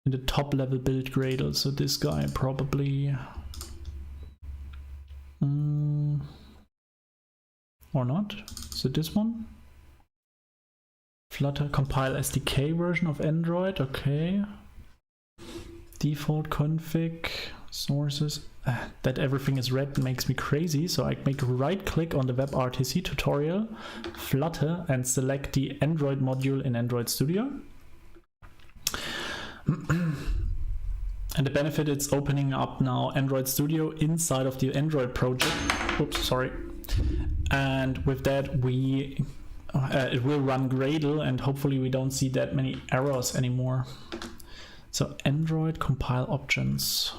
In the top level build Gradle. So this guy probably. Or not? Is it this one? Flutter compile SDK version of Android, okay. Default config, sources, that everything is red makes me crazy, so I make right click on the WebRTC tutorial, Flutter, and select the Android module in Android Studio. And the benefit, it's opening up now Android Studio inside of the Android project. Oops, sorry. And with that we it will run Gradle, and hopefully we don't see that many errors anymore. So Android compile options.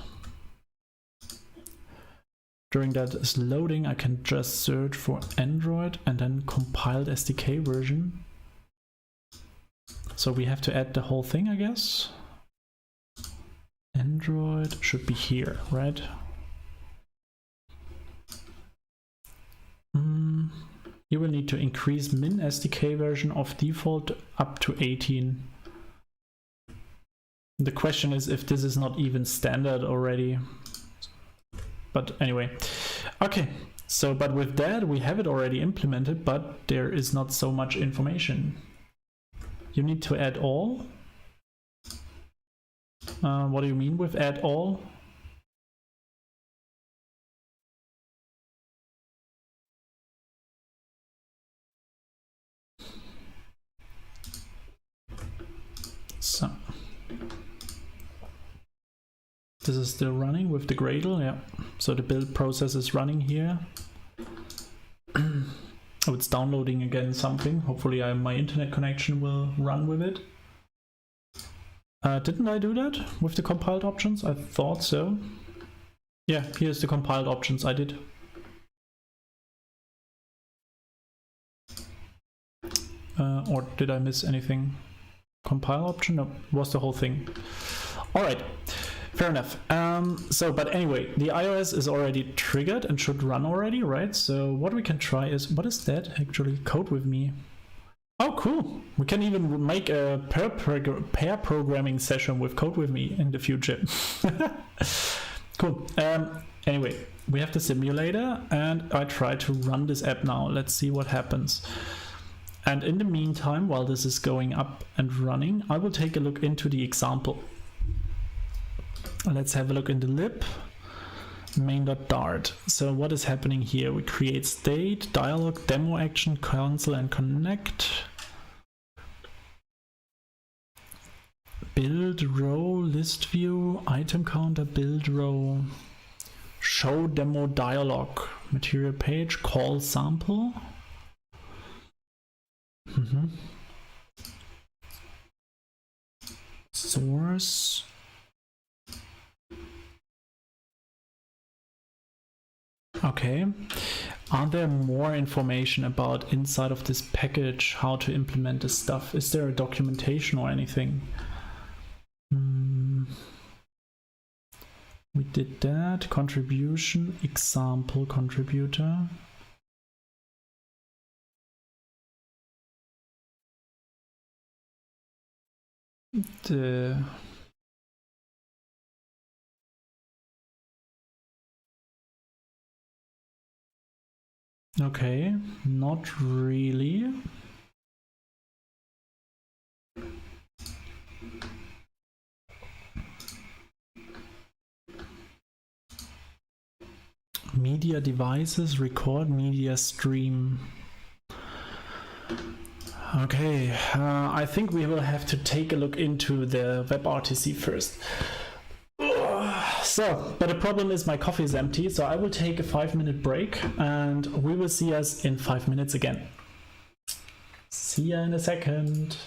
During that is loading, I can just search for Android and then compiled SDK version. So we have to add the whole thing, I guess. Android should be here, right? You will need to increase min SDK version of default up to 18. The question is if this is not even standard already. But anyway, okay. So, but with that, we have it already implemented, but there is not so much information. You need to add all. What do you mean with add all? So this is still running with the Gradle, yeah. So the build process is running here. Oh, it's downloading again something. Hopefully my internet connection will run with it. Didn't I do that with the compiled options? I thought so. Yeah, here's the compiled options I did. Or did I miss anything? Compile option? No, was the whole thing. All right, fair enough. But anyway, the iOS is already triggered and should run already, right? So what we can try is, what is that actually? Code with me. Oh, cool. We can even make a pair programming session with Code with me in the future. Cool. Anyway, we have the simulator and I try to run this app now. Let's see what happens. And in the meantime, while this is going up and running, I will take a look into the example. Let's have a look in the lib. Main.dart. So what is happening here? We create state, dialog, demo action, cancel and connect. Build row, list view, item counter, build row, show demo dialog, material page, call sample. Source. Okay. Are there more information about inside of this package, how to implement this stuff? Is there a documentation or anything? We did that. Contribution, example, contributor. Okay, not really. Media devices, record media stream. Okay, I think we will have to take a look into the WebRTC first. But the problem is my coffee is empty, so I will take a 5-minute break and we will see us in 5 minutes again. See ya in a second.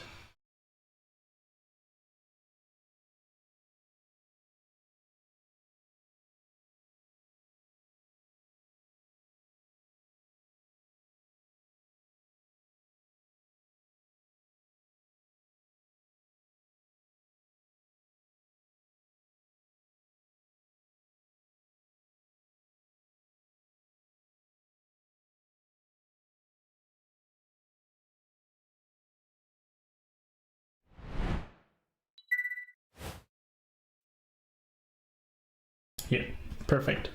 Here, perfect.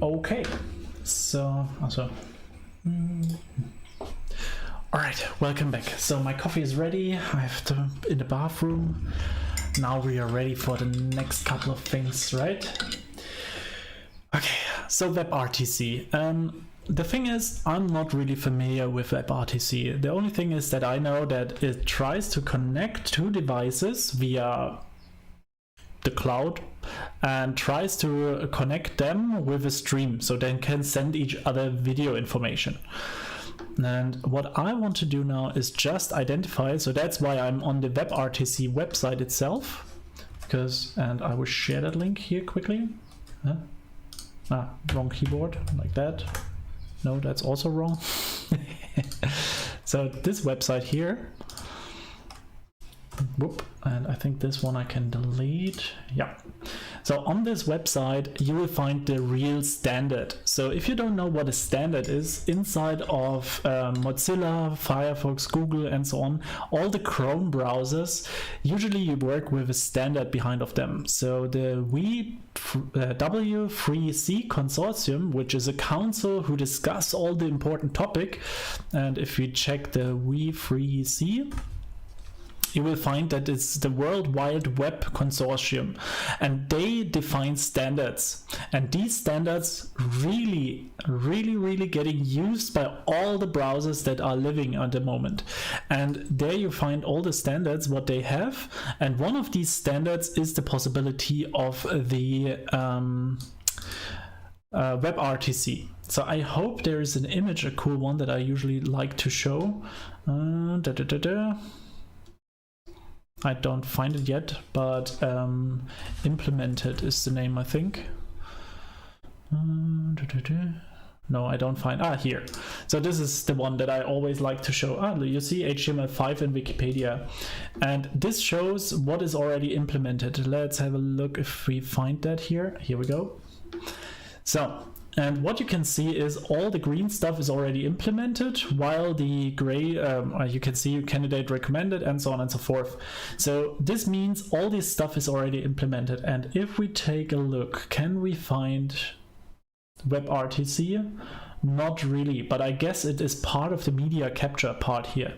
Okay, so also. All right, welcome back. So my coffee is ready. I have to in the bathroom. Now we are ready for the next couple of things, right? Okay, so WebRTC. The thing is, I'm not really familiar with WebRTC. The only thing is that I know that it tries to connect two devices via the cloud and tries to connect them with a stream so they can send each other video information. And what I want to do now is just identify, so that's why I'm on the WebRTC website itself, and I will share that link here quickly. Wrong keyboard, like that. No, that's also wrong. So this website here, whoop, and I think this one I can delete. Yeah. So on this website you will find the real standard. So if you don't know what a standard is, inside of Mozilla, Firefox, Google and so on, all the Chrome browsers, usually you work with a standard behind of them. So the W3C consortium, which is a council who discuss all the important topic, and if we check the W3C, you will find that it's the World Wide Web Consortium, and they define standards, and these standards really getting used by all the browsers that are living at the moment. And there you find all the standards what they have, and one of these standards is the possibility of the Web RTC. So I hope there is an image, a cool one that I usually like to show. I don't find it yet, but implemented is the name, I think. No, I don't find. Here. So this is the one that I always like to show. You see HTML5 in Wikipedia, and this shows what is already implemented. Let's have a look if we find that here. Here we go. So, and what you can see is all the green stuff is already implemented, while the gray, you can see candidate recommended and so on and so forth. So this means all this stuff is already implemented. And if we take a look, can we find WebRTC? Not really, but I guess it is part of the media capture part here.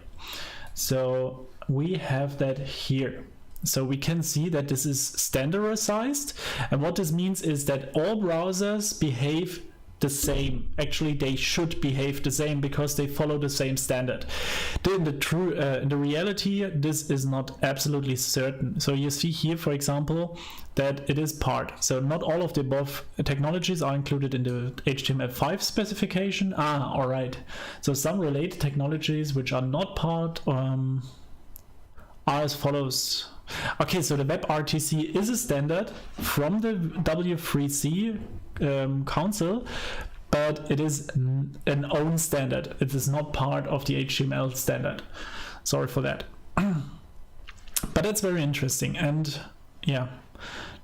So we have that here. So we can see that this is standardized, and what this means is that all browsers behave the same. Actually, they should behave the same because they follow the same standard. In the reality, this is not absolutely certain. So you see here, for example, that it is part. So not all of the above technologies are included in the HTML5 specification. All right. So some related technologies which are not part are as follows. Okay, so the WebRTC is a standard from the W3C Council, but it is an own standard. It is not part of the HTML standard. Sorry for that. But that's very interesting, and yeah,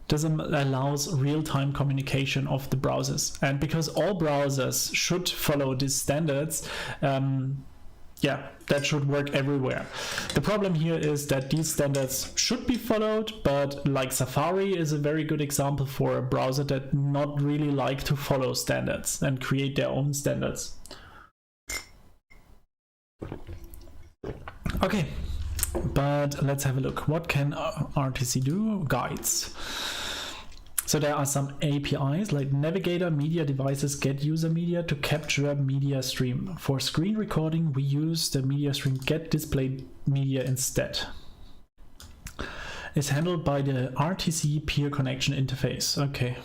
this allows real-time communication of the browsers. And because all browsers should follow these standards, yeah, that should work everywhere. The problem here is that these standards should be followed, but like Safari is a very good example for a browser that not really like to follow standards and create their own standards. Okay, but let's have a look. What can RTC do? Guides. So there are some APIs like Navigator, Media Devices, Get User Media to capture media stream. For screen recording, we use the media stream Get Display Media instead. It's handled by the RTC peer connection interface. Okay.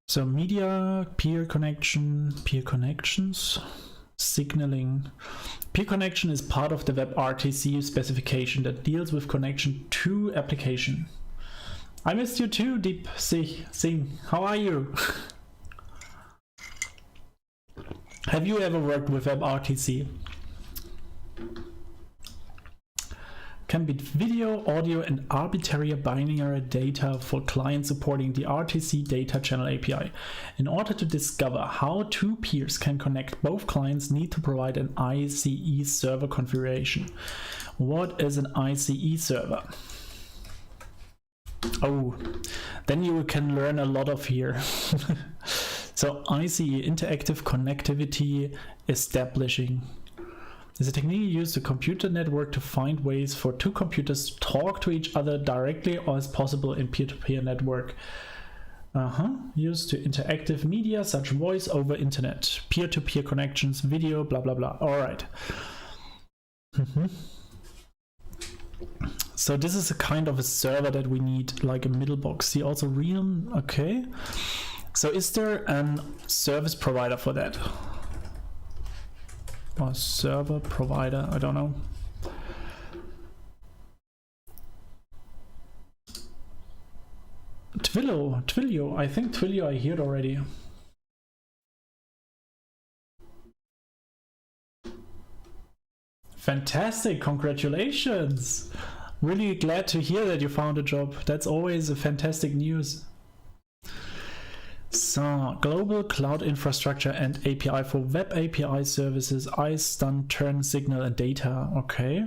So media, peer connection, peer connections, signaling. Peer connection is part of the WebRTC specification that deals with connection to application. I missed you too, Deep Singh. How are you? Have you ever worked with WebRTC? Can be video, audio, and arbitrary binary data for clients supporting the RTC Data Channel API. In order to discover how two peers can connect, both clients need to provide an ICE server configuration. What is an ICE server? Oh, then you can learn a lot of here. So ICE, interactive connectivity establishing, is a technique used to computer network to find ways for two computers to talk to each other directly or as possible in peer-to-peer network. Used to interactive media such voice over internet, peer-to-peer connections, video, blah blah blah. All right. So this is a kind of a server that we need, like a middle box. See also Realm. Okay. So is there a service provider for that? Or server provider? I don't know. Twilio. I think Twilio I heard already. Fantastic, congratulations. Really glad to hear that you found a job. That's always a fantastic news. So, global cloud infrastructure and API for web API services, ICE, stun, turn, signal, and data. Okay.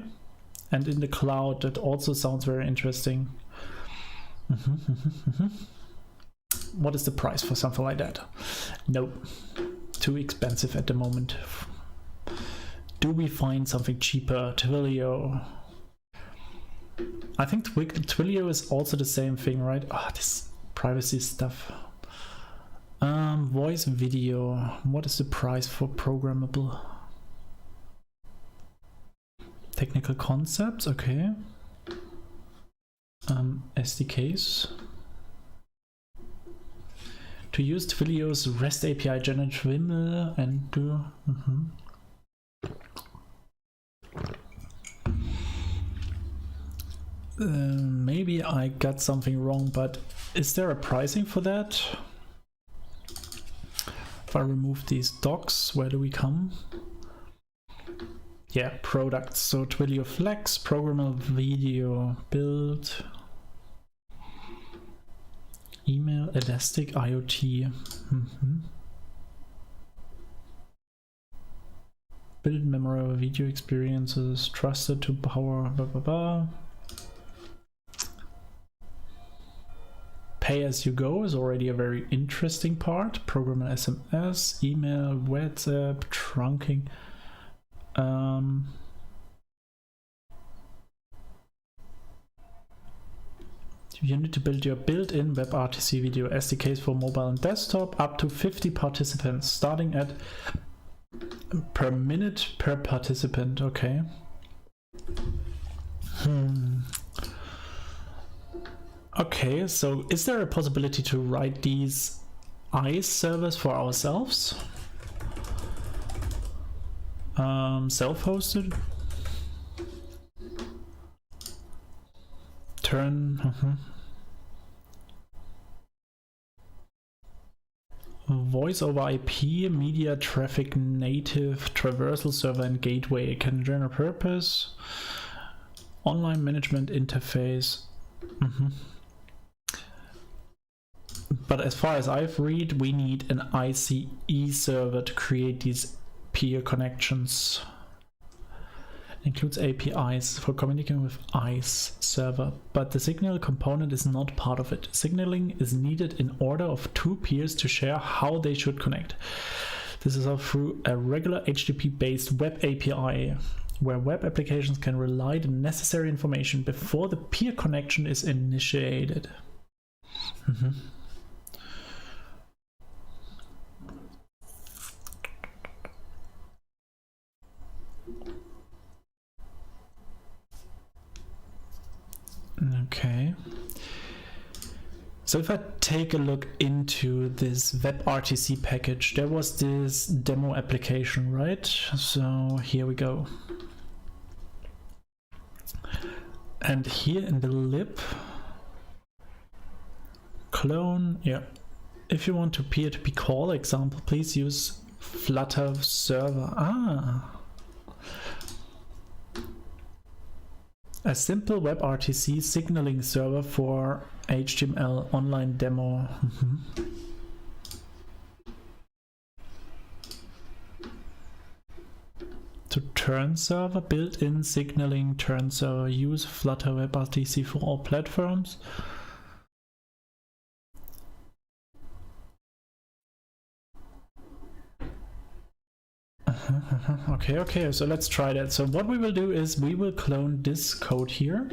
And in the cloud, that also sounds very interesting. What is the price for something like that? Nope. Too expensive at the moment. Do we find something cheaper? Twilio. I think Twilio is also the same thing, right? Oh, this privacy stuff. Voice video. What is the price for programmable? Technical concepts, okay. SDKs. To use Twilio's REST API, generate Twiml and do. Maybe I got something wrong, but is there a pricing for that? If I remove these docs, where do we come? Yeah, products. So Twilio Flex, programmable video, build, email, elastic, IoT. Build memorable video experiences, trusted to power, blah blah blah. Pay as you go is already a very interesting part. Programmable SMS, email, WhatsApp, trunking. You need to build your built-in WebRTC video SDKs for mobile and desktop, up to 50 participants, starting at per minute per participant. Okay. Okay, so is there a possibility to write these ICE servers for ourselves? Self-hosted? Turn. Voice over IP, media traffic native, traversal server and gateway. Can general purpose. Online management interface. But as far as I've read, we need an ICE server to create these peer connections. Includes APIs for communicating with ICE server, but the signal component is not part of it. Signaling is needed in order of two peers to share how they should connect. This is all through a regular HTTP-based web API, where web applications can relay the necessary information before the peer connection is initiated. Okay. So if I take a look into this WebRTC package, there was this demo application, right? So here we go. And here in the lib, clone, yeah. If you want to peer-to-peer call example, please use Flutter server. A simple WebRTC signaling server for HTML online demo. To turn server, built-in signaling turn server, use Flutter WebRTC for all platforms. Okay, so let's try that. So what we will do is we will clone this code here,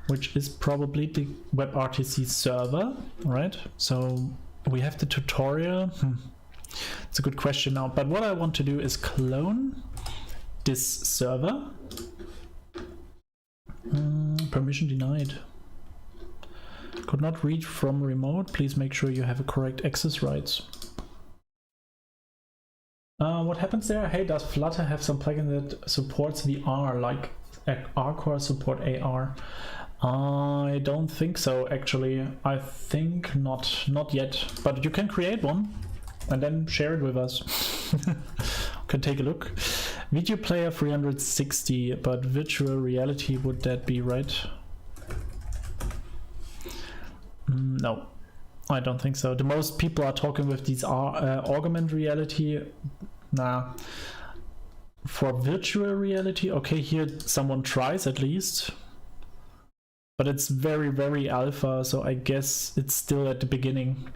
which is probably the WebRTC server, right? So we have the tutorial. It's a good question now, but what I want to do is clone this server. Permission denied. Could not read from remote. Please make sure you have a correct access rights. What happens there? Hey, does Flutter have some plugin that supports VR, like RCore support AR? I don't think so, actually. I think not yet, but you can create one and then share it with us. Can take a look. Video player 360, but virtual reality, would that be right? No, I don't think so. The most people are talking with these augmented reality. Nah. For virtual reality, okay, here someone tries at least. But it's very, very alpha, so I guess it's still at the beginning.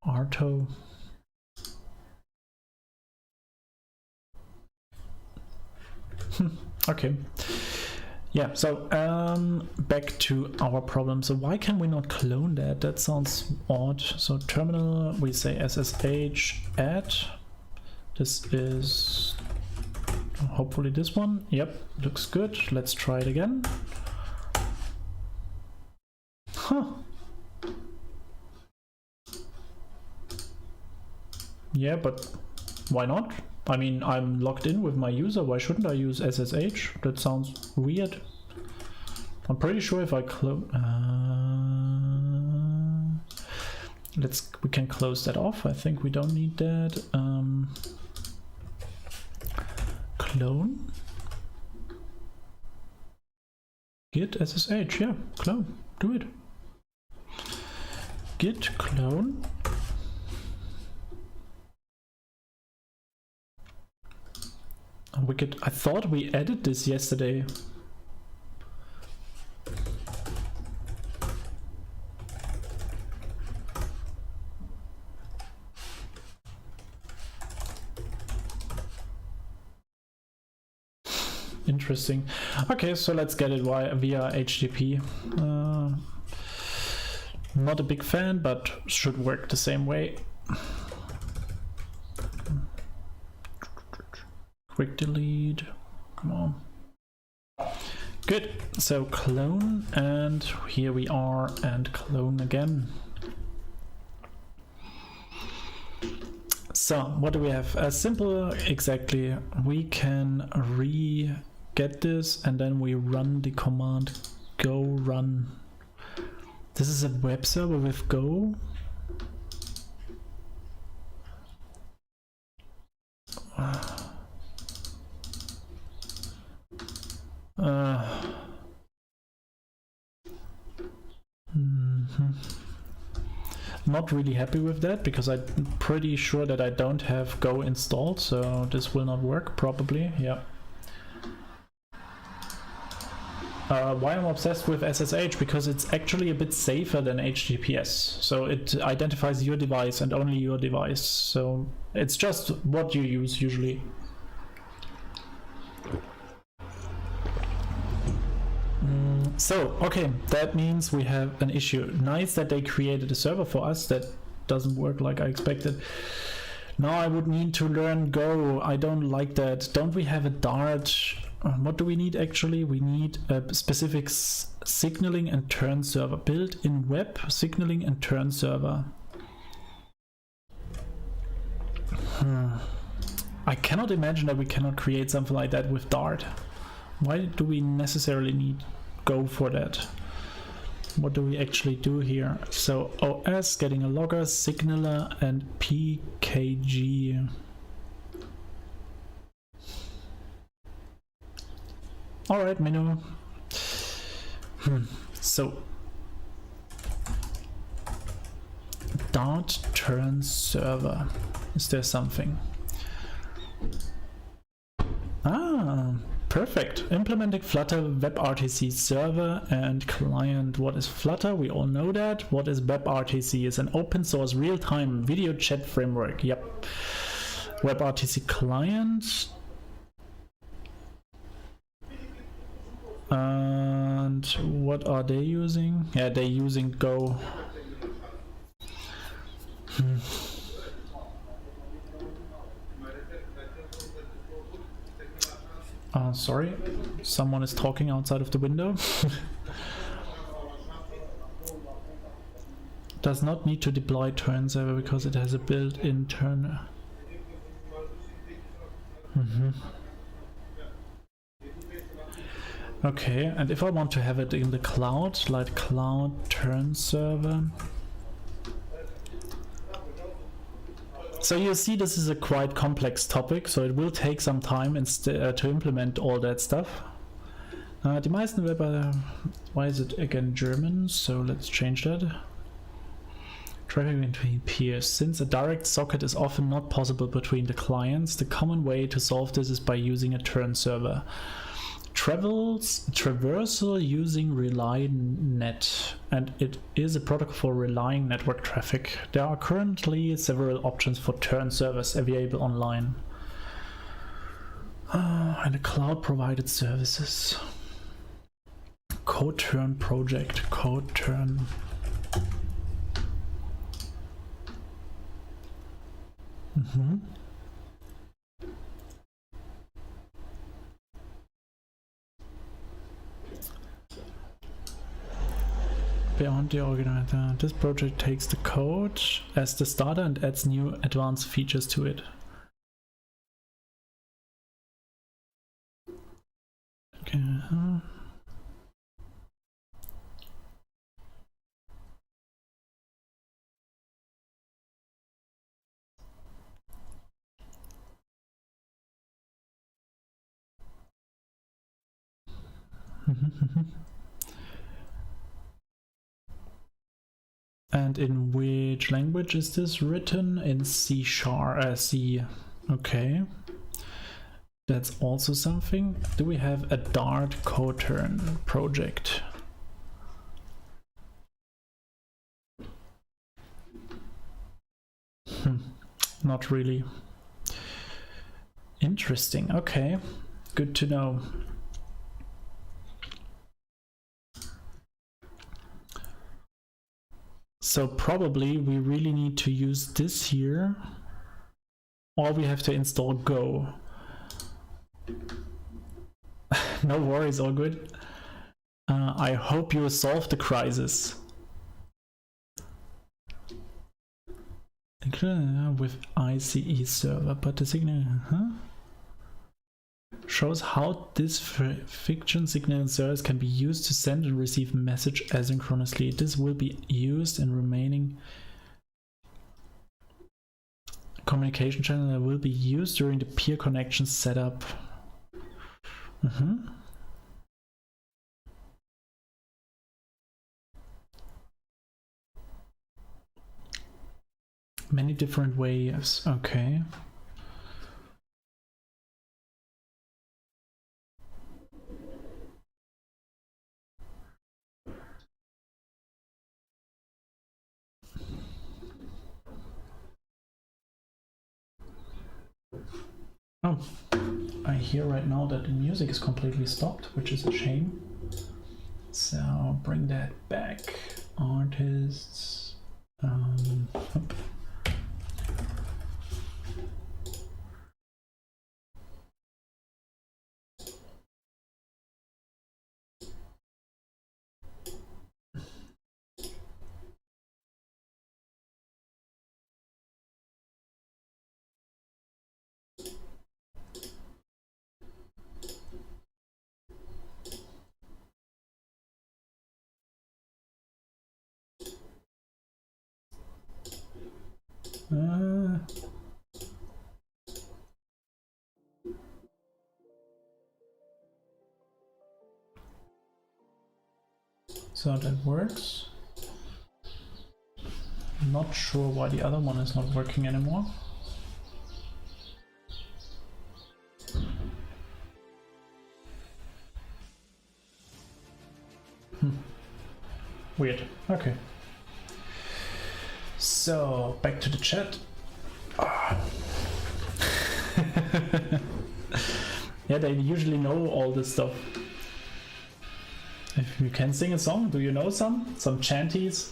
Arto. Okay. Yeah, so back to our problem. So why can we not clone that? That sounds odd. So terminal, we say SSH add. This is hopefully this one. Yep, looks good. Let's try it again. Huh. Yeah, but why not? I mean, I'm logged in with my user. Why shouldn't I use SSH? That sounds weird. I'm pretty sure if I close, we can close that off. I think we don't need that. Clone. Git SSH. Yeah, clone. Do it. Git clone. I thought we added this yesterday. Interesting. Okay, so let's get it via HTTP. Not a big fan, but should work the same way. Quick delete, come on. Good, so clone, and here we are, and clone again. So what do we have? Simple, exactly. We can get this, and then we run the command go run. This is a web server with Go. Not really happy with that because I'm pretty sure that I don't have Go installed, so this will not work probably. Yeah. Why I'm obsessed with SSH? Because it's actually a bit safer than HTTPS. So it identifies your device and only your device. So it's just what you use usually. So, okay, that means we have an issue. Nice that they created a server for us. That doesn't work like I expected. Now I would need to learn Go. I don't like that. Don't we have a Dart? What do we need actually? We need a specific signaling and turn server. Built in web signaling and turn server. I cannot imagine that we cannot create something like that with Dart. Why do we necessarily need Go for that? What do we actually do here? So OS, getting a logger, signaler, and PKG. All right, menu. So Dart turn server. Is there something? Perfect. Implementing Flutter Web RTC server and client. What is Flutter? We all know that. What is Web RTC? It's an open source real-time video chat framework. Yep. Web RTC client. And what are they using? Yeah, they're using Go. Sorry, someone is talking outside of the window. Does not need to deploy turn server because it has a built-in turn. Okay, and if I want to have it in the cloud, like cloud turn server. So you see, this is a quite complex topic, so it will take some time to implement all that stuff. Die meisten Web, why is it again German? So let's change that. Traffic between peers. Since a direct socket is often not possible between the clients, the common way to solve this is by using a turn server. Traversal using RelyNet, and it is a protocol for relying network traffic. There are currently several options for turn servers available online. And the cloud provided services. code turn project, code turn. Beyond the organizer, this project takes the code as the starter and adds new advanced features to it. Okay. And in which language is this written? In C#, C. Okay. That's also something. Do we have a Dart code turn project? Not really. Interesting. Okay. Good to know. So probably we really need to use this here, or we have to install Go. No worries, all good. I hope you solved the crisis. With ICE server, but the signal shows how this fiction signal service can be used to send and receive message asynchronously. This will be used in remaining communication channel that will be used during the peer connection setup. Many different ways. Okay. Oh, I hear right now that the music is completely stopped, which is a shame. So bring that back. Artists. Up. So that works. Not sure why the other one is not working anymore. Weird. Okay. So back to the chat. Yeah, they usually know all this stuff. If you can sing a song, do you know some chanties?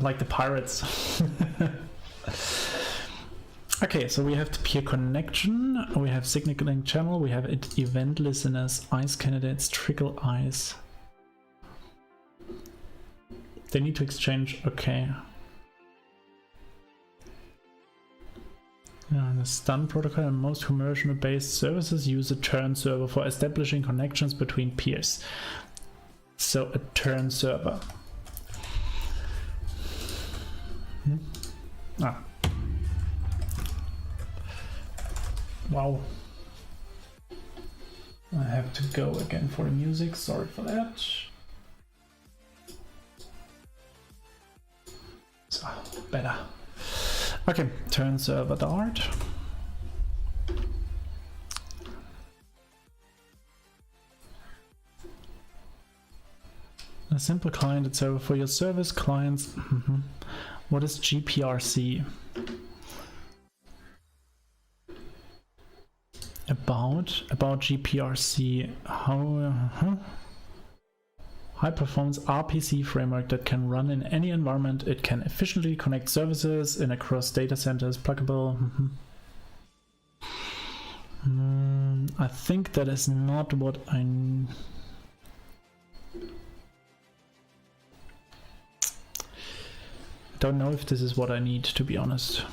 Like the pirates. Okay, so we have the peer connection, we have signaling channel, we have event listeners, ICE candidates, trickle ICE. They need to exchange, okay. The stun protocol and most commercial based services use a turn server for establishing connections between peers. So a turn server. Wow. I have to go again for the music, sorry for that. So, better. Okay, turn server Dart. A simple client server for your service clients. What is GPRC? about GPRC. High performance RPC framework that can run in any environment. It can efficiently connect services in across data centers, pluggable. I think that is not what I don't know if this is what I need, to be honest.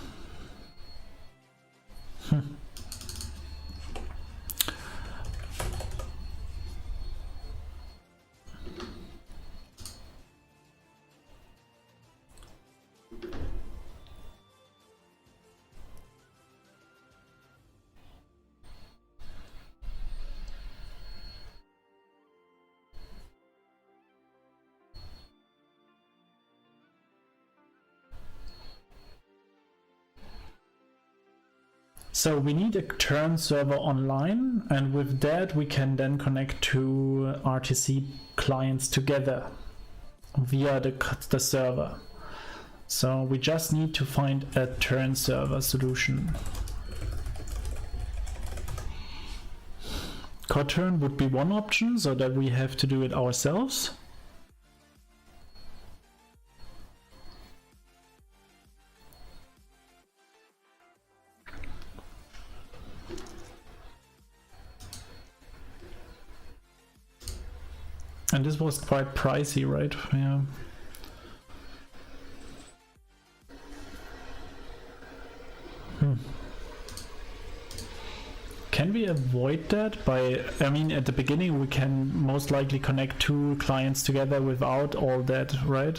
So we need a turn server online, and with that we can then connect two RTC clients together via the server. So we just need to find a turn server solution. Coturn would be one option, so that we have to do it ourselves. And this was quite pricey, right? Yeah. Can we avoid that by, I mean, at the beginning we can most likely connect two clients together without all that, right?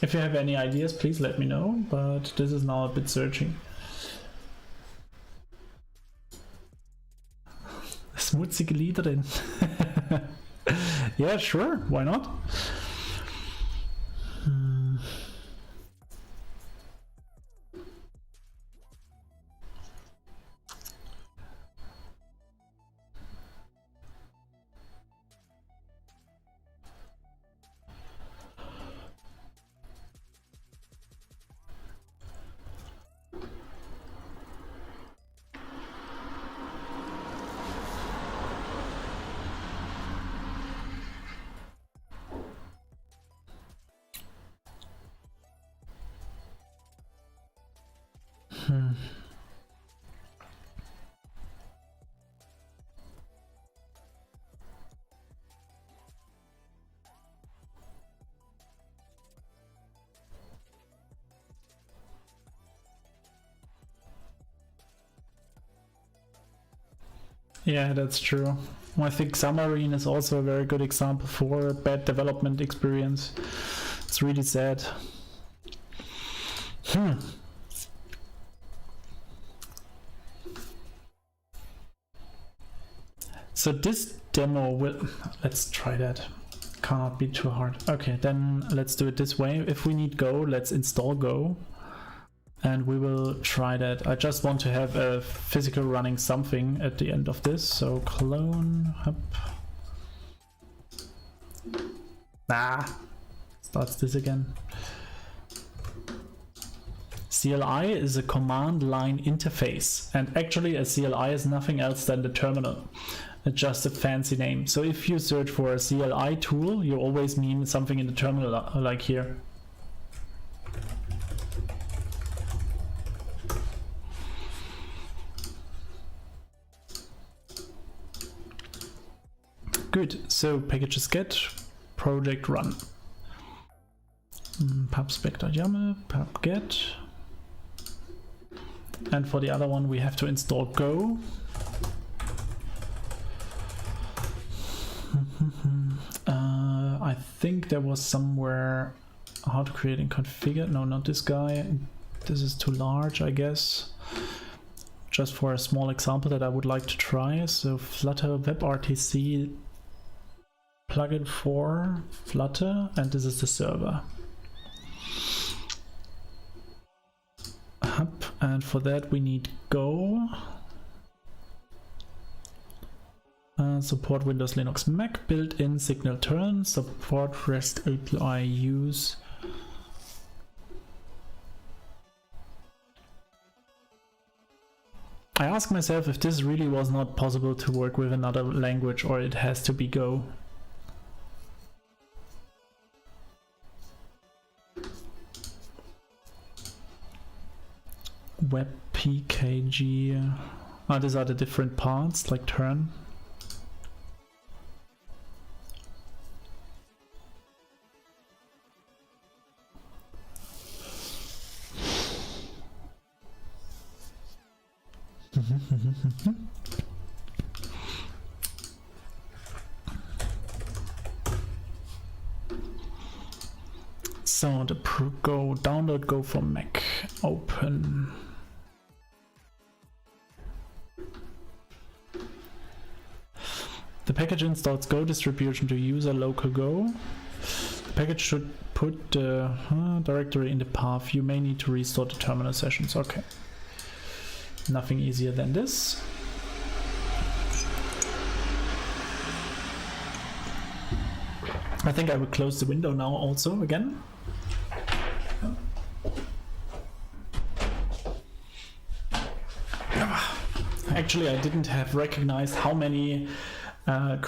If you have any ideas, please let me know, but this is now a bit searching. Schmutzige Liederin. Yeah, sure, why not? Yeah, that's true. I think Submarine is also a very good example for a bad development experience. It's really sad. So this demo will, let's try that. Cannot be too hard. Okay, then let's do it this way. If we need Go, let's install Go. And we will try that. I just want to have a physical running something at the end of this. So clone, up. Starts this again. CLI is a command line interface. And actually a CLI is nothing else than the terminal. It's just a fancy name. So if you search for a CLI tool, you always mean something in the terminal, like here. Good, so packages get, project run. pubspec.yaml, pub get. And for the other one we have to install Go. I think there was somewhere how to create and configure. No, not this guy. This is too large, I guess. Just for a small example that I would like to try. So Flutter WebRTC plugin for Flutter, and this is the server. And for that we need Go. Support Windows, Linux, Mac, built-in signal turn, support REST API use. I ask myself if this really was not possible to work with another language, or it has to be Go. Web PKG. These are the different parts, like turn. So the Go download Go for Mac, open. The package installs Go distribution to user local Go. The package should put the directory in the path. You may need to restore the terminal sessions. Okay. Nothing easier than this. I think I will close the window now also again. Actually, I didn't have recognized how many oh,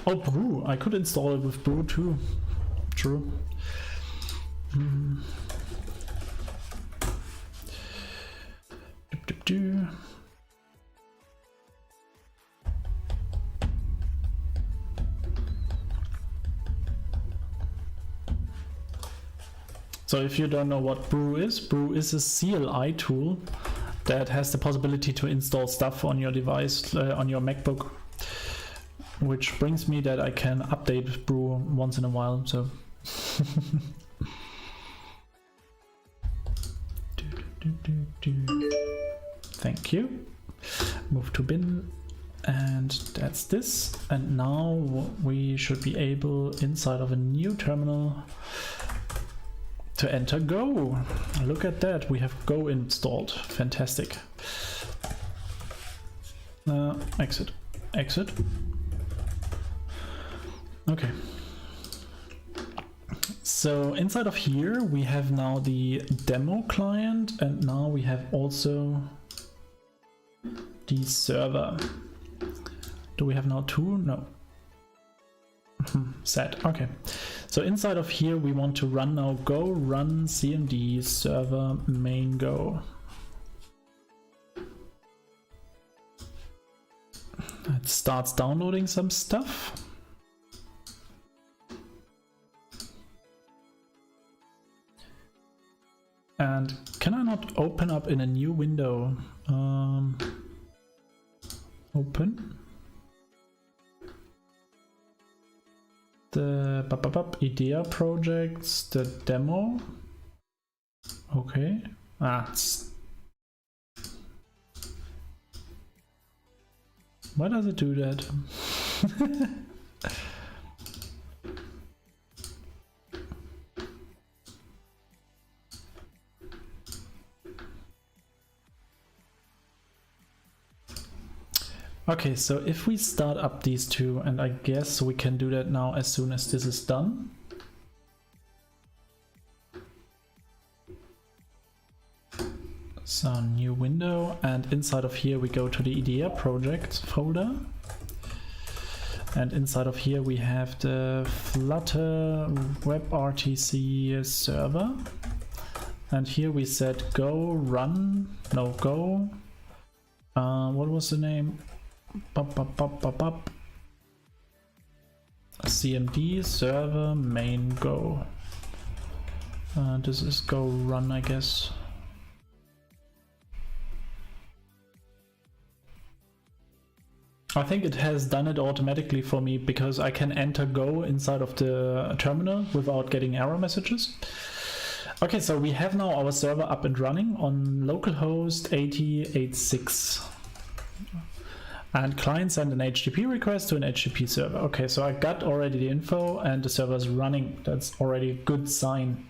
Brew. I could install it with Brew too. True. So if you don't know what Brew is a CLI tool that has the possibility to install stuff on your device, on your MacBook, which brings me that I can update Brew once in a while. So thank you. Move to bin, and that's this. And now we should be able, inside of a new terminal, to enter Go. Look at that, we have Go installed. Fantastic. Exit. Exit. Okay. So inside of here we have now the demo client, and now we have also the server. Do we have now two? No. Set. Okay. So inside of here we want to run now Go run cmd server main Go. It starts downloading some stuff. And can I not open up in a new window? Open. The IDEA projects, the demo. Okay. Why does it do that? Okay, so if we start up these two, and I guess we can do that now as soon as this is done. So new window, and inside of here we go to the IDEA project folder. And inside of here we have the Flutter Web RTC server. And here we said Go run, no Go. What was the name? CMD server main Go. This is Go run, I guess. I think it has done it automatically for me because I can enter Go inside of the terminal without getting error messages. Okay, so we have now our server up and running on localhost 8086. And client sent an HTTP request to an HTTP server. Okay, so I got already the info and the server is running. That's already a good sign.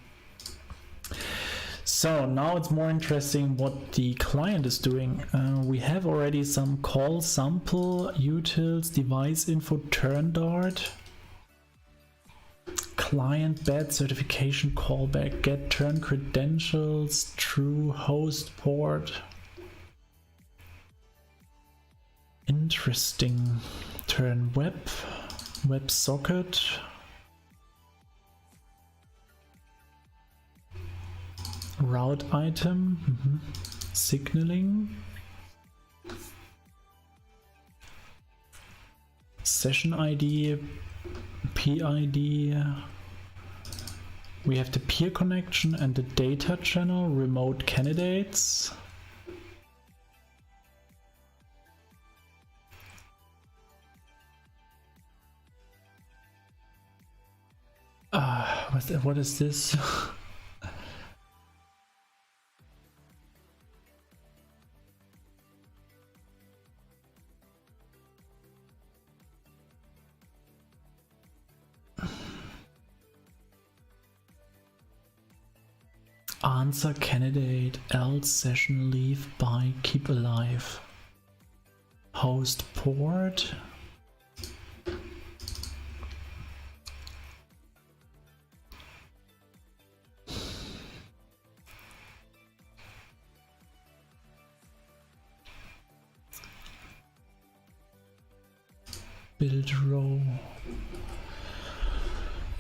So now it's more interesting what the client is doing. We have already some call sample, utils, device info, turn dart, client bed certification callback, get turn credentials, true host port. Interesting. Turn web socket. Route item, signaling, session ID, PID. We have the peer connection and the data channel, remote candidates. What is this? Answer candidate, else session leave by keep alive. Host port. Build row.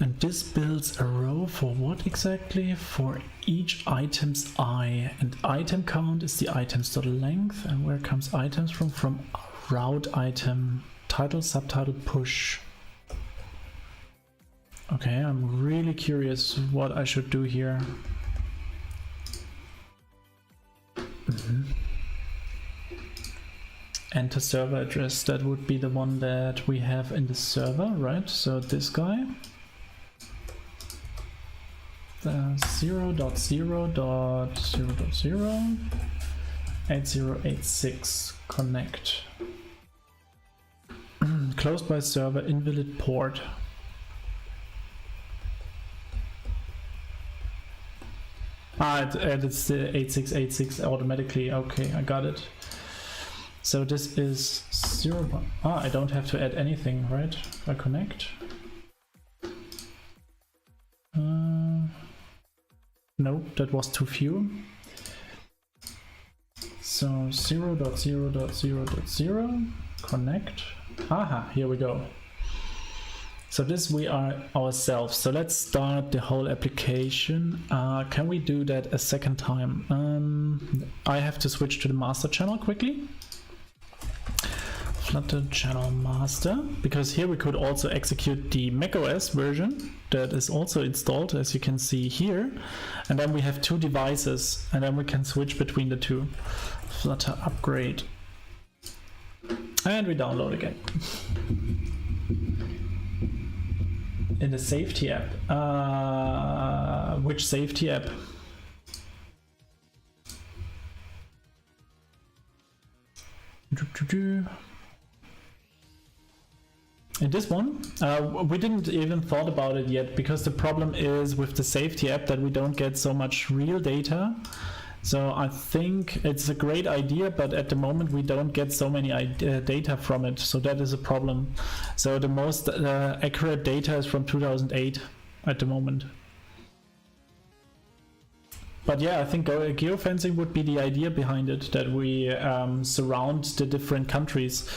And this builds a row for what exactly? For each item's I. And item count is the item's total length. And where comes items from? From route item, title, subtitle, push. Okay, I'm really curious what I should do here. Enter server address, that would be the one that we have in the server, right? So this guy. 0.0.0.0 8086 connect. Closed by server, invalid port. It's the 8686 automatically. Okay, I got it. So this is 0. I don't have to add anything, right? If I connect. Nope, that was too few. So 0.0.0.0 connect. Aha, here we go. So this we are ourselves. So let's start the whole application. Can we do that a second time? I have to switch to the master channel quickly. Flutter channel master, because here we could also execute the macOS version that is also installed, as you can see here, and then we have two devices and then we can switch between the two. Flutter upgrade, and we download again. In the safety app, which safety app? In this one, we didn't even thought about it yet, because the problem is with the safety app that we don't get so much real data. So I think it's a great idea, but at the moment we don't get so many data from it. So that is a problem. So the most accurate data is from 2008 at the moment. But yeah, I think geofencing would be the idea behind it, that we surround the different countries.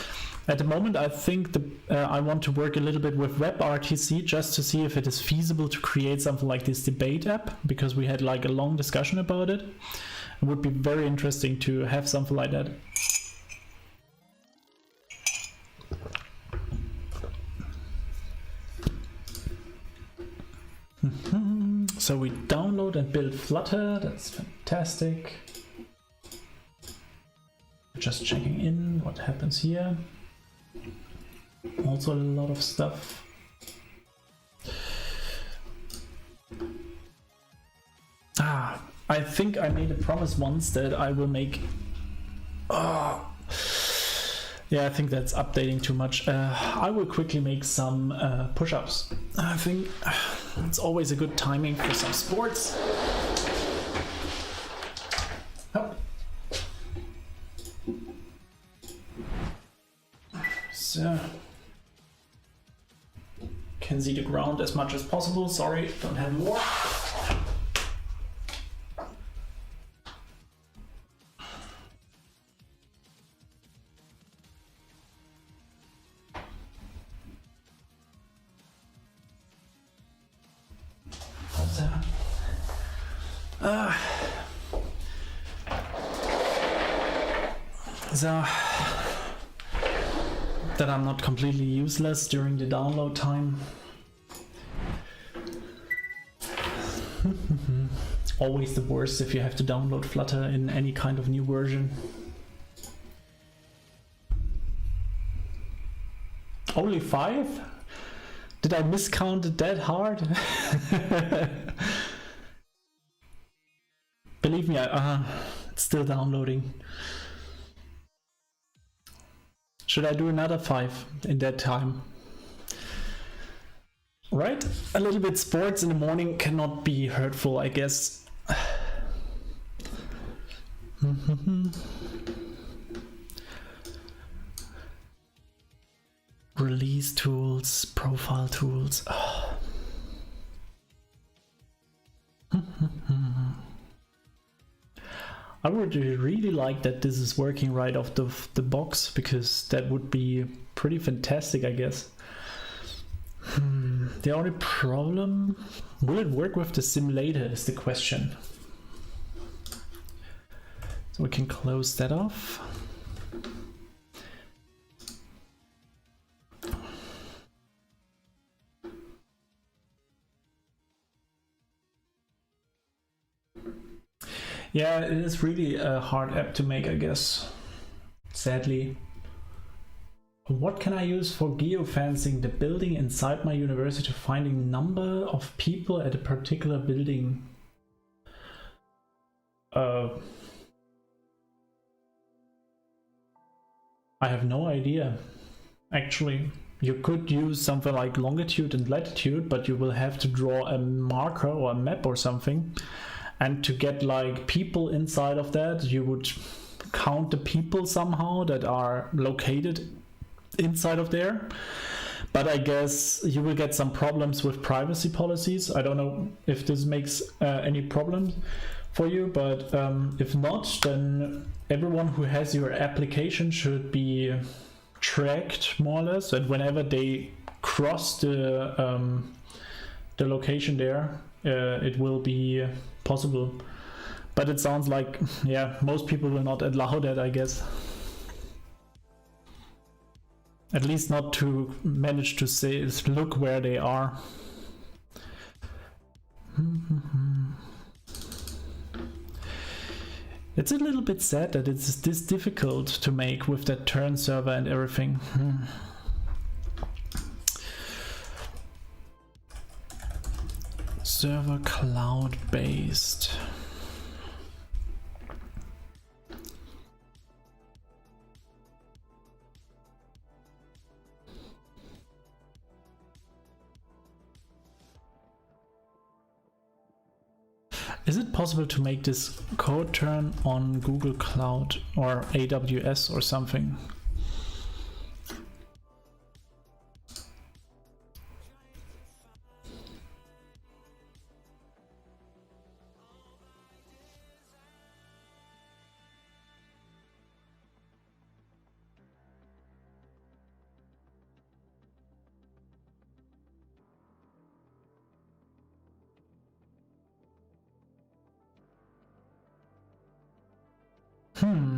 At the moment, I think I want to work a little bit with Web RTC just to see if it is feasible to create something like this debate app, because we had like a long discussion about it. It would be very interesting to have something like that. So we download and build Flutter. That's fantastic. Just checking in what happens here. Also a lot of stuff. I think I made a promise once that I will make Yeah, I think that's updating too much. I will quickly make some push-ups. I think it's always a good timing for some sports. Oh. So, can see the ground as much as possible. Sorry, don't have more. So that I'm not completely useless during the download time. Always the worst if you have to download Flutter in any kind of new version. Only 5? Did I miscount it that hard? Believe me, it's still downloading. Should I do another 5 in that time? Right? A little bit sports in the morning cannot be hurtful, I guess. Release tools, profile tools. I would really like that this is working right off the box, because that would be pretty fantastic, I guess. The only problem, will it work with the simulator is the question. So we can close that off. Yeah, it is really a hard app to make, I guess, sadly. What can I use for geofencing the building inside my university, finding number of people at a particular building? I have no idea. Actually, you could use something like longitude and latitude, but you will have to draw a marker or a map or something. And to get like people inside of that, you would count the people somehow that are located inside of there. But I guess you will get some problems with privacy policies. I don't know if this makes any problems for you, but if not, then everyone who has your application should be tracked more or less, and whenever they cross the location there, it will be possible. But it sounds like, yeah, most people will not allow that, I guess. At least not to manage to say, look where they are. It's a little bit sad that it's this difficult to make with that turn server and everything. Server cloud based. Is it possible to make this code turn on Google Cloud or AWS or something?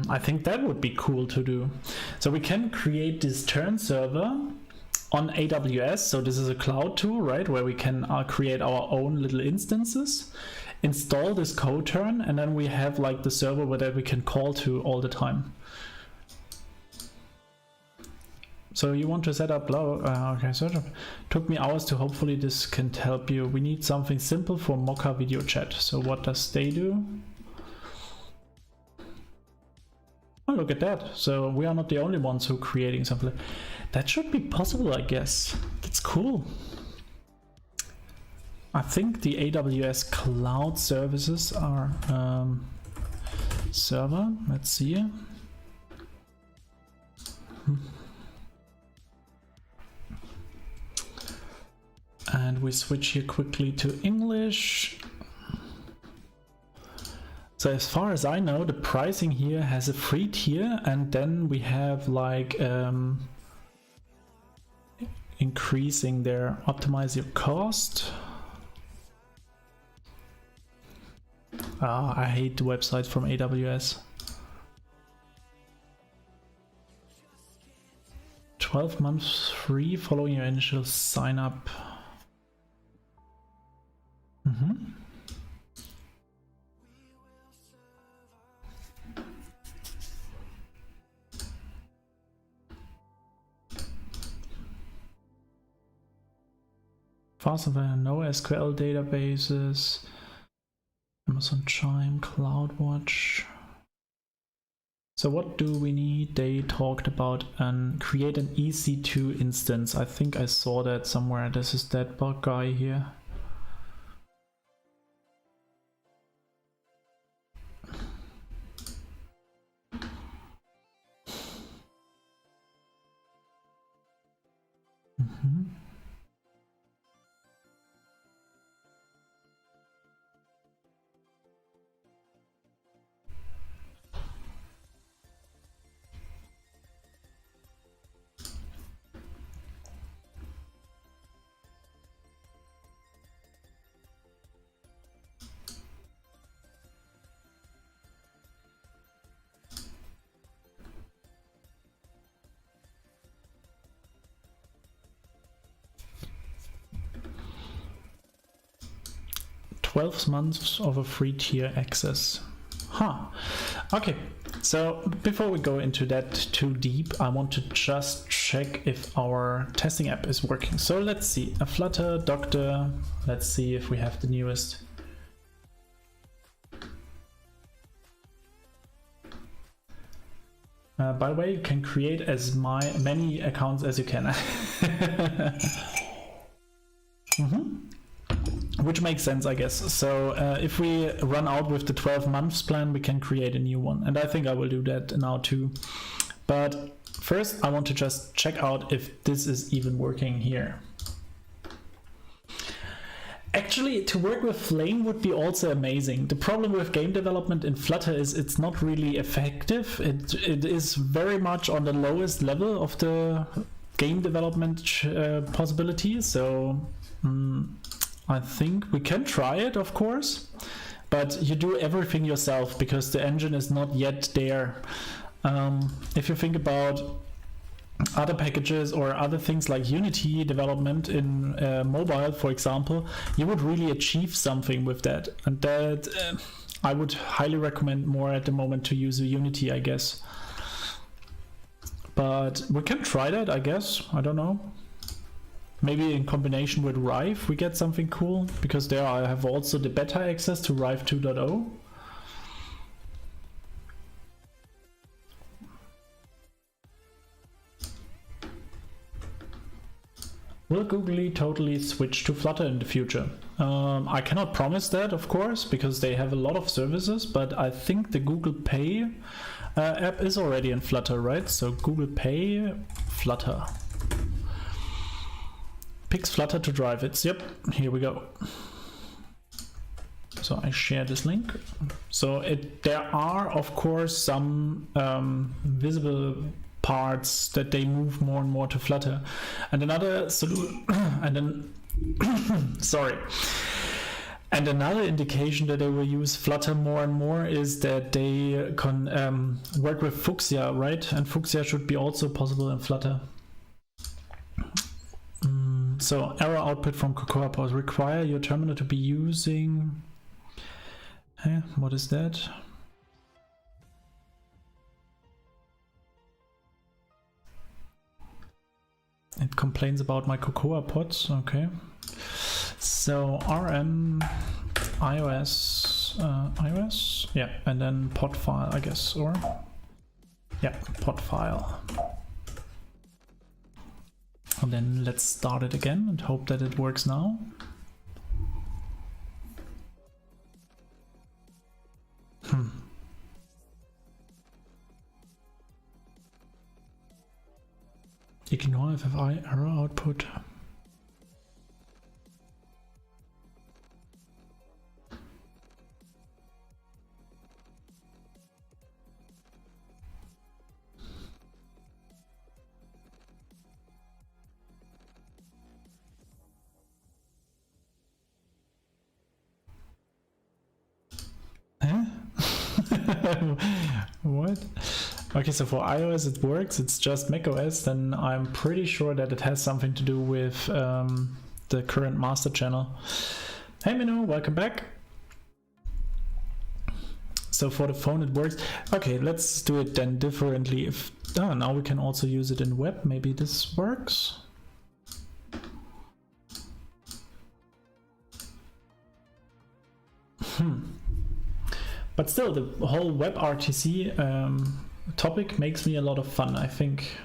I think that would be cool to do. So we can create this turn server on AWS. So this is a cloud tool, right? Where we can create our own little instances, install this code turn, and then we have like the server that we can call to all the time. So you want to set up, okay, so it took me hours to, hopefully this can help you. We need something simple for Mocha video chat. So what does they do? Oh, look at that. So we are not the only ones who are creating something. That should be possible, I guess. That's cool. I think the AWS cloud services are server. Let's see. And we switch here quickly to English. So as far as I know, the pricing here has a free tier, and then we have like increasing their optimize your cost. I hate the website from AWS. 12 months free following your initial sign up. Faster than no SQL databases. Amazon Chime, CloudWatch. So what do we need? They talked about create an EC2 instance. I think I saw that somewhere. This is that bug guy here. Mm-hmm. 12 months of a free tier access. Okay, so before we go into that too deep, I want to just check if our testing app is working. So let's see, a Flutter Doctor. Let's see if we have the newest. By the way, you can create as many accounts as you can. Which makes sense, I guess. So if we run out with the 12 months plan, we can create a new one. And I think I will do that now too. But first, I want to just check out if this is even working here. Actually, to work with Flame would be also amazing. The problem with game development in Flutter is it's not really effective. It is very much on the lowest level of the game development possibilities. So I think we can try it, of course, but you do everything yourself because the engine is not yet there. If you think about other packages or other things like Unity development in mobile, for example, you would really achieve something with that. And that I would highly recommend more at the moment to use Unity, I guess. But we can try that, I guess. I don't know. Maybe in combination with Rive we get something cool, because there I have also the beta access to Rive 2.0. Will Google totally switch to Flutter in the future? I cannot promise that, of course, because they have a lot of services, but I think the Google Pay app is already in Flutter, right? So Google Pay, Flutter. Picks Flutter to drive it. Yep, here we go. So I share this link. So there are, of course, some visible parts that they move more and more to Flutter. And another solution, and then sorry. And another indication that they will use Flutter more and more is that they can work with Fuchsia, right? And Fuchsia should be also possible in Flutter. So error output from Cocoa Pods require your terminal to be using. What is that? It complains about my Cocoa Pods. Okay. So RM iOS, yeah, and then pod file, I guess, or Yeah, pod file. And then let's start it again and hope that it works now. Ignore FFI error output. What? Okay, so for iOS it works, it's just macOS, then I'm pretty sure that it has something to do with the current master channel. Hey Minu, welcome back. So for the phone it works. Okay, let's do it then differently. If now we can also use it in web, maybe this works. But still, the whole Web RTC topic makes me a lot of fun, I think.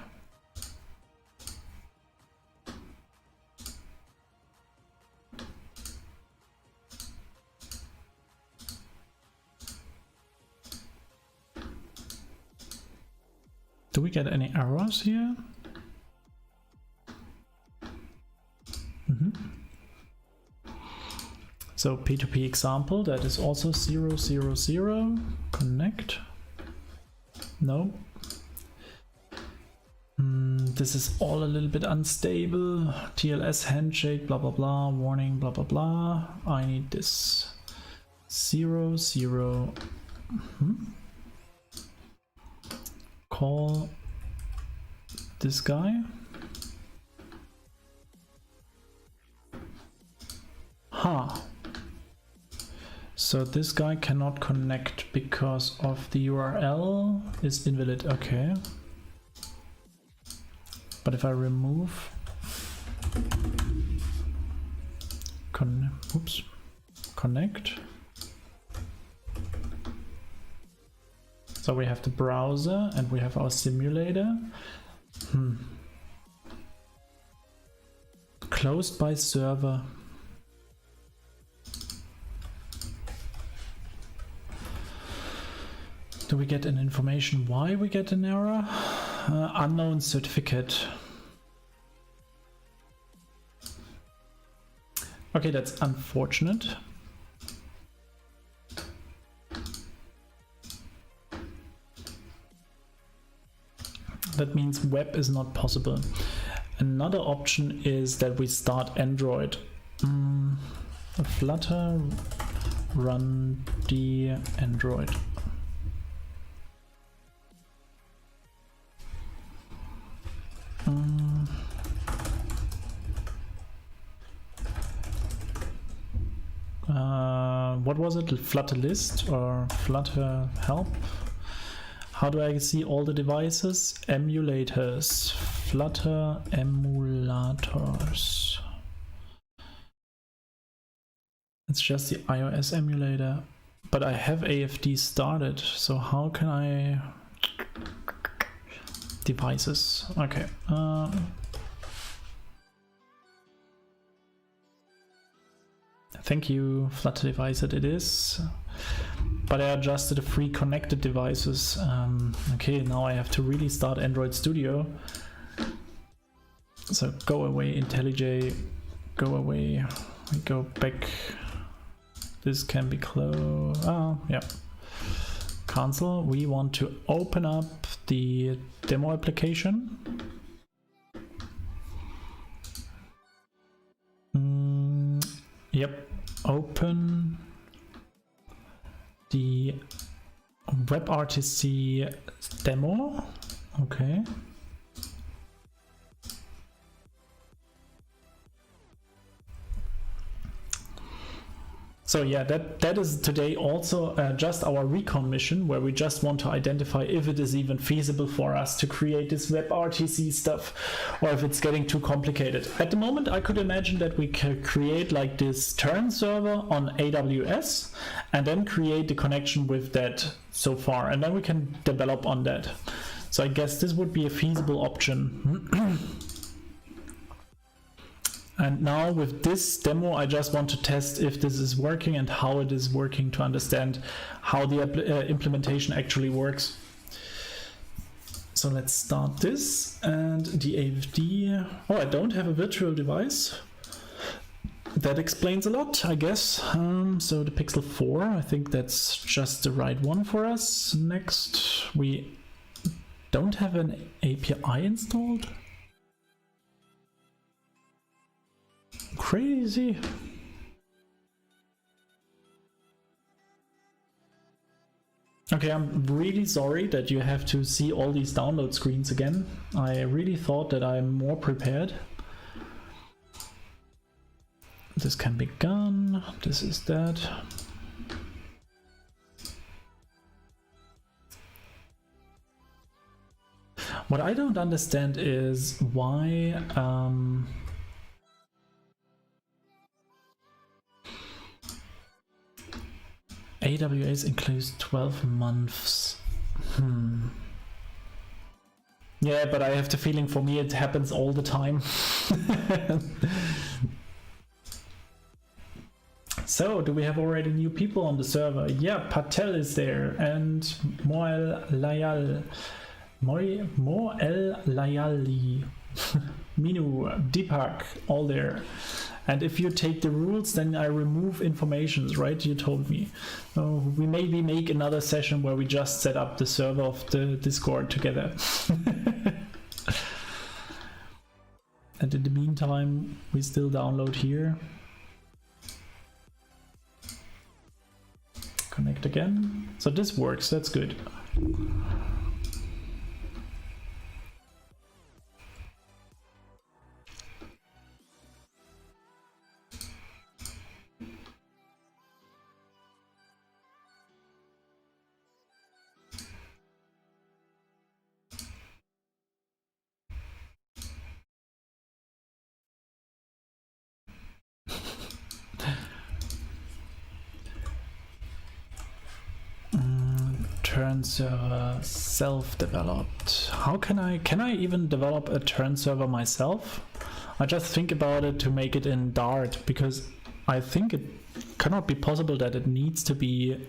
Do we get any errors here? So P2P example, that is also 0, 0, 0. Connect. No. This is all a little bit unstable. TLS handshake, blah, blah, blah. Warning, blah, blah, blah. I need this. 0, 0. Call this guy. Huh. So this guy cannot connect because of the URL is invalid. Okay. But if I remove connect. So we have the browser and we have our simulator. Closed by server. Do we get an information why we get an error? Unknown certificate. Okay, that's unfortunate. That means web is not possible. Another option is that we start Android. Flutter run the Android. What was it? Flutter list or Flutter help? How do I see all the devices? Emulators. Flutter emulators. It's just the iOS emulator. But I have AFD started, so how can I... Devices. Okay. Thank you, Flutter device that it is. But I adjusted the free connected devices. Okay, now I have to really start Android Studio. So go away, IntelliJ. Go away. We go back. This can be closed. Oh, yeah. Cancel. We want to open up the demo application. Yep. Open the Web RTC demo. Okay. So yeah, that is today also just our recon mission, where we just want to identify if it is even feasible for us to create this Web RTC stuff, or if it's getting too complicated. At the moment, I could imagine that we could create like this turn server on AWS and then create the connection with that so far, and then we can develop on that. So I guess this would be a feasible option. And now with this demo, I just want to test if this is working and how it is working to understand how the implementation actually works. So let's start this and the AFD. Oh, I don't have a virtual device. That explains a lot, I guess. So the Pixel 4, I think that's just the right one for us. Next, we don't have an API installed. Crazy. Okay, I'm really sorry that you have to see all these download screens again. I really thought that I'm more prepared. This can be gone. This is that. What I don't understand is why AWS includes 12 months. Yeah, but I have the feeling for me it happens all the time. So, do we have already new people on the server? Yeah, Patel is there and Moel Layali, Minu, Deepak, all there. And if you take the rules, then I remove informations, right? You told me. So we maybe make another session where we just set up the server of the Discord together. And in the meantime, we still download here. Connect again. So this works, that's good. Turn server self-developed. How can I even develop a turn server myself? I just think about it to make it in Dart, because I think it cannot be possible that it needs to be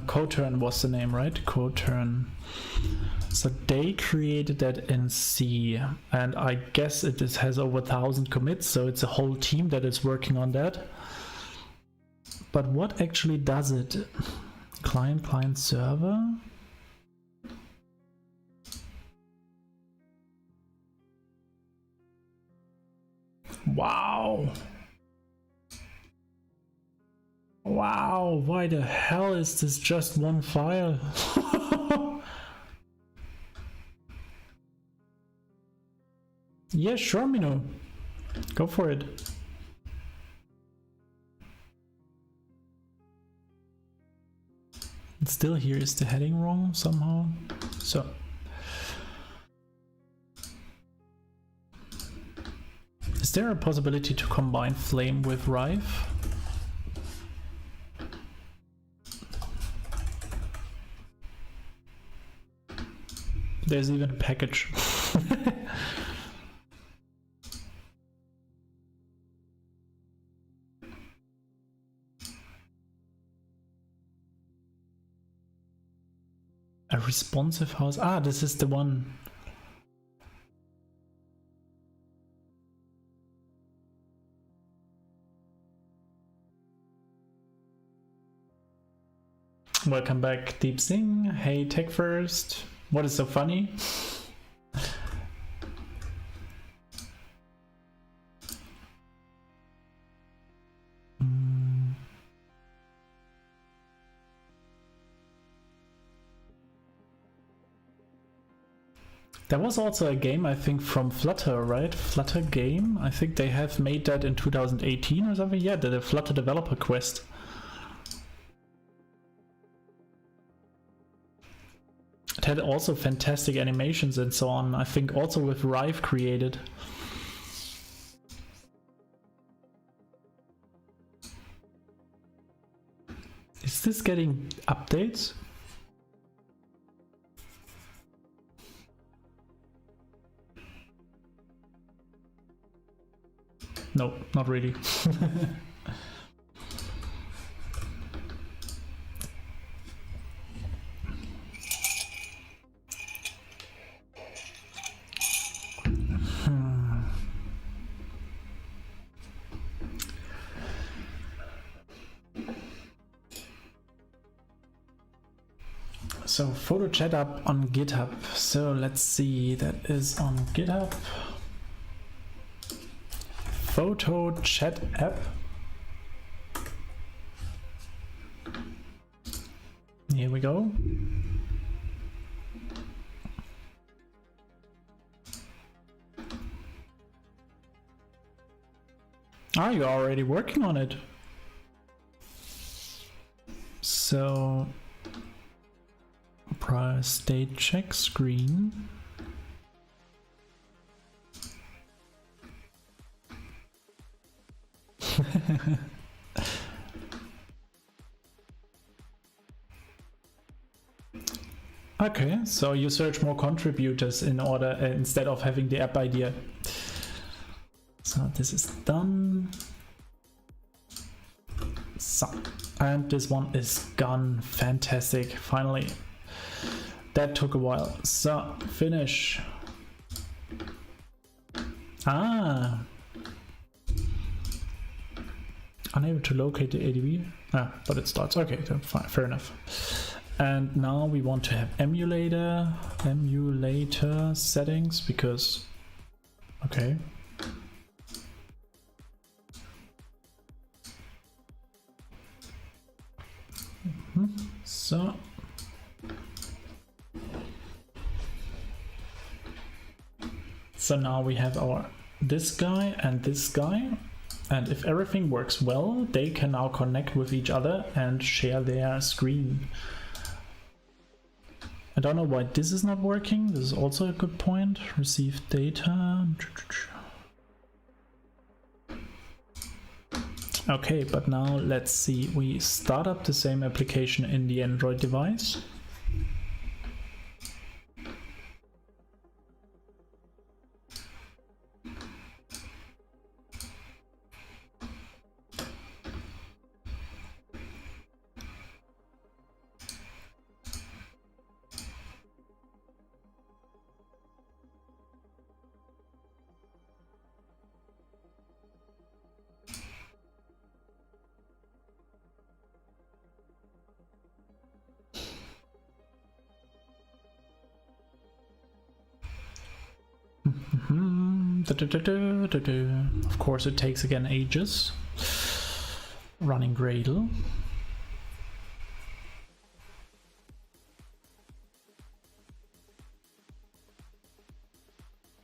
Coturn was the name, right? Coturn. So they created that in C, and I guess it has over 1,000 commits, so it's a whole team that is working on that. But what actually does it? Client server? Wow. Wow, why the hell is this just one file? Yeah, sure, Mino. Go for it. Still here is the heading wrong somehow. So is there a possibility to combine Flame with Rive? There's even a package. A responsive house. Ah, this is the one. Welcome back, Deep Sing. Hey, Tech First. What is so funny? There was also a game, I think, from Flutter, right? Flutter game? I think they have made that in 2018 or something. Yeah, the Flutter Developer Quest. It had also fantastic animations and so on. I think also with Rive created. Is Is this getting updates? No, not really. So photo chat up on GitHub. So let's see, that is on GitHub. Photo chat app. Here we go. Ah, you're already working on it. So prior state check screen. Okay, so you search more contributors in order instead of having the app idea. So this is done. So, and this one is gone. Fantastic. Finally. That took a while. So, finish. Ah. Unable to locate the ADV. Ah, but it starts. Okay, fine, fair enough. And now we want to have emulator settings because, okay. So now we have our this guy and this guy, and if everything works well, they can now connect with each other and share their screen. I don't know why this is not working. This is also a good point. Receive data. Okay, but now let's see. We start up the same application in the Android device. Of course it takes again ages. Running Gradle.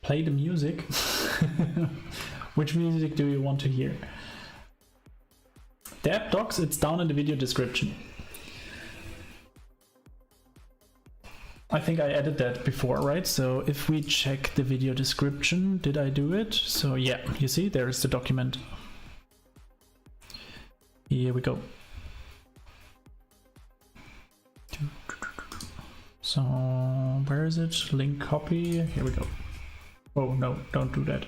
Play the music. Which music do you want to hear? The app docs, it's down in the video description. I think I added that before, right? So if we check the video description, did I do it? So yeah, you see, there is the document. Here we go. So where is it? Link copy. Here we go. Oh no, don't do that.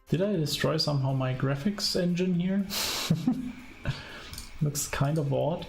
Did I destroy somehow my graphics engine here? Looks kind of odd.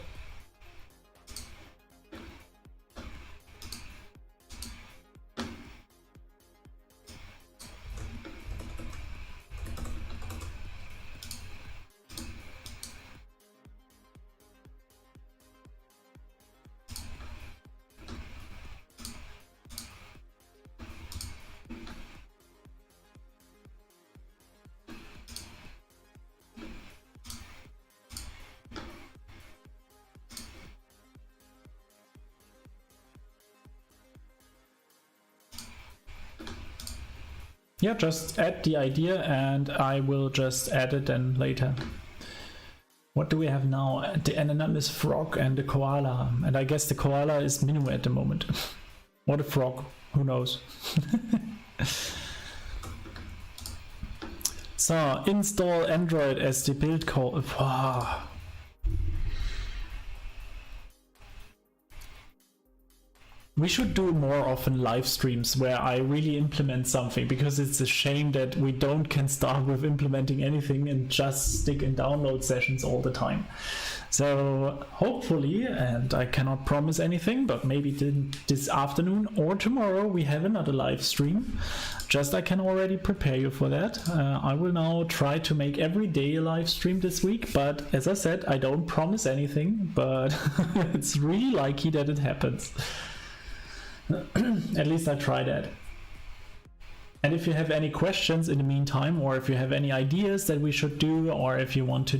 Yeah, just add the idea and I will just add it then later. What do we have now? The anonymous frog and the koala. And I guess the koala is Minu at the moment. What a frog. Who knows? So, install Android as the build code. Wow. We should do more often live streams where I really implement something, because it's a shame that we can start with implementing anything and just stick in download sessions all the time. So hopefully, and I cannot promise anything, but maybe this afternoon or tomorrow we have another live stream. Just I can already prepare you for that. I will now try to make every day a live stream this week, but as I said, I don't promise anything, but it's really likely that it happens. At least I try that. And if you have any questions in the meantime, or if you have any ideas that we should do, or if you want to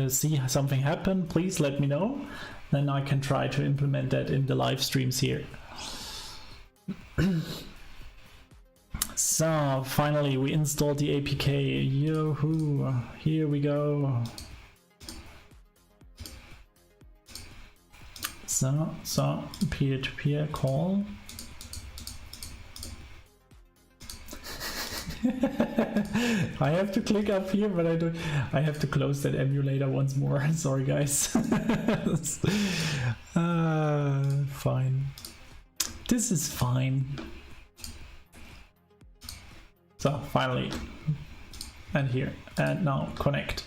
see something happen, please let me know. Then I can try to implement that in the live streams here. So finally we installed the APK. Yoo-hoo, here we go. So peer-to-peer call. I have to click up here, but I don't. I have to close that emulator once more. Sorry, guys. Fine. This is fine. So finally, and here, and now connect.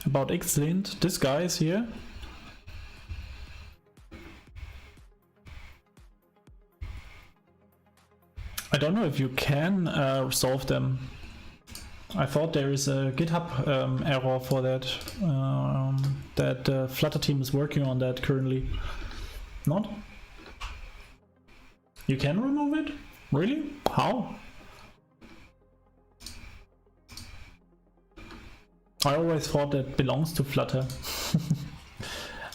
About Xlint, this guy is here. I don't know if you can solve them. I thought there is a GitHub error for that. That the Flutter team is working on that currently. Not? You can remove it? Really? How? I always thought that belongs to Flutter.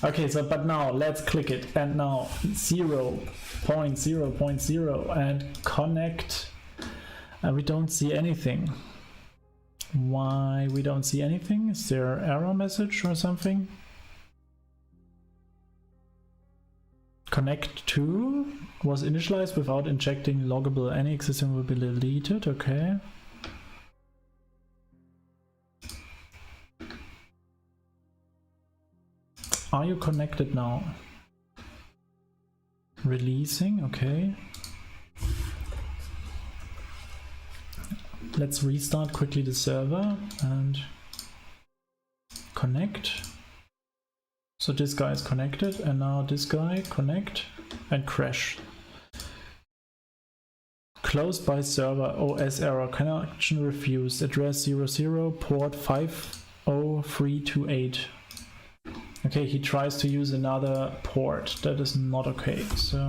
Okay, so but now let's click it, and now 0.0.0 and connect. We don't see anything. Why we don't see anything? Is there an error message or something? Connect to was initialized without injecting loggable. Any existing will be deleted. Okay. Are you connected now? Releasing, okay. Let's restart quickly the server and connect. So this guy is connected, and now this guy connect and crash. Closed by server, OS error, connection refused, address 00, port 50328. Okay, he tries to use another port. That is not okay. So,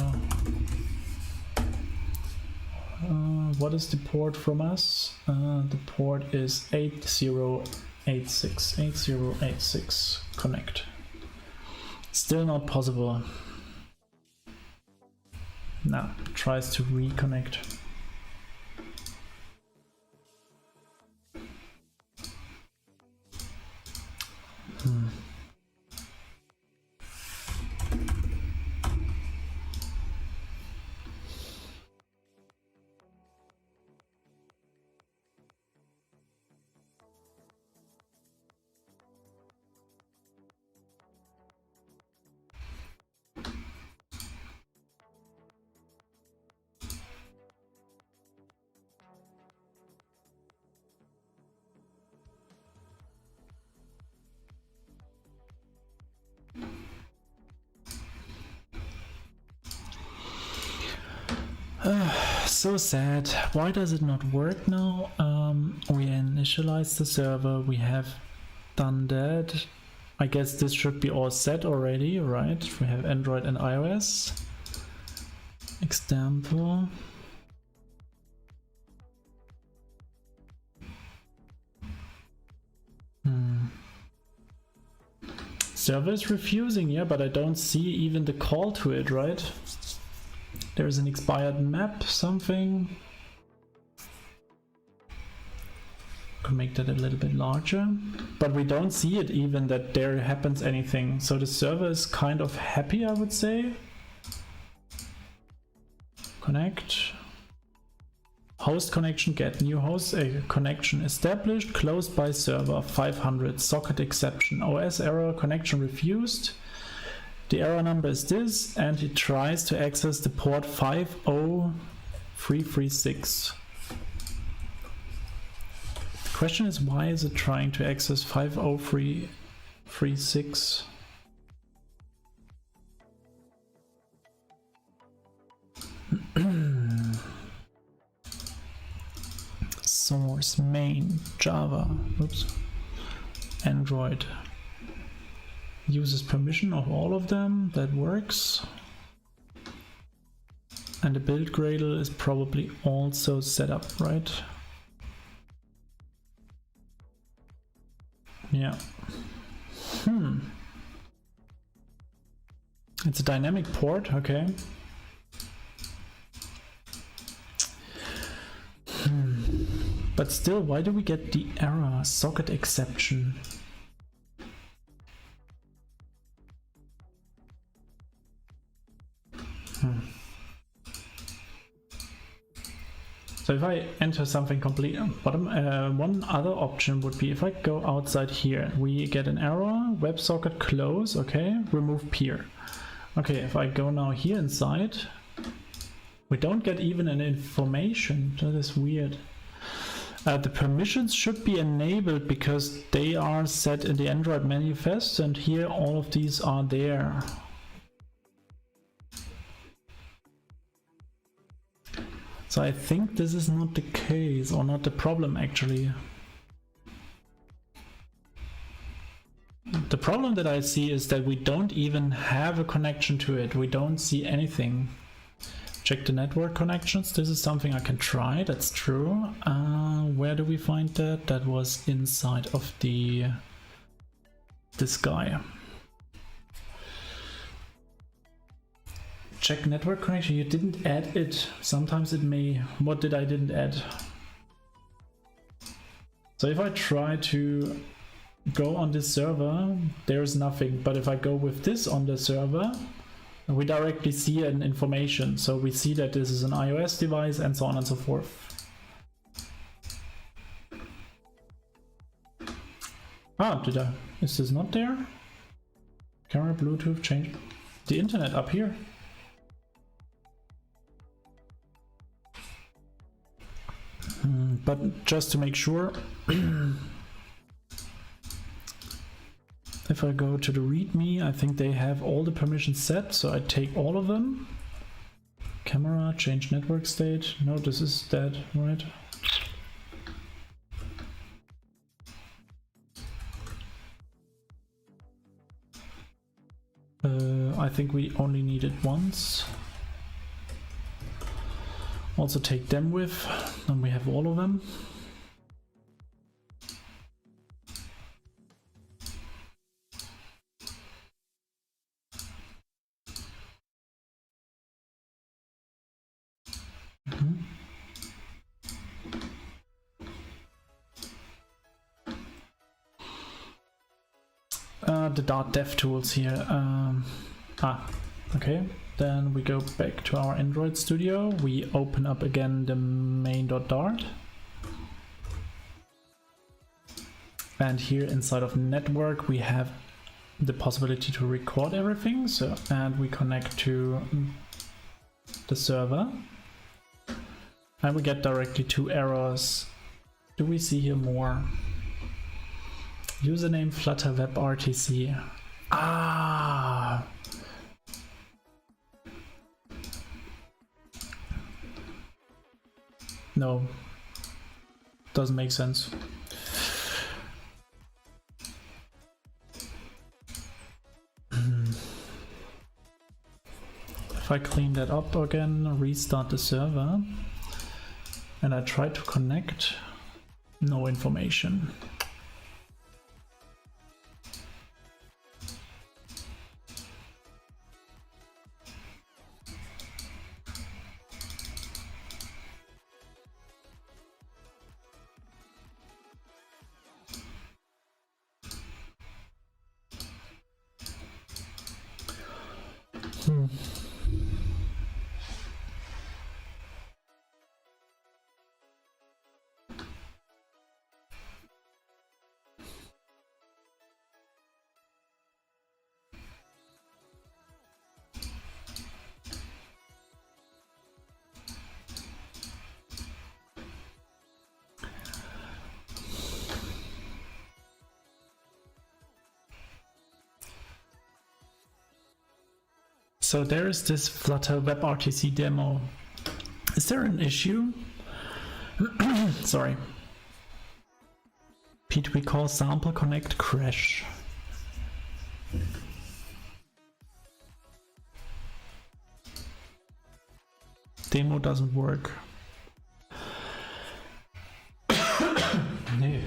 what is the port from us? The port is 8086. 8086. Connect. Still not possible. Now tries to reconnect. So sad. Why does it not work now? We initialized the server. We have done that. I guess this should be all set already, right? We have Android and iOS. Example. server is refusing, yeah, but I don't see even the call to it, right? There's an expired map, something. Could make that a little bit larger, but we don't see it even that there happens anything. So the server is kind of happy, I would say. Connect. Host connection, get new host, a connection established, closed by server 500, socket exception, OS error, connection refused. The error number is this, and it tries to access the port 50336. The question is, why is it trying to access 50336? Source, main, Java, oops, Android. Uses permission of all of them, that works. And the build Gradle is probably also set up, right? Yeah. It's a dynamic port, okay. But still, why do we get the error socket exception? So if I enter something complete bottom, one other option would be if I go outside here, we get an error, WebSocket close, okay, remove peer. Okay, if I go now here inside, we don't get even an information. That is weird. The permissions should be enabled because they are set in the Android manifest, and here all of these are there. So I think this is not the case, or not the problem actually. The problem that I see is that we don't even have a connection to it. We don't see anything. Check the network connections. This is something I can try, that's true. Where do we find that? That was inside of this guy. Check network connection. You didn't add it. Sometimes it may. What did I didn't add? So if I try to go on this server, there's nothing. But if I go with this on the server, we directly see an information. So we see that this is an iOS device and so on and so forth. Ah, is this not there? Camera, Bluetooth, change the internet up here. But just to make sure, if I go to the README, I think they have all the permissions set, so I take all of them. Camera, change network state. No, this is dead, right? I think we only need it once. Also take them with, and we have all of them. The Dart Dev tools here. Okay. Then we go back to our Android studio. We open up again the main.dart. And here inside of network, we have the possibility to record everything. So, and we connect to the server. And we get directly 2 errors. Do we see here more? Username Flutter Web RTC. Ah! No, doesn't make sense. If I clean that up again, restart the server, and I try to connect, no information. So there is this Flutter Web RTC demo. Is there an issue? Sorry. P2P call sample connect crash. Demo doesn't work. Nee.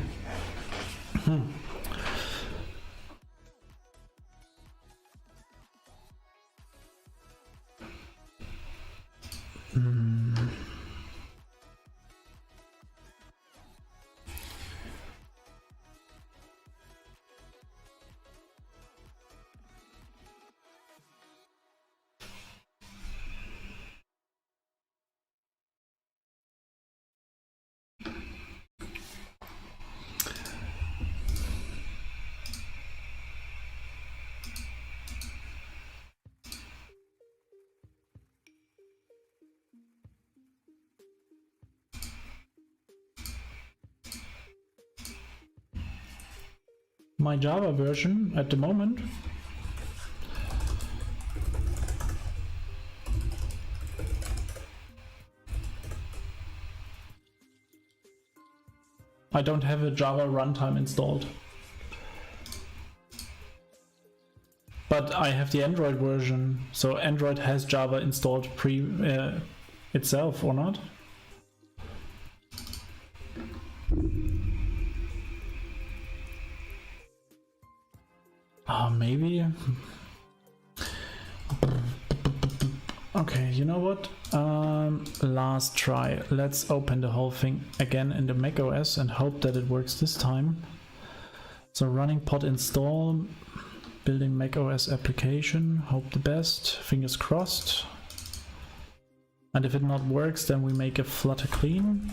My Java version at the moment I don't have a Java runtime installed, but I have the Android version, so Android has Java installed itself or not? Maybe. Okay, you know what? Last try. Let's open the whole thing again in the macOS and hope that it works this time. So running pod install, building macOS application, hope the best, fingers crossed. And if it not works, then we make a Flutter clean.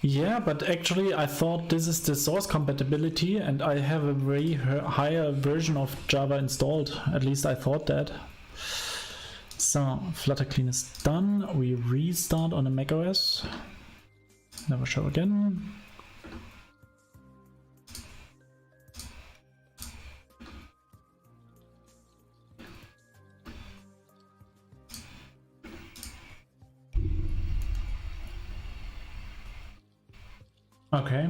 Yeah, but actually I thought this is the source compatibility and I have a way higher version of Java installed. At least I thought that. So Flutter clean is done. We restart on the macOS. Never show again. Okay.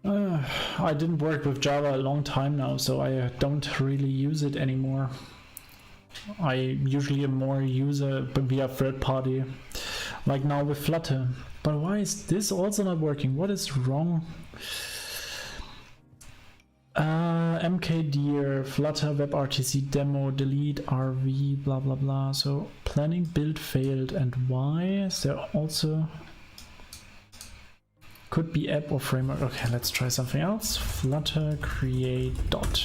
I didn't work with Java a long time now, so I don't really use it anymore. I usually am more user via third party, like now with Flutter. But why is this also not working? What is wrong? mkdir, Flutter WebRTC demo, delete RV, blah blah blah. So planning build failed, and why? Is there also... Could be app or framework. Okay, let's try something else. Flutter create dot.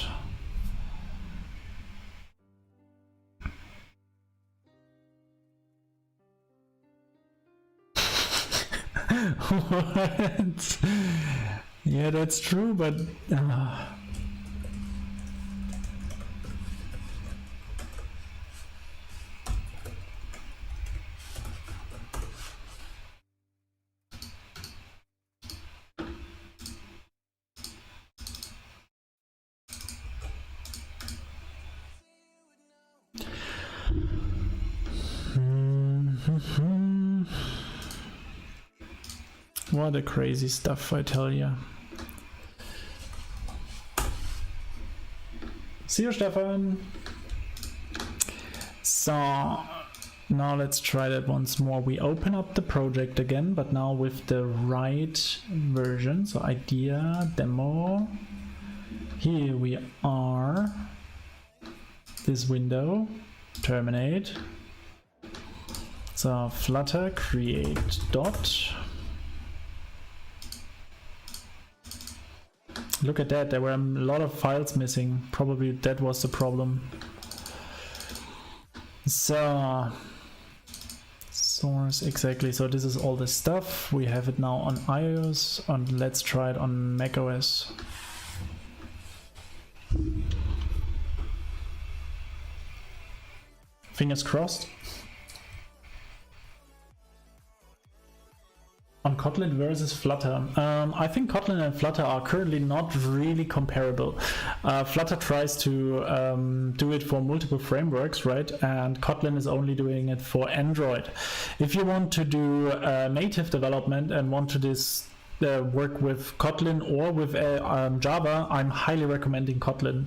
What? Yeah, that's true, but what a crazy stuff, I tell you. See you, Stefan. So now let's try that once more. We open up the project again, but now with the right version. So idea, demo. Here we are. This window. Terminate. So Flutter create dot. Look at that, there were a lot of files missing. Probably that was the problem. So source, exactly. So this is all the stuff. We have it now on iOS, and let's try it on macOS. Fingers crossed. On Kotlin versus Flutter. I think Kotlin and Flutter are currently not really comparable. Flutter tries to do it for multiple frameworks, right? And Kotlin is only doing it for Android. If you want to do native development and want to work with Kotlin or with Java, I'm highly recommending Kotlin.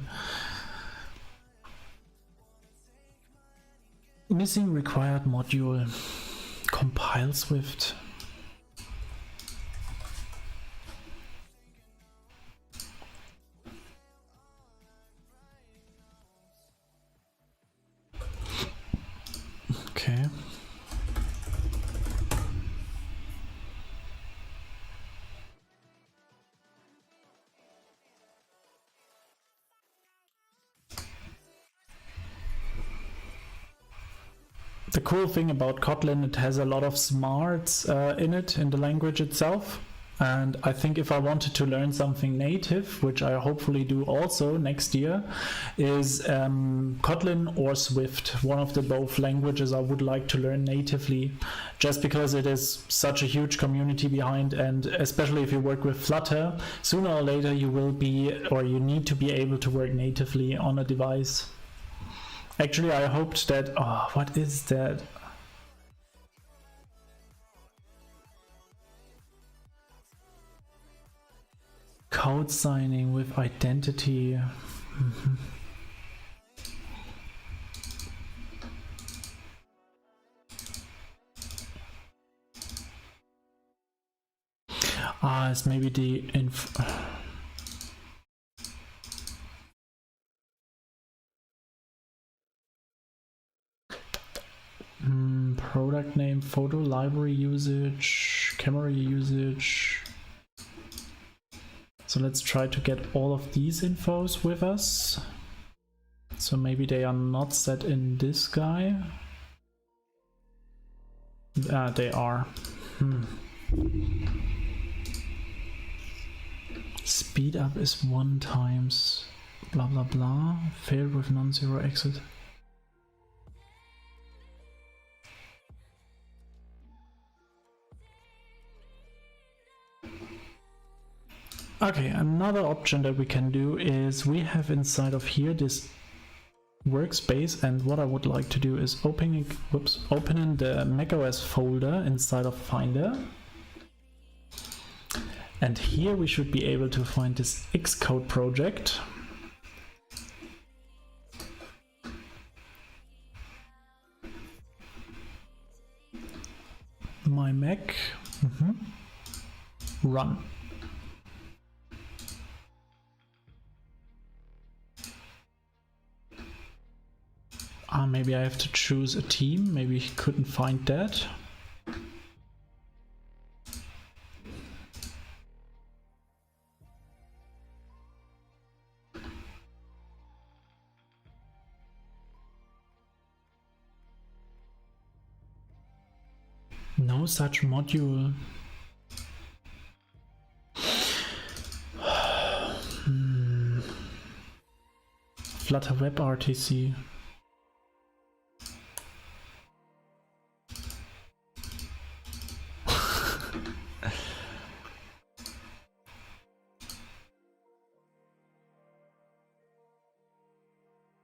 Missing required module. Compile Swift. Okay. The cool thing about Kotlin, it has a lot of smarts in it, in the language itself. And I think if I wanted to learn something native, which I hopefully do also next year, is Kotlin or Swift, one of the both languages I would like to learn natively, just because it is such a huge community behind, and especially if you work with Flutter, sooner or later you will be, or you need to be able to work natively on a device. Actually, I hoped that, oh, what is that? Code signing with identity. It's maybe the product name, photo library usage, camera usage. So let's try to get all of these infos with us. So maybe they are not set in this guy. They are. Speed up is 1 times blah blah blah. Failed with non-zero exit. Okay, another option that we can do is we have inside of here this workspace, and what I would like to do is open the macOS folder inside of Finder. And here we should be able to find this Xcode project. My Mac. Run. Maybe I have to choose a team. Maybe he couldn't find that. No such module. Flutter Web RTC.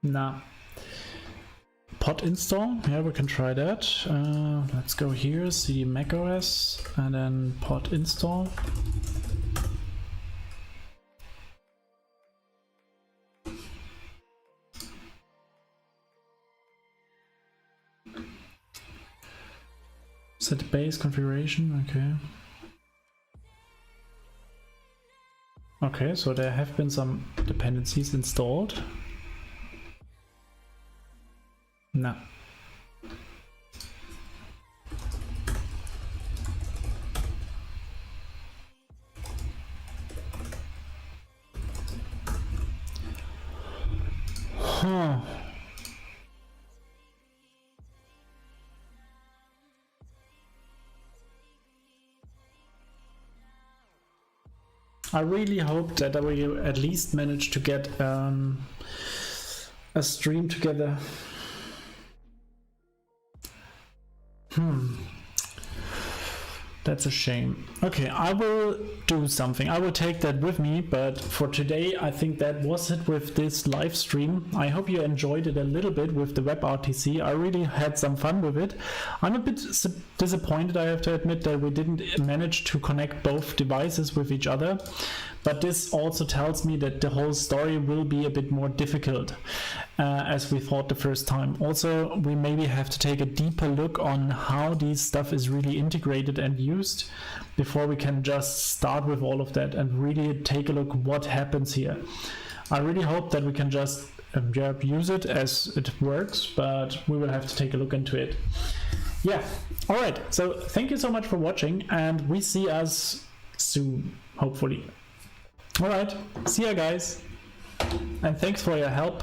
Nah. Pod install, yeah, we can try that. Let's go here, cd macOS, and then pod install. Set base configuration, okay. Okay, so there have been some dependencies installed. No. Huh. I really hope that we at least manage to get a stream together. That's a shame. Okay, I will do something. I will take that with me, but for today, I think that was it with this live stream. I hope you enjoyed it a little bit with the Web RTC. I really had some fun with it. I'm a bit disappointed, I have to admit, that we didn't manage to connect both devices with each other. But this also tells me that the whole story will be a bit more difficult as we thought the first time. Also, we maybe have to take a deeper look on how this stuff is really integrated and used before we can just start with all of that and really take a look what happens here. I really hope that we can just use it as it works, but we will have to take a look into it. Yeah, all right. So thank you so much for watching, and we see us soon, hopefully. All right, see ya guys, and thanks for your help.